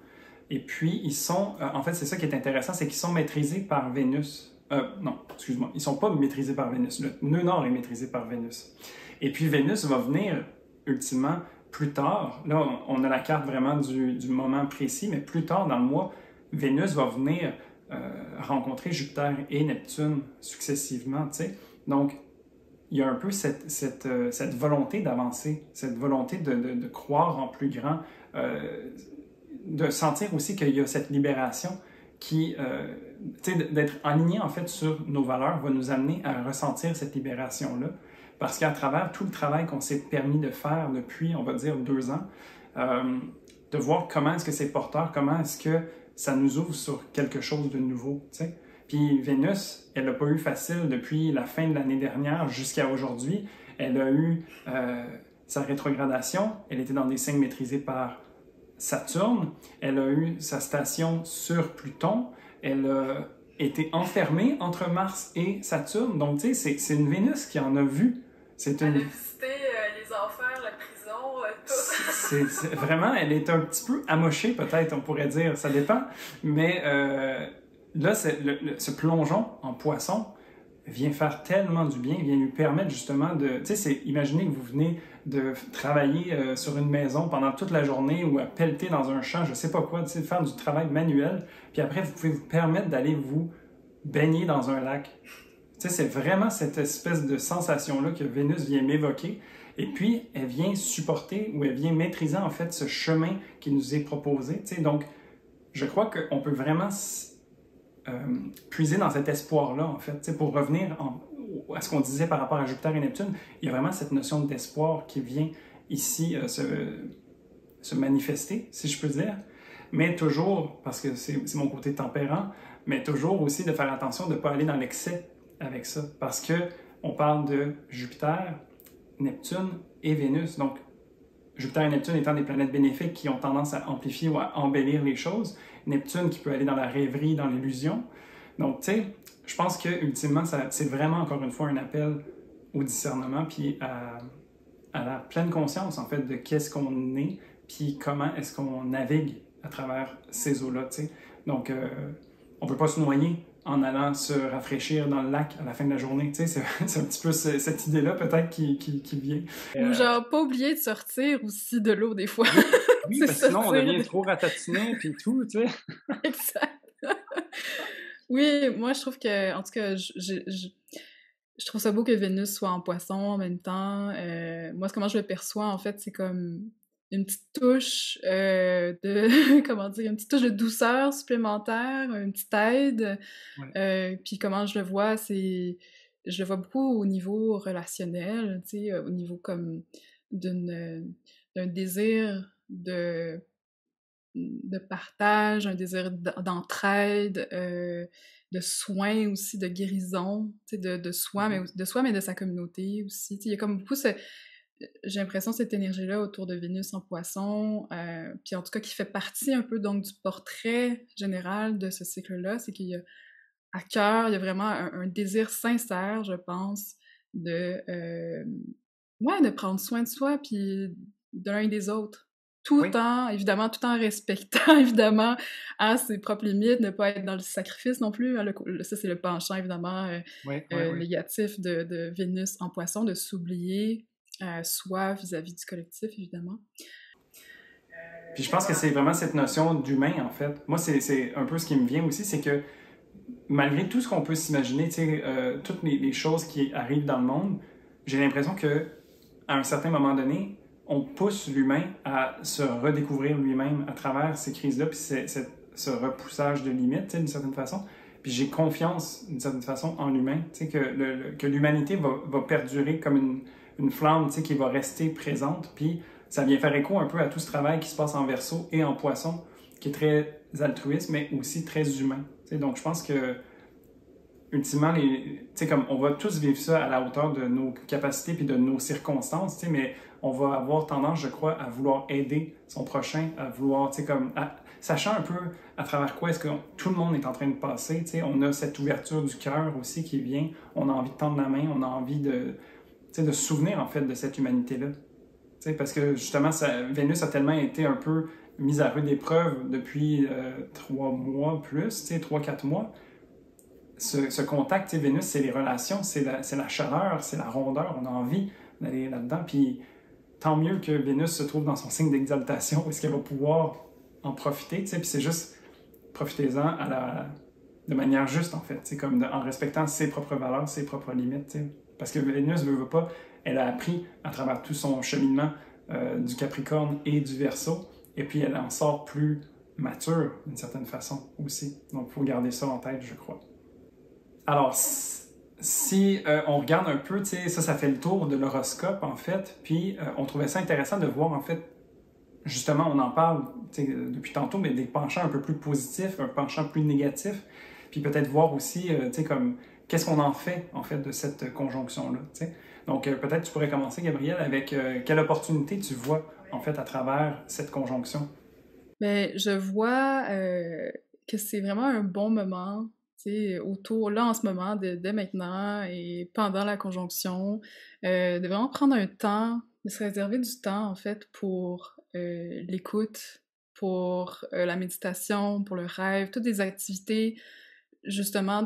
Et puis, ils sont, en fait, c'est ça qui est intéressant, c'est qu'ils sont maîtrisés par Vénus. Non, excuse-moi, ils ne sont pas maîtrisés par Vénus. Le nœud nord est maîtrisé par Vénus. Et puis, Vénus va venir, ultimement, plus tard. Là, on a la carte vraiment du moment précis, mais plus tard dans le mois, Vénus va venir rencontrer Jupiter et Neptune successivement, tu sais. Donc, il y a un peu cette volonté d'avancer, cette volonté de croire en plus grand, de sentir aussi qu'il y a cette libération qui, tu sais, d'être aligné en fait sur nos valeurs va nous amener à ressentir cette libération-là. Parce qu'à travers tout le travail qu'on s'est permis de faire depuis, on va dire, 2 ans, de voir comment est-ce que c'est porteur, comment est-ce que ça nous ouvre sur quelque chose de nouveau, tu sais. Puis Vénus, elle n'a pas eu facile depuis la fin de l'année dernière jusqu'à aujourd'hui. Elle a eu sa rétrogradation, elle était dans des signes maîtrisés par Saturne, elle a eu sa station sur Pluton, elle a été enfermée entre Mars et Saturne. Donc, tu sais, c'est une Vénus qui en a vu. Elle a visité les enfers, la prison, tout. Vraiment, elle est un petit peu amochée, peut-être, on pourrait dire. Ça dépend. Mais là, ce plongeon en Poisson vient faire tellement du bien, vient lui permettre justement de... Tu sais, imaginez que vous venez de travailler sur une maison pendant toute la journée ou à pelleter dans un champ, je sais pas quoi, tu sais, de faire du travail manuel, puis après, vous pouvez vous permettre d'aller vous baigner dans un lac. Tu sais, c'est vraiment cette espèce de sensation-là que Vénus vient m'évoquer, et puis elle vient supporter ou elle vient maîtriser en fait ce chemin qui nous est proposé, tu sais, donc je crois qu'on peut vraiment puiser dans cet espoir-là, en fait, pour revenir à ce qu'on disait par rapport à Jupiter et Neptune, il y a vraiment cette notion d'espoir qui vient ici se manifester, si je peux dire. Mais toujours, parce que c'est mon côté tempérant, mais toujours aussi de faire attention de ne pas aller dans l'excès avec ça. Parce que on parle de Jupiter, Neptune et Vénus. Donc, Jupiter et Neptune étant des planètes bénéfiques qui ont tendance à amplifier ou à embellir les choses. Neptune qui peut aller dans la rêverie, dans l'illusion. Donc, tu sais, je pense que ultimement, c'est vraiment encore une fois un appel au discernement puis à la pleine conscience, en fait, de qu'est-ce qu'on est puis comment est-ce qu'on navigue à travers ces eaux-là, tu sais. Donc, on ne peut pas se noyer en allant se rafraîchir dans le lac à la fin de la journée, tu sais. C'est un petit peu cette idée-là, peut-être, qui vient. Ou genre, pas oublier de sortir aussi de l'eau, des fois. Oui, parce que sinon, on devient trop ratatiné, puis tout, tu sais. Exact. Oui, moi, je trouve que, en tout cas, je trouve ça beau que Vénus soit en Poisson en même temps. Moi, comment je le perçois, en fait, c'est comme une petite touche de, comment dire, une petite touche de douceur supplémentaire, une petite aide. Ouais. Puis comment je le vois, je le vois beaucoup au niveau relationnel, tu sais, au niveau comme d'un désir de partage, un désir d'entraide, de soins aussi, de guérison, tu sais, de soi, mais de sa communauté aussi. Tu sais, il y a comme beaucoup j'ai l'impression cette énergie-là autour de Vénus en Poisson, puis en tout cas qui fait partie un peu donc du portrait général de ce cycle-là, c'est qu'il y a à cœur, il y a vraiment un désir sincère, je pense, de prendre soin de soi, puis de l'un et des autres. Évidemment, tout en respectant, évidemment, ses propres limites, ne pas être dans le sacrifice non plus. Hein, ça, c'est le penchant, évidemment, négatif de Vénus en Poisson, de s'oublier soi vis-à-vis du collectif, évidemment. Puis je pense que c'est vraiment cette notion d'humain, en fait. Moi, c'est un peu ce qui me vient aussi, c'est que malgré tout ce qu'on peut s'imaginer, toutes les choses qui arrivent dans le monde, j'ai l'impression que à un certain moment donné, on pousse l'humain à se redécouvrir lui-même à travers ces crises-là, puis ce repoussage de limites, d'une certaine façon. Puis j'ai confiance, d'une certaine façon, en l'humain, que l'humanité va perdurer comme une flamme qui va rester présente. Puis ça vient faire écho un peu à tout ce travail qui se passe en Verseau et en Poisson, qui est très altruiste, mais aussi très humain. Donc je pense que ultimement, comme on va tous vivre ça à la hauteur de nos capacités puis de nos circonstances, mais on va avoir tendance, je crois, à vouloir aider son prochain, à vouloir, sachant un peu à travers quoi est-ce que tout le monde est en train de passer, on a cette ouverture du cœur aussi qui vient, on a envie de tendre la main, on a envie de se souvenir, en fait, de cette humanité-là. Parce que, justement, Vénus a tellement été un peu mise à rude épreuve depuis 3 mois plus, 3-4 mois. Ce contact, Vénus, c'est les relations, c'est la chaleur, c'est la rondeur, on a envie d'aller là-dedans. Puis tant mieux que Vénus se trouve dans son signe d'exaltation, parce qu'elle va pouvoir en profiter, puis c'est juste profitez-en de manière juste, en fait, comme en respectant ses propres valeurs, ses propres limites. Parce que Vénus ne veut pas, elle a appris à travers tout son cheminement du Capricorne et du Verseau, et puis elle en sort plus mature d'une certaine façon aussi. Donc il faut garder ça en tête, je crois. Alors, si on regarde un peu, ça fait le tour de l'horoscope, en fait, puis on trouvait ça intéressant de voir, en fait, justement, on en parle depuis tantôt, mais des penchants un peu plus positifs, un penchant plus négatif, puis peut-être voir aussi, comme, qu'est-ce qu'on en fait, en fait, de cette conjonction-là, Donc, peut-être tu pourrais commencer, Gabrielle, avec quelle opportunité tu vois, en fait, à travers cette conjonction? Bien, je vois que c'est vraiment un bon moment, autour, là, en ce moment, dès maintenant et pendant la conjonction, de vraiment prendre un temps, de se réserver du temps, en fait, pour l'écoute, pour la méditation, pour le rêve, toutes des activités, justement,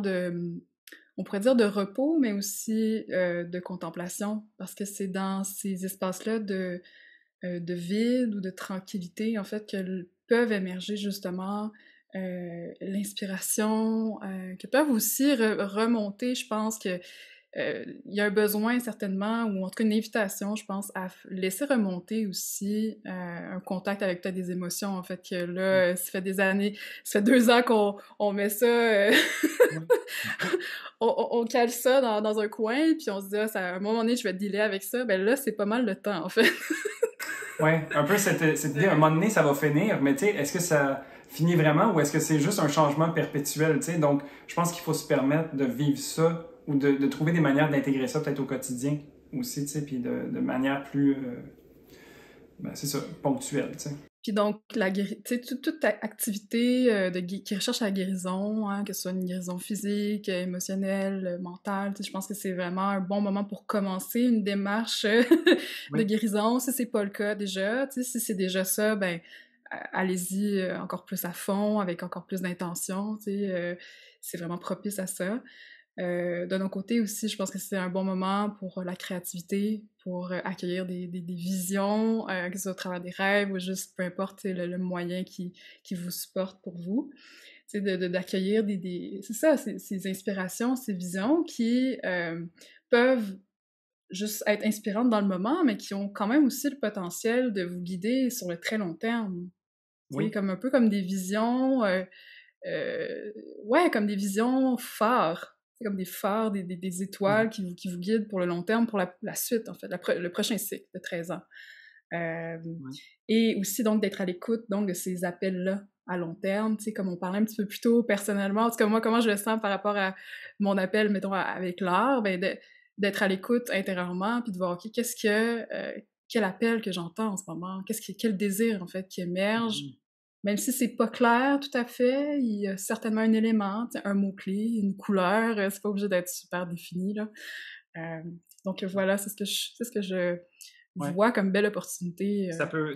on pourrait dire de repos, mais aussi de contemplation, parce que c'est dans ces espaces-là de vide ou de tranquillité, en fait, que peuvent émerger justement l'inspiration, que peuvent aussi remonter, je pense que il y a un besoin certainement, ou en tout cas une invitation, je pense, à laisser remonter aussi un contact avec peut-être des émotions, en fait, que là, ça fait des années, ça fait 2 ans qu'on on met ça, Ouais. on cale ça dans un coin, puis on se dit, ah, ça, à un moment donné, je vais dealer avec ça. Ben là, c'est pas mal le temps, en fait. Ouais, un peu cette idée, à un moment donné, ça va finir, mais tu sais, est-ce que ça finit vraiment ou est-ce que c'est juste un changement perpétuel, tu sais? Donc, je pense qu'il faut se permettre de vivre ça ou de trouver des manières d'intégrer ça peut-être au quotidien aussi, tu sais, puis de manière plus, ben, c'est ça, ponctuelle, tu sais. Puis donc, tu sais, toute activité qui recherche la guérison, hein, que ce soit une guérison physique, émotionnelle, mentale, tu sais, je pense que c'est vraiment un bon moment pour commencer une démarche de Oui. guérison. Si c'est pas le cas déjà, tu sais, si c'est déjà ça, ben allez-y encore plus à fond, avec encore plus d'intention, tu sais, c'est vraiment propice à ça. De nos côtés aussi, je pense que c'est un bon moment pour la créativité, pour accueillir des visions, que ce soit au travers des rêves ou juste peu importe le moyen qui vous supporte pour vous. Tu sais, d'accueillir c'est ça, ces inspirations, ces visions qui peuvent juste être inspirantes dans le moment, mais qui ont quand même aussi le potentiel de vous guider sur le très long terme. Tu sais, Oui. comme un peu comme des visions ouais, comme des visions phares. C'est comme des phares, des Mhm. étoiles qui vous guident pour le long terme, pour la suite, en fait, le prochain cycle de 13 ans. Oui. Et aussi, donc, d'être à l'écoute, donc, de ces appels-là à long terme, tu sais, comme on parlait un petit peu plus tôt, personnellement, en tout cas, moi, comment je le sens par rapport à mon appel, mettons, avec l'art, ben, d'être à l'écoute intérieurement, puis de voir, OK, quel appel que j'entends en ce moment? Quel désir, en fait, qui émerge? Mhm. Même si c'est pas clair tout à fait, il y a certainement un élément, tu sais, un mot-clé, une couleur, c'est pas obligé d'être super défini, là. Donc voilà, c'est ce que je Ouais. vois comme belle opportunité. Ça peut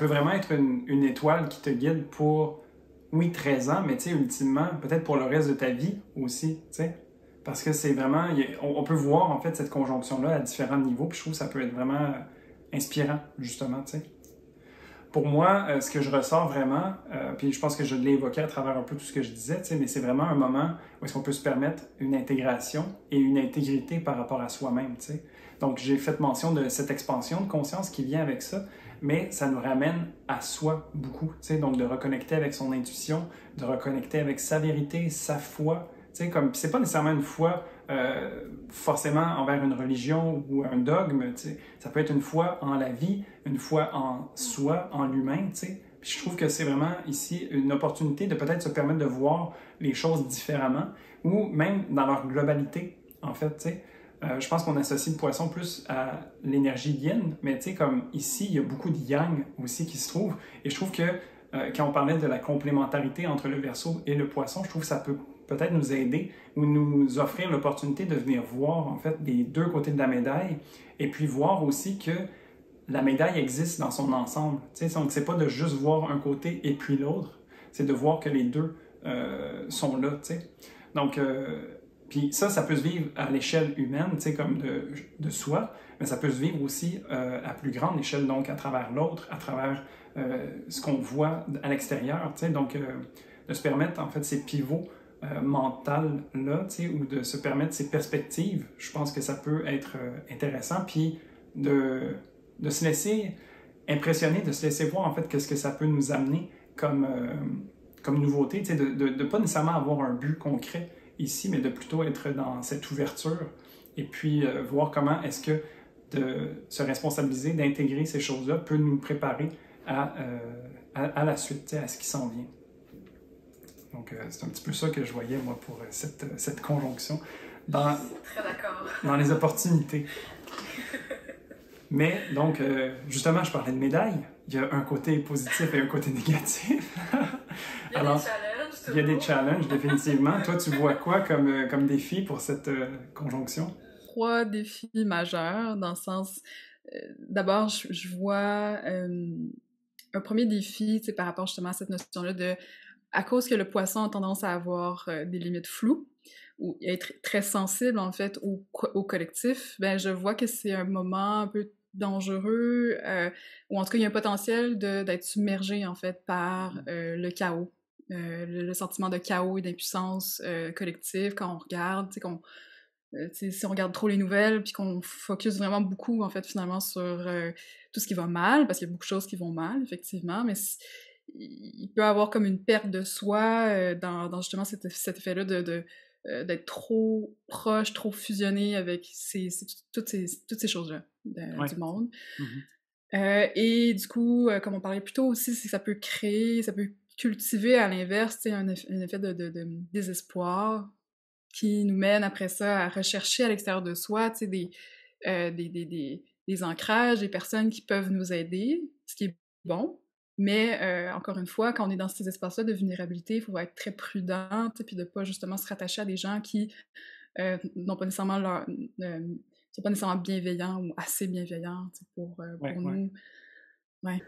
vraiment être une étoile qui te guide pour, oui, 13 ans, mais tu sais, ultimement, peut-être pour le reste de ta vie aussi, tu sais. Parce que c'est vraiment, on peut voir en fait cette conjonction-là à différents niveaux, puis je trouve que ça peut être vraiment inspirant, justement, tu sais. Pour moi, ce que je ressors vraiment, puis je pense que je l'ai évoqué à travers un peu tout ce que je disais, tu sais, mais c'est vraiment un moment où est-ce qu'on peut se permettre une intégration et une intégrité par rapport à soi-même, tu sais. Donc, j'ai fait mention de cette expansion de conscience qui vient avec ça, mais ça nous ramène à soi beaucoup, tu sais, donc de reconnecter avec son intuition, de reconnecter avec sa vérité, sa foi, tu sais, comme, c'est pas nécessairement une foi forcément envers une religion ou un dogme, tu sais. Ça peut être une foi en la vie, une foi en soi, en l'humain, tu sais. Puis je trouve que c'est vraiment ici une opportunité de peut-être se permettre de voir les choses différemment ou même dans leur globalité, en fait, tu sais. Je pense qu'on associe le poisson plus à l'énergie yin, mais tu sais, comme ici, il y a beaucoup de yang aussi qui se trouve. Et je trouve que quand on parlait de la complémentarité entre le Verseau et le poisson, je trouve que ça peut peut-être nous aider ou nous offrir l'opportunité de venir voir en fait les deux côtés de la médaille et puis voir aussi que la médaille existe dans son ensemble. Donc, c'est pas de juste voir un côté et puis l'autre, c'est de voir que les deux sont là. T'sais. Donc, puis ça peut se vivre à l'échelle humaine, comme de soi, mais ça peut se vivre aussi à plus grande échelle, donc à travers l'autre, à travers ce qu'on voit à l'extérieur. Donc, de se permettre, en fait, ces pivots mentales-là, ou de se permettre ces perspectives, je pense que ça peut être intéressant. Puis, de se laisser impressionner, de se laisser voir en fait qu'est-ce que ça peut nous amener comme nouveauté, de ne pas nécessairement avoir un but concret ici, mais de plutôt être dans cette ouverture et puis voir comment est-ce que de se responsabiliser, d'intégrer ces choses-là peut nous préparer à la suite, à ce qui s'en vient. Donc, c'est un petit peu ça que je voyais, moi, pour cette conjonction Très d'accord. dans les opportunités. Mais donc, justement, je parlais de médailles. Il y a un côté positif et un côté négatif. Il y a des challenges. Il y a des challenges, définitivement. Toi, tu vois quoi comme défi pour cette conjonction? 3 défis majeurs, dans le sens... d'abord, je vois un premier défi, par rapport justement à cette notion-là de... À cause que le poisson a tendance à avoir des limites floues, ou être très sensible, en fait, au collectif, ben je vois que c'est un moment un peu dangereux, ou en tout cas, il y a un potentiel d'être submergé, en fait, par le chaos. Le sentiment de chaos et d'impuissance collective quand on regarde, tu sais, si on regarde trop les nouvelles, puis qu'on focus vraiment beaucoup, en fait, finalement, sur tout ce qui va mal, parce qu'il y a beaucoup de choses qui vont mal, effectivement, mais il peut y avoir comme une perte de soi dans justement cet effet-là d'être trop proche, trop fusionné avec toutes ces choses-là Ouais. du monde. Mhm. Et du coup, comme on parlait plus tôt aussi, c'est que ça peut cultiver à l'inverse, un effet de désespoir qui nous mène après ça à rechercher à l'extérieur de soi, des ancrages, des personnes qui peuvent nous aider, ce qui est bon. Mais encore une fois, quand on est dans ces espaces-là de vulnérabilité, il faut être très prudent, puis de pas justement se rattacher à des gens qui n'ont pas nécessairement sont pas nécessairement bienveillants ou assez bienveillants Ouais, pour ouais. nous. Ouais.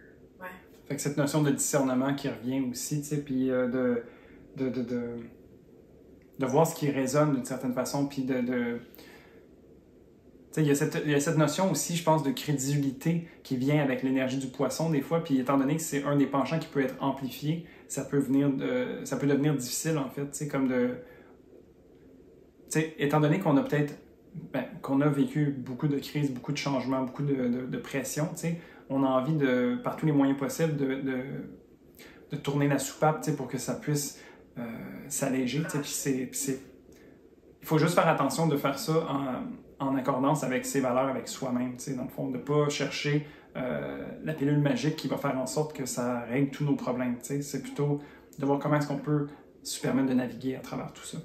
Fait que cette notion de discernement qui revient aussi, tu sais, puis de, de, de, de voir ce qui résonne d'une certaine façon, puis tu sais, il y a cette notion aussi, je pense, de crédulité qui vient avec l'énergie du poisson des fois, puis étant donné que c'est un des penchants qui peut être amplifié, ça peut devenir difficile en fait, tu sais, comme de... Tu sais, étant donné qu'on a peut-être... qu'on a vécu beaucoup de crises, beaucoup de changements, beaucoup de pression, tu sais, on a envie de, par tous les moyens possibles, de tourner la soupape, tu sais, pour que ça puisse s'alléger, tu sais, puis il faut juste faire attention de faire ça en accordance avec ses valeurs, avec soi-même, tu sais, dans le fond, de ne pas chercher la pilule magique qui va faire en sorte que ça règle tous nos problèmes, tu sais, c'est plutôt de voir comment est-ce qu'on peut se permettre de naviguer à travers tout ça.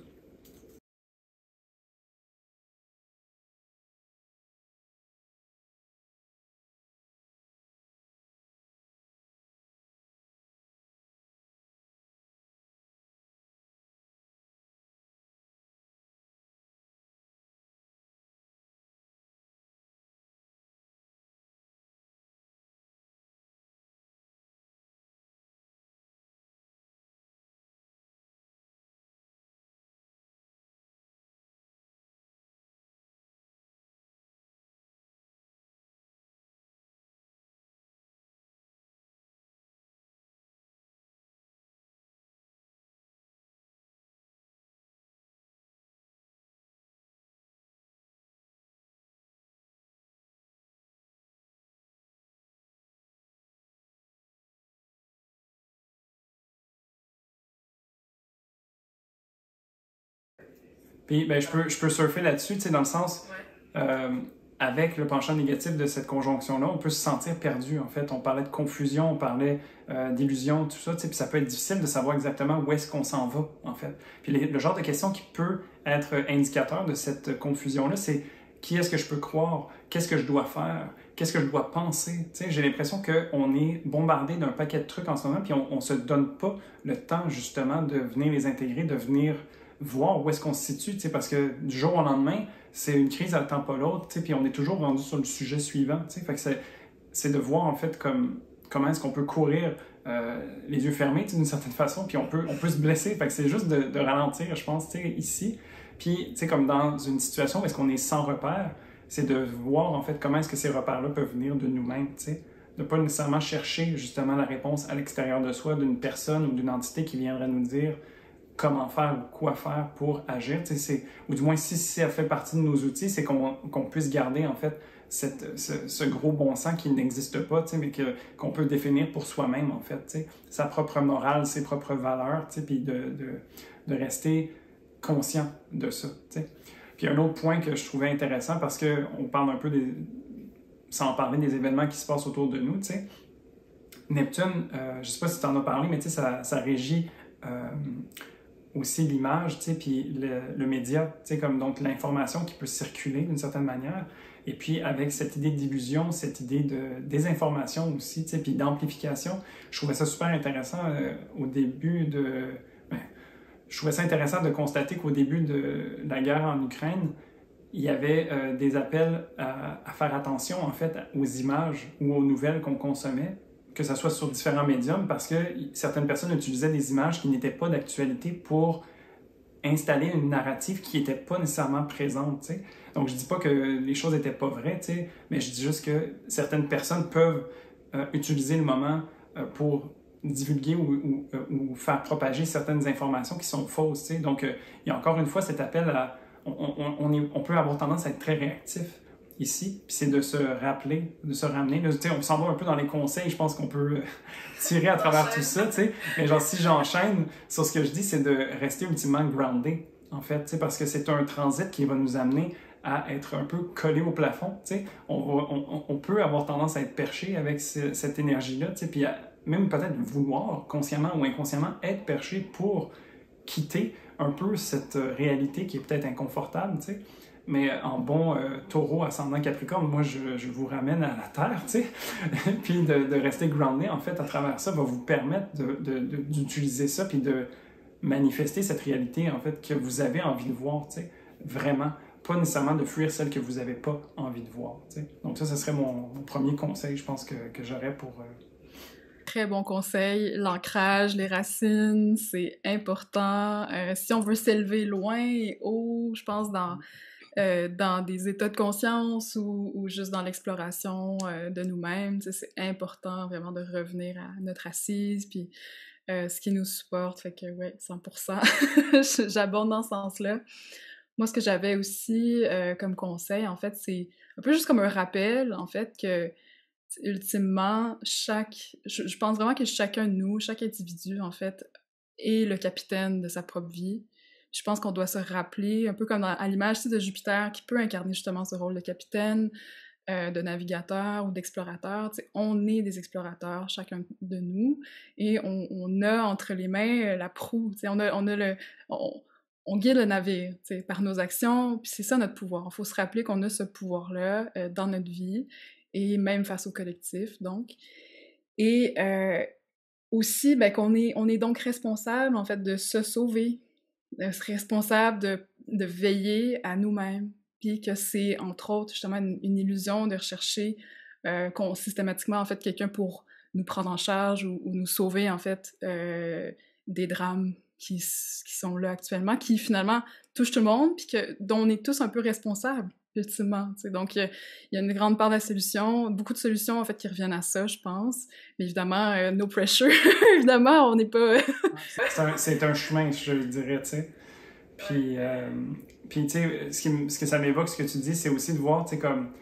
Puis, ben, je peux surfer là-dessus, tu sais, dans le sens, euh, avec le penchant négatif de cette conjonction-là, on peut se sentir perdu, en fait. On parlait de confusion, on parlait d'illusion, tout ça, tu sais, puis ça peut être difficile de savoir exactement où est-ce qu'on s'en va, en fait. Puis le genre de question qui peut être indicateur de cette confusion-là, c'est qui est-ce que je peux croire? Qu'est-ce que je dois faire? Qu'est-ce que je dois penser? Tu sais, j'ai l'impression qu'on est bombardé d'un paquet de trucs en ce moment, puis on se donne pas le temps, justement, de venir les intégrer, de venir voir où est-ce qu'on se situe, tu sais, parce que du jour au lendemain, c'est une crise à temps pas l'autre, tu sais, puis on est toujours rendu sur le sujet suivant, tu sais, fait que c'est de voir en fait comment est-ce qu'on peut courir les yeux fermés, d'une certaine façon, puis on peut se blesser, fait que c'est juste de ralentir, je pense, tu sais, ici, puis tu sais, comme dans une situation où est-ce qu'on est sans repère, c'est de voir en fait comment est-ce que ces repères-là peuvent venir de nous-mêmes, tu sais, de pas nécessairement chercher justement la réponse à l'extérieur de soi d'une personne ou d'une entité qui viendrait nous dire comment faire ou quoi faire pour agir. Ou du moins, si ça fait partie de nos outils, c'est qu'on puisse garder en fait ce gros bon sens qui n'existe pas, mais qu'on peut définir pour soi-même en fait. Sa propre morale, ses propres valeurs, puis de rester conscient de ça. T'sais. Puis un autre point que je trouvais intéressant, parce qu'on parle un peu sans parler des événements qui se passent autour de nous, t'sais. Neptune, je ne sais pas si tu en as parlé, mais ça régit aussi l'image, puis le média, comme donc l'information qui peut circuler d'une certaine manière. Et puis avec cette idée d'illusion, cette idée de désinformation aussi, puis d'amplification, je trouvais ça super intéressant au début de... je trouvais ça intéressant de constater qu'au début de la guerre en Ukraine, il y avait des appels à faire attention en fait aux images ou aux nouvelles qu'on consommait, que ce soit sur différents médiums, parce que certaines personnes utilisaient des images qui n'étaient pas d'actualité pour installer une narrative qui n'était pas nécessairement présente. T'sais. Donc, je dis pas que les choses n'étaient pas vraies, mais je dis juste que certaines personnes peuvent utiliser le moment pour divulguer ou faire propager certaines informations qui sont fausses. T'sais. Donc, il y a encore une fois cet appel à on peut avoir tendance à être très réactif ici, puis c'est de se rappeler, de se ramener. Là, on s'en va un peu dans les conseils, je pense qu'on peut tirer à travers tout ça, tu sais. Mais genre, si j'enchaîne sur ce que je dis, c'est de rester ultimement groundé, en fait, tu sais, parce que c'est un transit qui va nous amener à être un peu collé au plafond, tu sais. On peut avoir tendance à être perché avec cette énergie-là, tu sais, puis même peut-être vouloir, consciemment ou inconsciemment, être perché pour quitter un peu cette réalité qui est peut-être inconfortable, tu sais. Mais en bon taureau ascendant Capricorne, moi, je vous ramène à la terre, tu sais. Puis de rester groundé, en fait, à travers ça, va vous permettre d'utiliser ça, puis de manifester cette réalité, en fait, que vous avez envie de voir, tu sais. Vraiment. Pas nécessairement de fuir celle que vous n'avez pas envie de voir, tu sais. Donc ça, ce serait mon premier conseil, je pense, que j'aurais pour... Très bon conseil. L'ancrage, les racines, c'est important. Si on veut s'élever loin et haut, je pense dans des états de conscience ou juste dans l'exploration de nous-mêmes, c'est important vraiment de revenir à notre assise, puis ce qui nous supporte. Fait que, ouais, 100%, j'abonde dans ce sens-là. Moi, ce que j'avais aussi comme conseil, en fait, c'est un peu juste comme un rappel, en fait, que ultimement, je pense vraiment que chacun de nous, chaque individu, en fait, est le capitaine de sa propre vie. Je pense qu'on doit se rappeler, un peu comme à l'image de Jupiter, qui peut incarner justement ce rôle de capitaine, de navigateur ou d'explorateur. On est des explorateurs, chacun de nous, et on a entre les mains la proue. On a on guide le navire par nos actions, puis c'est ça notre pouvoir. Il faut se rappeler qu'on a ce pouvoir-là dans notre vie, et même face au collectif, donc. Et aussi, ben, on est donc responsable, en fait, de se sauver, responsable de veiller à nous-mêmes, puis que c'est, entre autres, justement, une illusion de rechercher systématiquement, en fait, quelqu'un pour nous prendre en charge ou nous sauver, en fait, des drames qui sont là actuellement, qui finalement touchent tout le monde, puis dont on est tous un peu responsables, ultimement. Donc, il y a une grande part de la solution, beaucoup de solutions, en fait, qui reviennent à ça, je pense. Mais évidemment, no pressure. Évidemment, on n'est pas... c'est un chemin, je dirais, tu sais. Puis, tu sais, ce que ça m'évoque, ce que tu dis, c'est aussi de voir, tu sais, comme...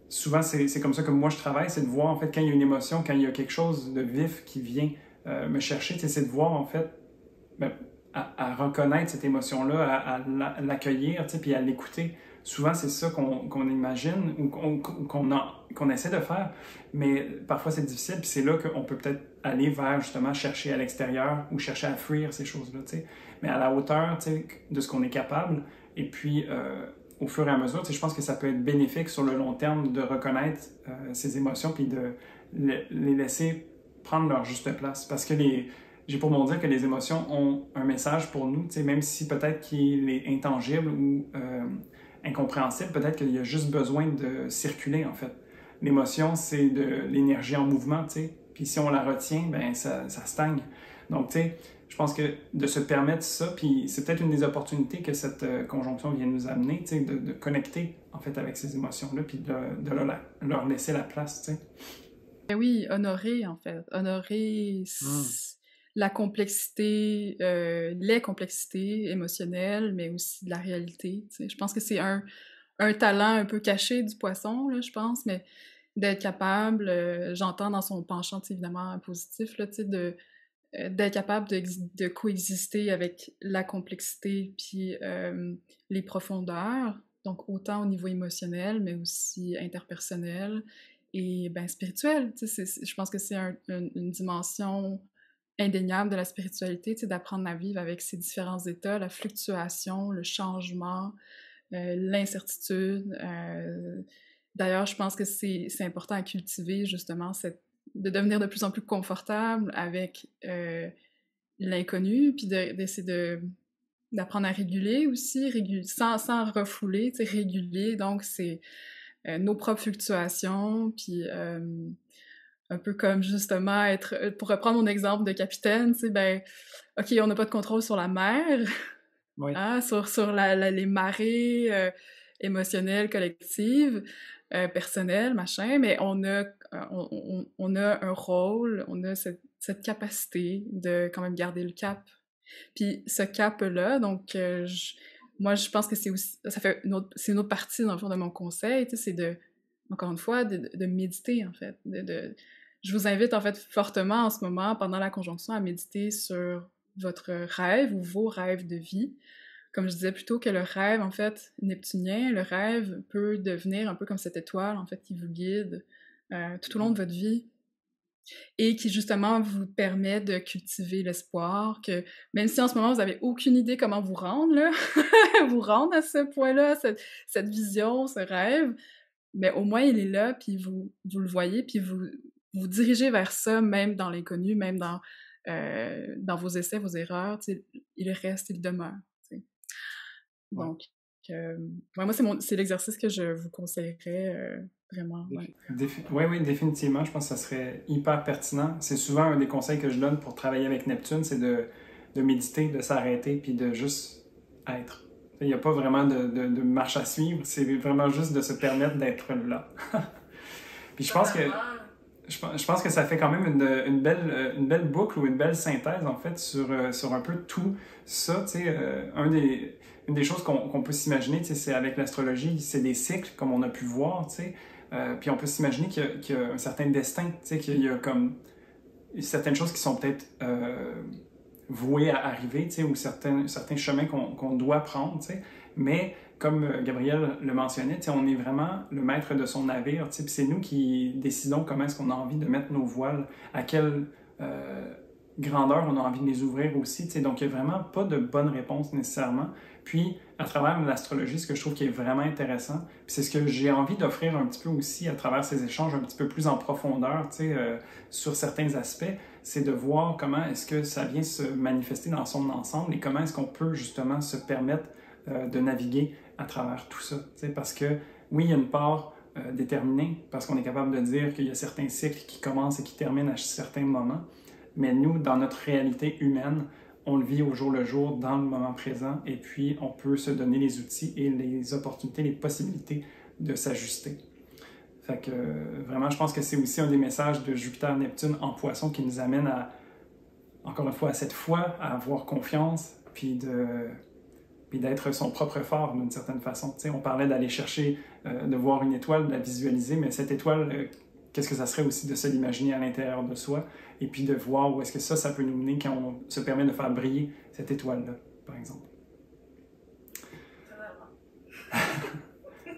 Souvent, c'est comme ça que moi je travaille, c'est de voir, en fait, quand il y a une émotion, quand il y a quelque chose de vif qui vient me chercher, tu sais, c'est de voir, en fait, ben, à reconnaître cette émotion-là, à l'accueillir, tu sais, puis à l'écouter. Souvent, c'est ça qu'on imagine ou qu'on essaie de faire, mais parfois c'est difficile, puis c'est là qu'on peut peut-être aller vers, justement, chercher à l'extérieur ou chercher à fuir ces choses-là, tu sais. Mais à la hauteur, tu sais, de ce qu'on est capable, et puis au fur et à mesure, tu sais, je pense que ça peut être bénéfique sur le long terme de reconnaître ces émotions, puis de les laisser prendre leur juste place, parce que j'ai pour mon dire que les émotions ont un message pour nous, même si peut-être qu'il est intangible ou incompréhensible, peut-être qu'il y a juste besoin de circuler, en fait. L'émotion, c'est de l'énergie en mouvement, puis si on la retient, ben ça stagne. Donc, tu sais, je pense que de se permettre ça, puis c'est peut-être une des opportunités que cette conjonction vient nous amener, tu sais, de connecter, en fait, avec ces émotions-là, puis de leur laisser la place, tu sais. Oui, honorer, en fait. Honorer la complexité, les complexités émotionnelles, mais aussi de la réalité. T'sais. Je pense que c'est un talent un peu caché du poisson, là, je pense, mais d'être capable, j'entends dans son penchant évidemment positif, là, d'être capable de coexister avec la complexité puis les profondeurs, donc autant au niveau émotionnel, mais aussi interpersonnel et ben, spirituel. Je pense que c'est une dimension indéniable de la spiritualité, d'apprendre à vivre avec ces différents états, la fluctuation, le changement, l'incertitude. D'ailleurs, je pense que c'est important à cultiver, justement, de devenir de plus en plus confortable avec l'inconnu, puis d'essayer d'apprendre à réguler aussi, sans refouler, réguler. Donc, c'est nos propres fluctuations, puis un peu comme justement pour reprendre mon exemple de capitaine, ben, OK, on n'a pas de contrôle sur la mer, oui. Hein, sur les marées émotionnelles, collectives, personnelles, machin, mais on a un rôle, on a cette capacité de quand même garder le cap. Puis ce cap-là, donc moi, je pense que c'est aussi, ça fait c'est une autre partie, dans le fond, de mon conseil, tu sais, c'est de, encore une fois, de méditer, en fait. Je vous invite, en fait, fortement, en ce moment, pendant la conjonction, à méditer sur votre rêve ou vos rêves de vie. Comme je disais plutôt que le rêve, en fait, neptunien, le rêve peut devenir un peu comme cette étoile, en fait, qui vous guide tout au long de votre vie et qui, justement, vous permet de cultiver l'espoir, que même si en ce moment, vous avez aucune idée comment vous rendre, là, vous rendre à ce point-là, cette vision, ce rêve, mais au moins, il est là, puis vous le voyez, puis vous dirigez vers ça, même dans l'inconnu, même dans vos essais, vos erreurs, tu sais, il reste, il demeure, tu sais. Ouais. Donc, ouais, moi, c'est l'exercice que je vous conseillerais vraiment. Ouais. Oui, définitivement. Je pense que ça serait hyper pertinent. C'est souvent un des conseils que je donne pour travailler avec Neptune, c'est de méditer, de s'arrêter, puis de juste être. Il n'y a pas vraiment de marche à suivre, c'est vraiment juste de se permettre d'être là. Puis je pense que ça fait quand même une belle boucle ou une belle synthèse, en fait, sur un peu tout ça. Tu sais, une des choses qu'on peut s'imaginer, tu sais, c'est avec l'astrologie, c'est des cycles, comme on a pu voir, tu sais. Puis on peut s'imaginer qu'il y a un certain destin, tu sais, qu'il y a comme certaines choses qui sont peut-être vouées à arriver, tu sais, ou certains chemins qu'on doit prendre, tu sais. Mais comme Gabriel le mentionnait, tu sais, on est vraiment le maître de son navire, tu sais, puis c'est nous qui décidons comment est-ce qu'on a envie de mettre nos voiles, à quelle grandeur on a envie de les ouvrir aussi, tu sais. Donc il n'y a vraiment pas de bonne réponse nécessairement. Puis, à travers l'astrologie, ce que je trouve qui est vraiment intéressant, puis c'est ce que j'ai envie d'offrir un petit peu aussi à travers ces échanges un petit peu plus en profondeur, tu sais, sur certains aspects, c'est de voir comment est-ce que ça vient se manifester dans son ensemble et comment est-ce qu'on peut justement se permettre de naviguer à travers tout ça. Tu sais, parce que oui, il y a une part déterminée, parce qu'on est capable de dire qu'il y a certains cycles qui commencent et qui terminent à certains moments, mais nous, dans notre réalité humaine, on le vit au jour le jour, dans le moment présent, et puis on peut se donner les outils et les opportunités, les possibilités de s'ajuster. Fait que vraiment, je pense que c'est aussi un des messages de Jupiter-Neptune en Poisson qui nous amène à, encore une fois, à cette foi, à avoir confiance, puis d'être son propre phare d'une certaine façon. Tu sais, on parlait d'aller chercher, de voir une étoile, de la visualiser, mais cette étoile, qu'est-ce que ça serait aussi de se l'imaginer à l'intérieur de soi et puis de voir où est-ce que ça peut nous mener quand on se permet de faire briller cette étoile-là, par exemple.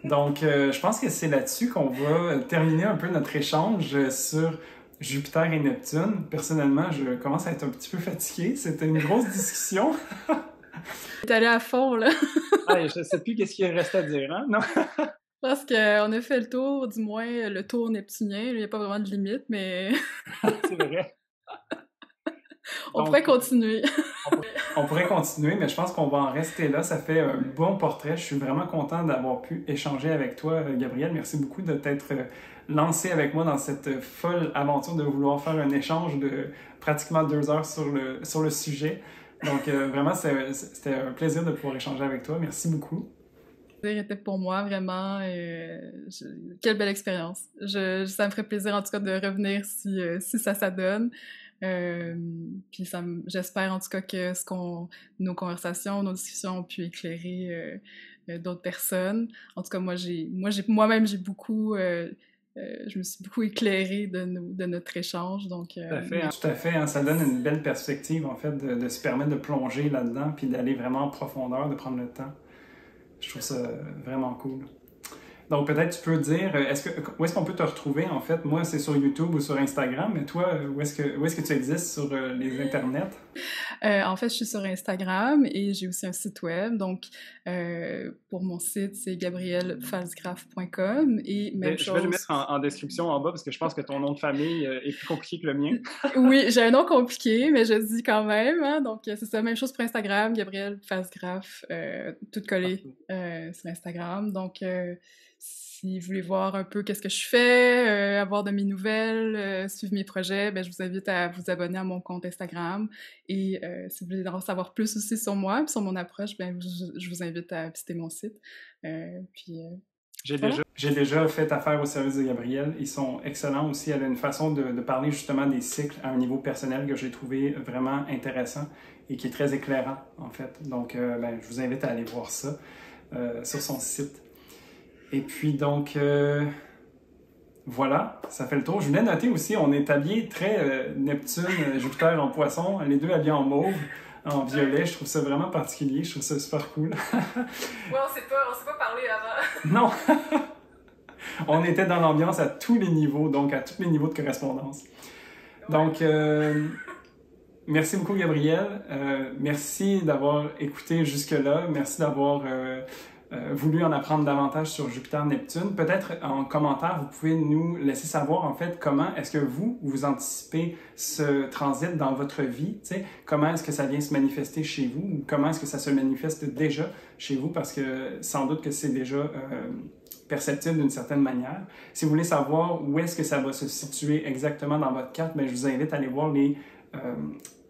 Donc, je pense que c'est là-dessus qu'on va terminer un peu notre échange sur Jupiter et Neptune. Personnellement, je commence à être un petit peu fatigué. C'était une grosse discussion. T'es allé à fond, là. Ah, je ne sais plus qu'est-ce qu'il reste à dire, hein? Non? Je pense qu'on a fait le tour, du moins le tour neptunien. Il n'y a pas vraiment de limite, mais C'est vrai. on pourrait continuer. On pourrait continuer, mais je pense qu'on va en rester là. Ça fait un bon portrait. Je suis vraiment content d'avoir pu échanger avec toi, Gabriel. Merci beaucoup de t'être lancé avec moi dans cette folle aventure de vouloir faire un échange de pratiquement 2 heures sur le sujet. Donc, vraiment, c'était un plaisir de pouvoir échanger avec toi. Merci beaucoup. C'était pour moi, vraiment. Quelle belle expérience. Ça me ferait plaisir, en tout cas, de revenir si ça donne. Puis j'espère, en tout cas, que nos conversations, nos discussions ont pu éclairer d'autres personnes. En tout cas, moi-même, j'ai beaucoup... je me suis beaucoup éclairée de notre échange, donc... Tout à fait, hein. Tout à fait, hein. Ça donne une belle perspective, en fait, de se permettre de plonger là-dedans, puis d'aller vraiment en profondeur, de prendre le temps. Je trouve ça vraiment cool. Donc, peut-être tu peux dire, où est-ce qu'on peut te retrouver, en fait? Moi, c'est sur YouTube ou sur Instagram, mais toi, où est-ce que tu existes sur les internets? En fait, je suis sur Instagram et j'ai aussi un site web. Donc, pour mon site, c'est gabrielfalsgraf.com et même chose... Je vais le mettre en description en bas parce que je pense que ton nom de famille est plus compliqué que le mien. Oui, j'ai un nom compliqué, mais je le dis quand même. Hein? Donc, c'est ça, même chose pour Instagram, Gabriel Falsgraf, tout collé sur Instagram. Donc, si vous voulez voir un peu qu'est-ce que je fais, avoir de mes nouvelles, suivre mes projets, ben, je vous invite à vous abonner à mon compte Instagram. Et si vous voulez en savoir plus aussi sur moi et sur mon approche, ben, je vous invite à visiter mon site. Puis Voilà. J'ai déjà fait affaire au service de Gabrielle. Ils sont excellents aussi. Elle a une façon de parler justement des cycles à un niveau personnel que j'ai trouvé vraiment intéressant et qui est très éclairant, en fait. Donc, je vous invite à aller voir ça sur son site. Et puis, donc, voilà, ça fait le tour. Je voulais noter aussi, on est habillés très Neptune, Jupiter en poisson, les deux habillés en mauve, en violet. Je trouve ça vraiment particulier. Je trouve ça super cool. Ouais, on s'est pas parlé avant. Non! On était dans l'ambiance à tous les niveaux, donc à tous les niveaux de correspondance. Ouais. Donc, merci beaucoup, Gabrielle. Merci d'avoir écouté jusque-là. Merci d'avoir voulu en apprendre davantage sur Jupiter-Neptune. Peut-être en commentaire, vous pouvez nous laisser savoir, en fait, comment est-ce que vous anticipez ce transit dans votre vie, tu sais, comment est-ce que ça vient se manifester chez vous, ou comment est-ce que ça se manifeste déjà chez vous, parce que sans doute que c'est déjà perceptible d'une certaine manière. Si vous voulez savoir où est-ce que ça va se situer exactement dans votre carte, je vous invite à aller voir les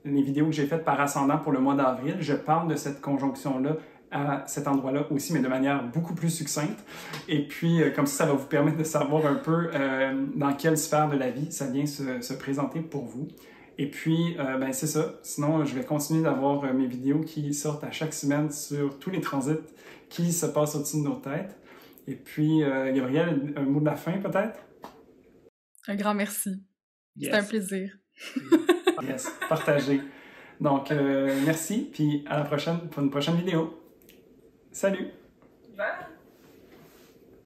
vidéos que j'ai faites par ascendant pour le mois d'avril. Je parle de cette conjonction-là à cet endroit-là aussi, mais de manière beaucoup plus succincte. Et puis, comme ça va vous permettre de savoir un peu dans quelle sphère de la vie ça vient se présenter pour vous. Et puis, c'est ça. Sinon, je vais continuer d'avoir mes vidéos qui sortent à chaque semaine sur tous les transits qui se passent au-dessus de nos têtes. Et puis, Gabrielle, un mot de la fin peut-être? Un grand merci. Yes. C'était un plaisir. Yes, partagé. Donc, merci, puis à la prochaine pour une prochaine vidéo. Salut! Bye!